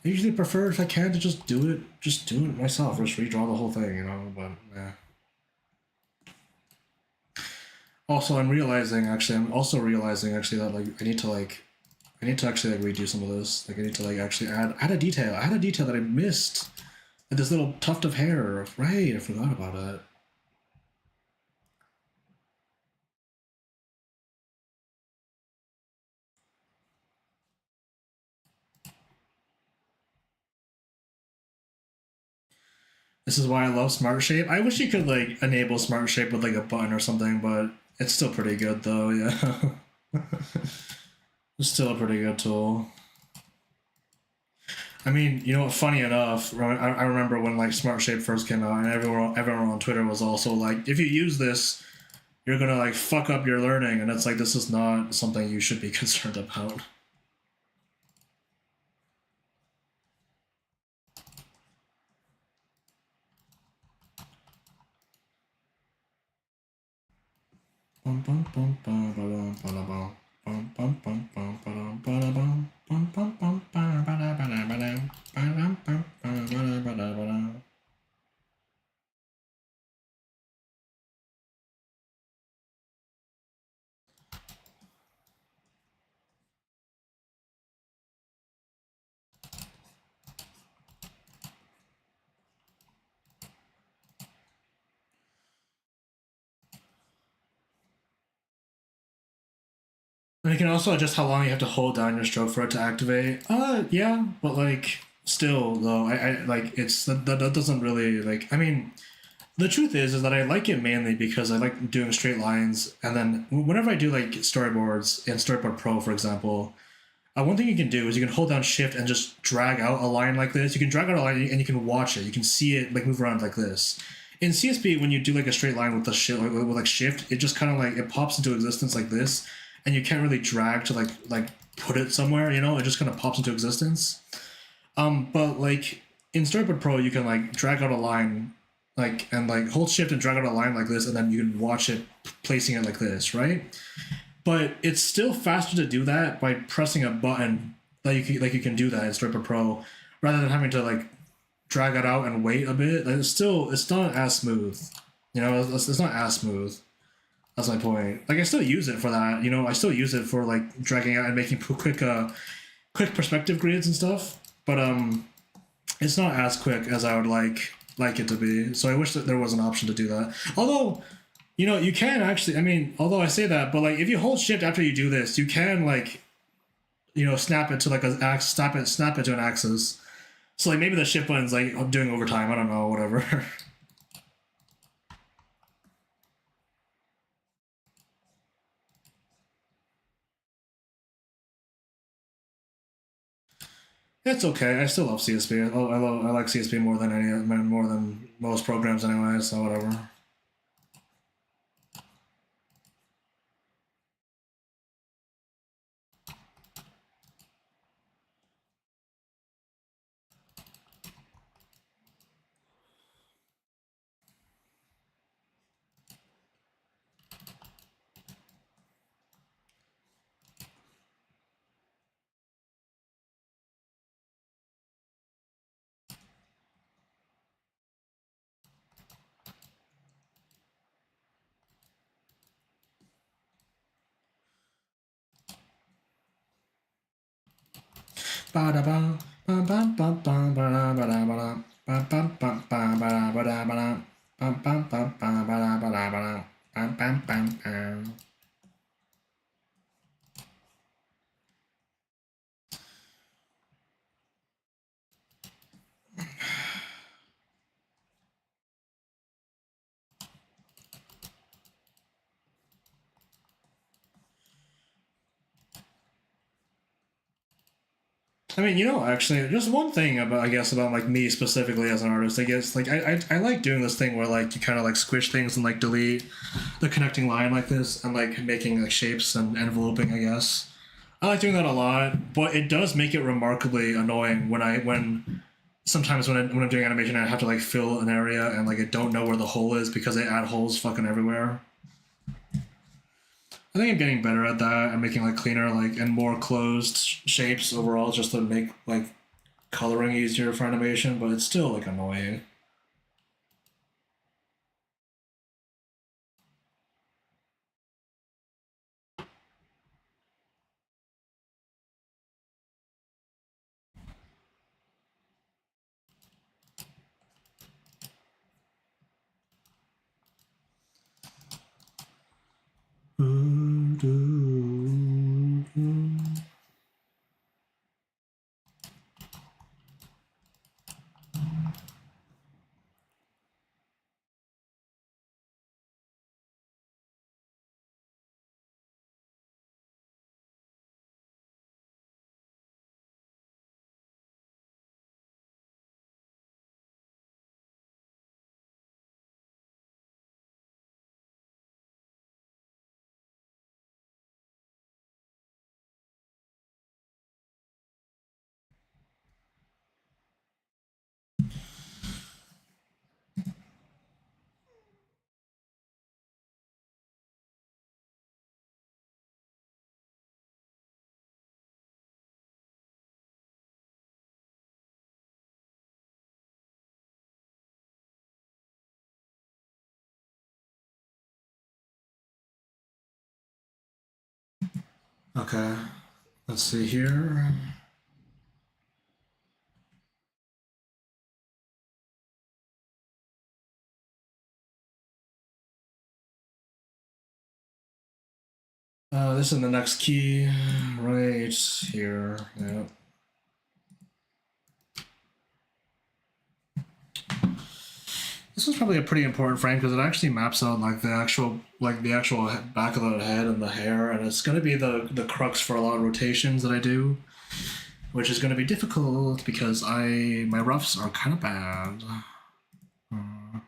I usually prefer if I can to just do it myself, or just redraw the whole thing, you know. But yeah. Also, I'm also realizing actually that like I need to actually like redo some of this. Like I need to like actually add a detail. I had a detail that I missed. Like this little tuft of hair. Right, I forgot about it. This is why I love Smart Shape. I wish you could like enable Smart Shape with like a button or something, but it's still pretty good though. Yeah, it's still a pretty good tool. I mean, you know what? Funny enough, I remember when like Smart Shape first came out, and everyone on Twitter was also like, if you use this, you're gonna like fuck up your learning, and it's like this is not something you should be concerned about. And you can also adjust how long you have to hold down your stroke for it to activate. Yeah, but like still though, I like it's that doesn't really like. I mean, the truth is that I like it mainly because I like doing straight lines, and then whenever I do like storyboards in Storyboard Pro, for example, one thing you can do is you can hold down Shift and just drag out a line like this. You can drag out a line and you can watch it. You can see it like move around like this. In CSP, when you do like a straight line with the with like Shift, it just kind of like it pops into existence like this, and you can't really drag to like put it somewhere. You know, it just kind of pops into existence. But like in Storyboard Pro, you can like drag out a line, like and like hold Shift and drag out a line like this, and then you can watch it placing it like this, right? But it's still faster to do that by pressing a button like you can do that in Storyboard Pro, rather than having to like drag it out and wait a bit. Like it's not as smooth. You know, it's not as smooth. That's my point. Like I still use it for that. You know, I still use it for like dragging out and making quick perspective grids and stuff. But it's not as quick as I would like it to be. So I wish that there was an option to do that. Although, you know, you can actually. I mean, although I say that, but like if you hold Shift after you do this, you can like, you know, snap it to like a ax, snap it to an axis. So like maybe the Shift button's like doing overtime. I don't know, whatever. It's okay. I still love CSP. I like CSP more than more than most programs anyway. So whatever. I mean, actually, just one thing about, I guess, about like me specifically as an artist, I guess, like I like doing this thing where like you kind of like squish things and like delete the connecting line like this and like making like shapes and enveloping, I guess. I like doing that a lot, but it does make it remarkably annoying when sometimes when I'm doing animation, I have to like fill an area and like I don't know where the hole is because they add holes fucking everywhere. I think I'm getting better at that and making like cleaner like and more closed shapes overall, just to make like coloring easier for animation, but it's still like annoying. Okay, let's see here. This is the next key right here. Yeah. This is probably a pretty important frame because it actually maps out like the actual back of the head and the hair, and it's going to be the crux for a lot of rotations that I do, which is going to be difficult because my roughs are kind of bad. Uh,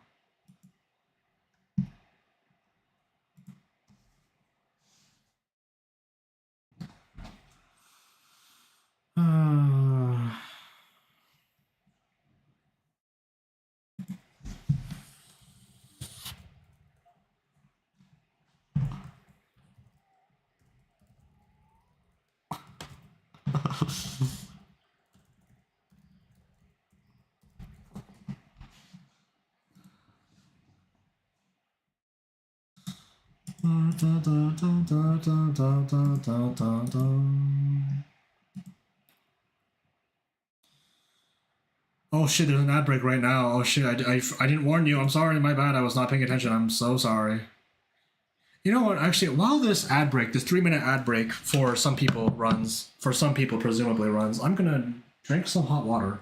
Oh shit, there's an ad break right now. Oh shit, I didn't warn you. I'm sorry, my bad. I was not paying attention. I'm so sorry. You know what? Actually, while this 3 minute ad break for some people presumably runs, I'm gonna drink some hot water.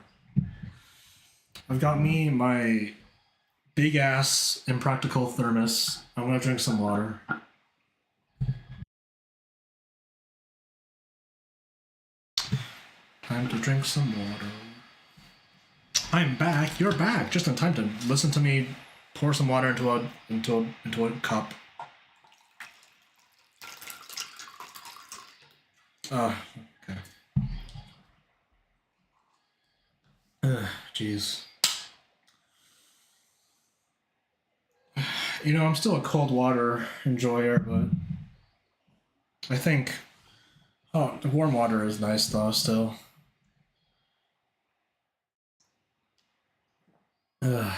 I've got me my big ass impractical thermos. I'm gonna drink some water. Time to drink some water. I'm back. You're back. Just in time to listen to me pour some water into a cup. Okay. Jeez. You know, I'm still a cold water enjoyer, but I think the warm water is nice though. Still. Ugh.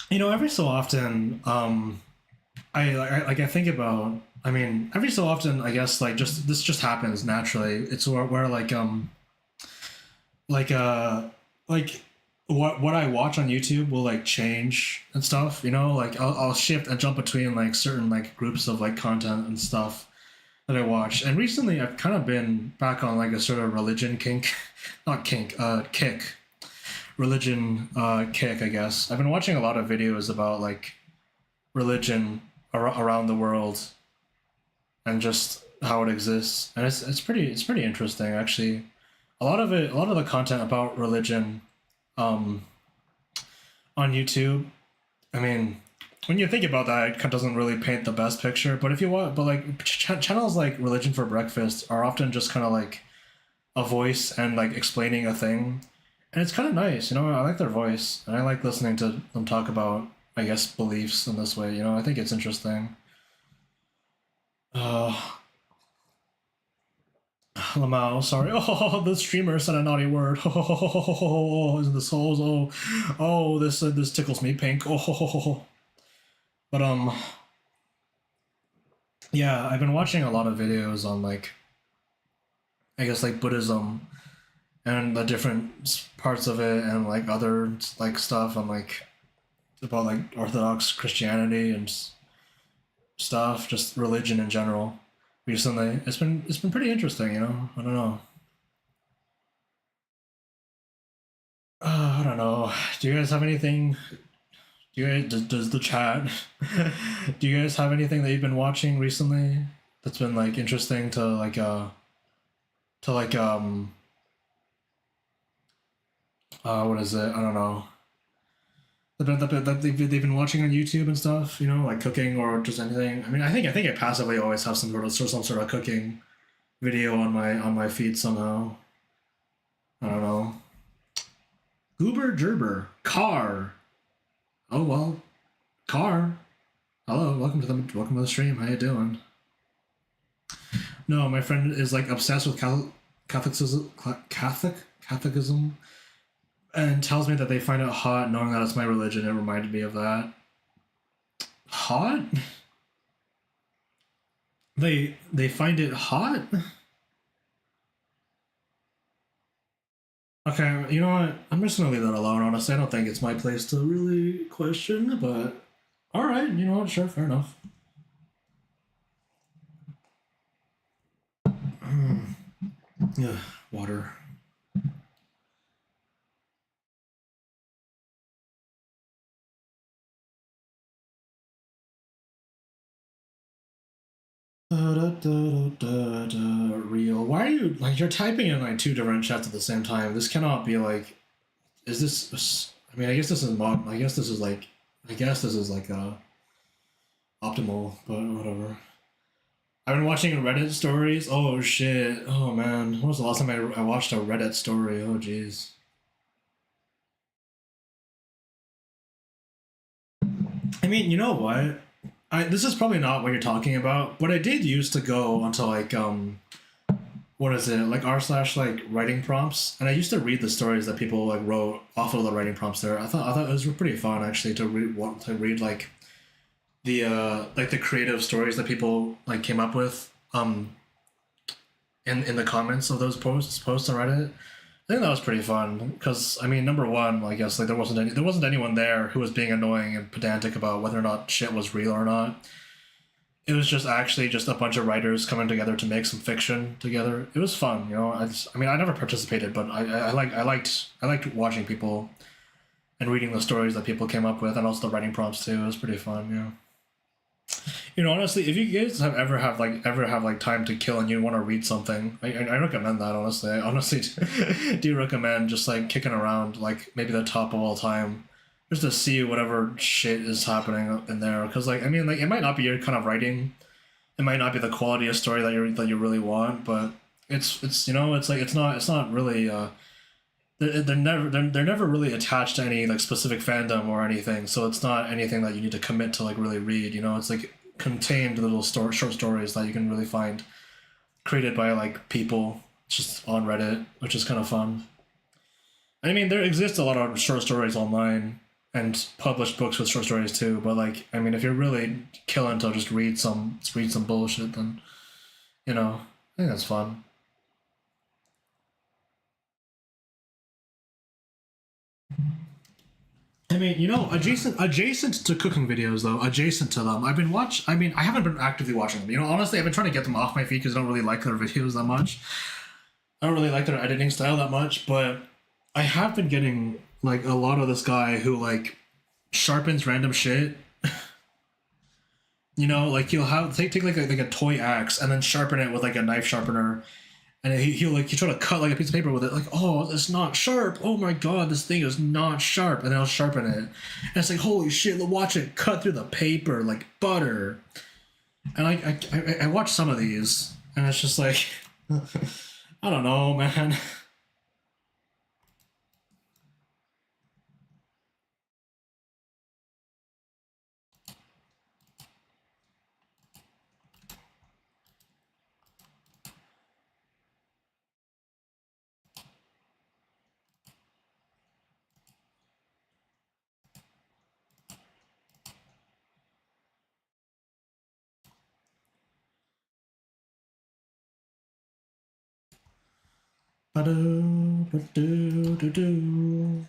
You know, every so often, I think about. I mean, every so often, I guess like just this just happens naturally. It's where like uh like what I watch on YouTube will like change and stuff. You know, like I'll shift and jump between like certain like groups of like content and stuff that I watch. And recently, I've kind of been back on like a sort of religion kink, not kink, kick, religion kick. I guess I've been watching a lot of videos about like religion around the world and just how it exists, and it's pretty interesting actually. A lot of the content about religion um, on YouTube. I mean, when you think about that, it doesn't really paint the best picture. But if you want, but like channels like Religion for Breakfast are often just kind of like a voice and like explaining a thing, and it's kind of nice. You know, I like their voice, and I like listening to them talk about, I guess, beliefs in this way. You know, I think it's interesting. Uh, Lamau, sorry. Oh, the streamer said a naughty word. Oh, isn't this oh, this tickles me pink. Oh, but yeah, I've been watching a lot of videos on like, I guess like Buddhism and the different parts of it, and like other like stuff on like about like Orthodox Christianity and stuff, just religion in general. Recently, it's been pretty interesting. You know, I don't know. I don't know. Do you guys have anything? Do you guys, does the chat? Do you guys have anything that you've been watching recently that's been like interesting to like what is it? I don't know. That they've been watching on YouTube and stuff, you know, like cooking or just anything. I mean, I think I passively always have some sort of cooking video on my feed somehow. I don't know. Goober Gerber car. Oh well, car. Hello, welcome to the stream. How you doing? No, my friend is like obsessed with Catholicism, and tells me that they find it hot knowing that it's my religion. It reminded me of that. Hot? They find it hot? Okay, you know what? I'm just gonna leave that alone. Honestly, I don't think it's my place to really question, but all right, you know what? Sure, fair enough. Yeah, water. Real. Why are you like you're typing in like two different chats at the same time? This cannot be like. Is this? I mean, I guess this is mod. I guess this is like. I guess this is like optimal, but whatever. I've been watching Reddit stories. Oh shit. Oh man. When was the last time I watched a Reddit story? Oh jeez. I mean, you know what? This is probably not what you're talking about, but I did used to go onto like what is it like r/ like writing prompts, and I used to read the stories that people like wrote off of the writing prompts there. I thought it was pretty fun actually to read like the creative stories that people like came up with in the comments of those posts on Reddit. think that was pretty fun because I mean, number one, I guess like there wasn't anyone there who was being annoying and pedantic about whether or not shit was real or not. It was just actually just a bunch of writers coming together to make some fiction together. It was fun, you know. I mean, I never participated, but I liked watching people and reading the stories that people came up with, and also the writing prompts too. It was pretty fun, yeah. You know, honestly, if you guys ever have like time to kill and you want to read something, I recommend that. Honestly, I honestly do recommend just like kicking around like maybe the top of all time, just to see whatever shit is happening in there. Because like I mean, like it might not be your kind of writing, it might not be the quality of story that you really want, but it's you know it's like it's not really they're never really attached to any like specific fandom or anything, so it's not anything that you need to commit to like really read. You know, it's like contained little short stories that you can really find created by like people just on Reddit, which is kind of fun. I mean, there exists a lot of short stories online and published books with short stories too, but like I mean, if you're really killing to just read some bullshit, then you know I think that's fun. I mean, you know, adjacent to cooking videos though, adjacent to them, I've been watch. I mean, I haven't been actively watching them. You know, honestly, I've been trying to get them off my feed because I don't really like their videos that much. I don't really like their editing style that much, but I have been getting like a lot of this guy who like sharpens random shit. You know, like he'll have take like a toy axe and then sharpen it with like a knife sharpener, and he try to cut like a piece of paper with it, like, oh, it's not sharp, oh my god, this thing is not sharp, and then I'll sharpen it, and it's like, holy shit, watch it cut through the paper like butter. And I watch some of these and it's just like I don't know, man. Ba-do, ba-do, do-do.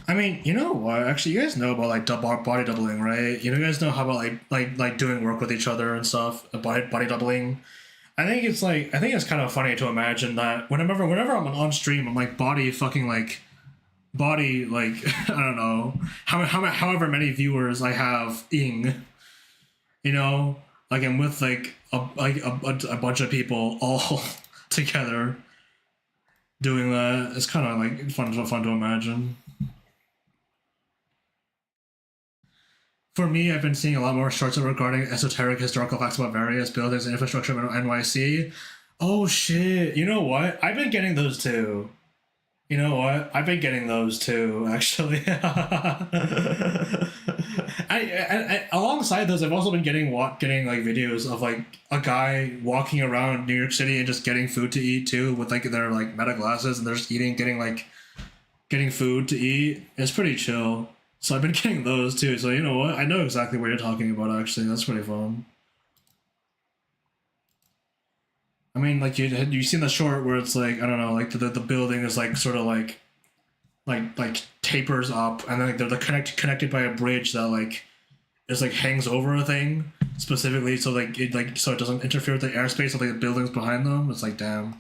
I mean, you know what? Actually, you guys know about like body doubling, right? You guys know how about like doing work with each other and stuff. Body doubling. I think it's kind of funny to imagine that whenever I'm on stream, I'm like body like I don't know however many viewers I have ing, you know, like I'm with like a bunch of people all together doing that. It's kind of like fun to imagine. For me, I've been seeing a lot more shorts regarding esoteric historical facts about various buildings and infrastructure in NYC. Oh shit! You know what? I've been getting those too. You know what? I've been getting those too, actually. Alongside those, I've also been getting like videos of like a guy walking around New York City and just getting food to eat too, with like their like meta glasses, and they're just getting food to eat. It's pretty chill. So I've been getting those too. So you know what? I know exactly what you're talking about. Actually, that's pretty fun. I mean, like you seen the short where it's like I don't know, like the building is like sort of like tapers up, and then like they're connected by a bridge that like is like hangs over a thing specifically, so so it doesn't interfere with the airspace of like the buildings behind them. It's like damn.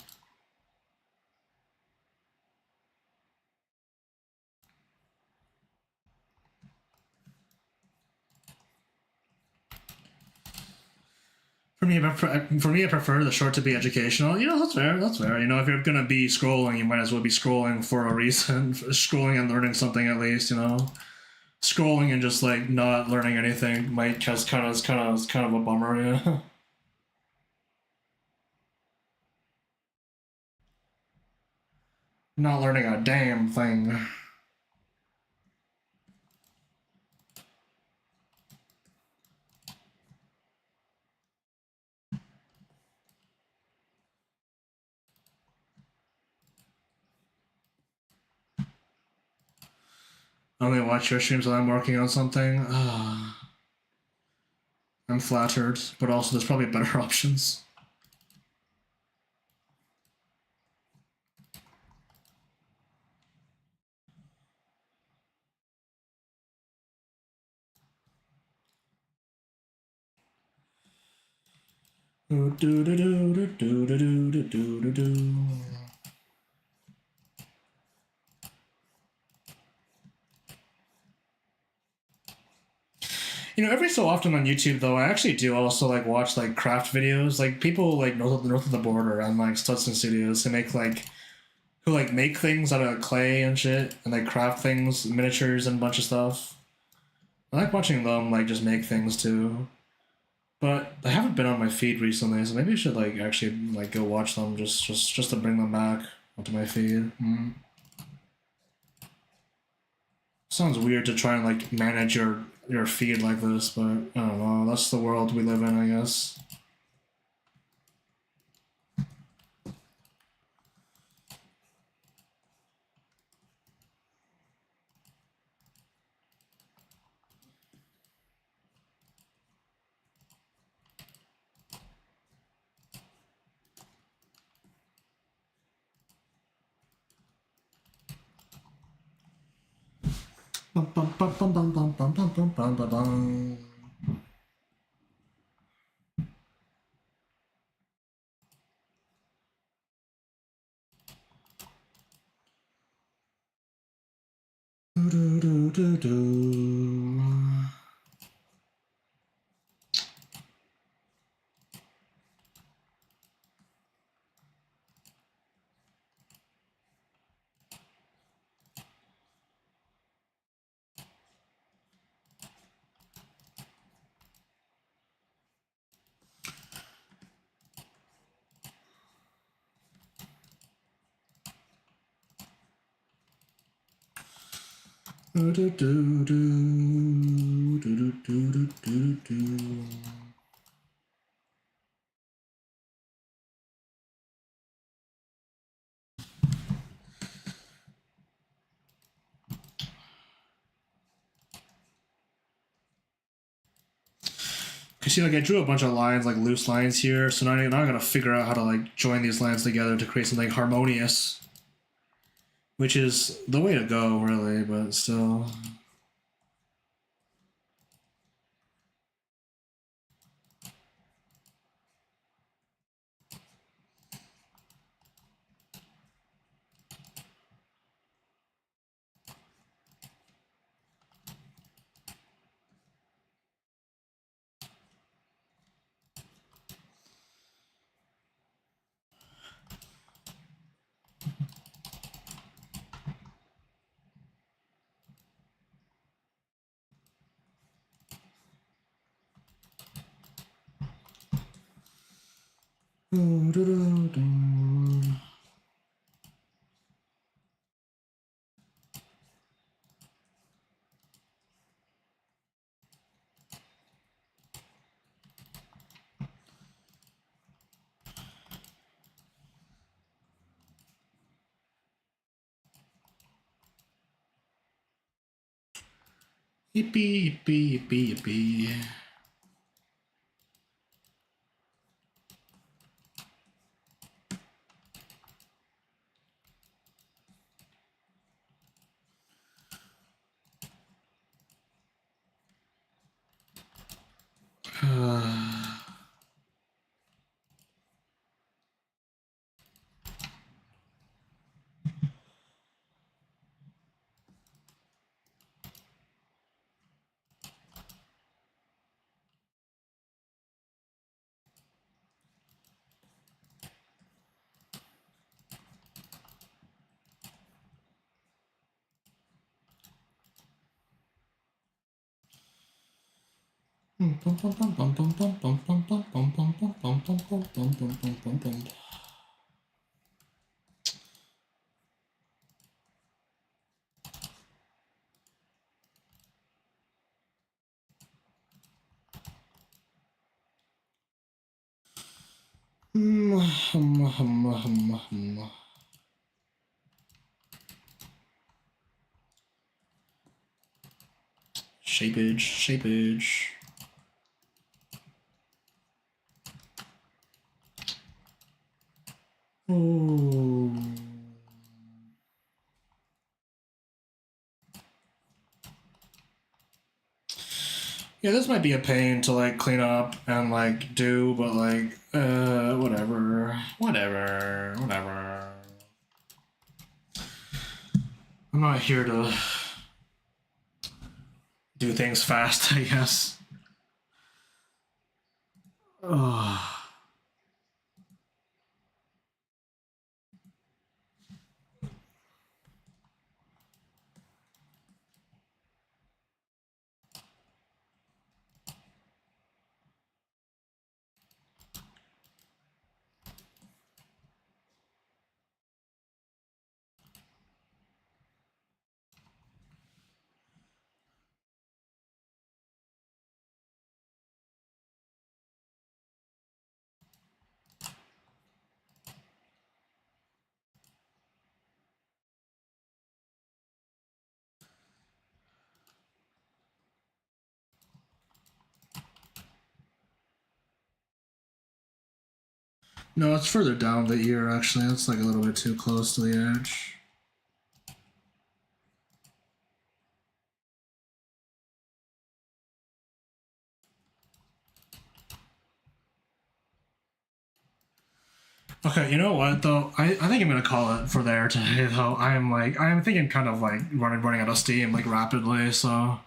For me, I prefer the short to be educational. You know, that's fair. That's fair. You know, if you're gonna be scrolling, you might as well be scrolling for a reason. Scrolling and learning something at least. You know, scrolling and just like not learning anything might just kind of a bummer. Yeah. Not learning a damn thing. I only watch your streams when I'm working on something. I'm flattered, but also there's probably better options. Do do do do do do do do do do. You know, every so often on YouTube though, I actually do also like watch like craft videos, like people like north of the border and like Studson Studios who make like who like make things out of clay and shit, and like craft things, miniatures and a bunch of stuff. I like watching them like just make things too, but they haven't been on my feed recently, so maybe I should like actually like go watch them just to bring them back onto my feed. Sounds weird to try and like manage your feed like this, but I don't know. That's the world we live in, I guess. Bum, bum, bum, bum, bum, bum, bum, bum, bum, bum, bum, bum. Do, do, do, do. Do, do, do, do, do, do, do, do, do. Cause see, like I drew a bunch of lines, like loose lines here, so now I gotta figure out how to like join these lines together to create something harmonious, which is the way to go, really. But still, do, do, do, do. Yippee, yippee, yippee, yippee. Shapeage. Ooh. Yeah, this might be a pain to like clean up and like do, but like, whatever. I'm not here to do things fast, I guess. Ugh. No, it's further down the ear, actually. It's like a little bit too close to the edge. Okay, you know what though? I think I'm gonna call it for there today though. I'm thinking kind of like running out of steam like rapidly, so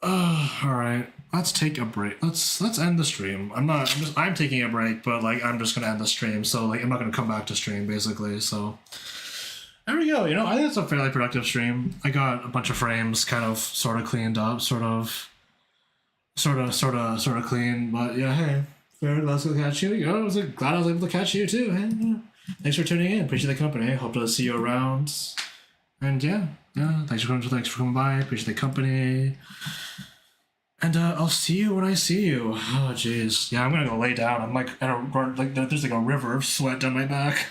all right. Let's take a break. Let's end the stream. I'm taking a break, but like I'm just gonna end the stream, so like I'm not gonna come back to stream basically, so there we go. You know, I think it's a fairly productive stream. I got a bunch of frames kind of sort of cleaned up, sort of clean, but yeah, hey. Very glad to catch you. I was glad I was able to catch you too. Hey, yeah. Thanks for tuning in. Appreciate the company. Hope to see you around. And yeah, thanks for coming by. Appreciate the company. And I'll see you when I see you. Oh jeez. Yeah, I'm gonna go lay down. I'm like, there's like a river of sweat down my back.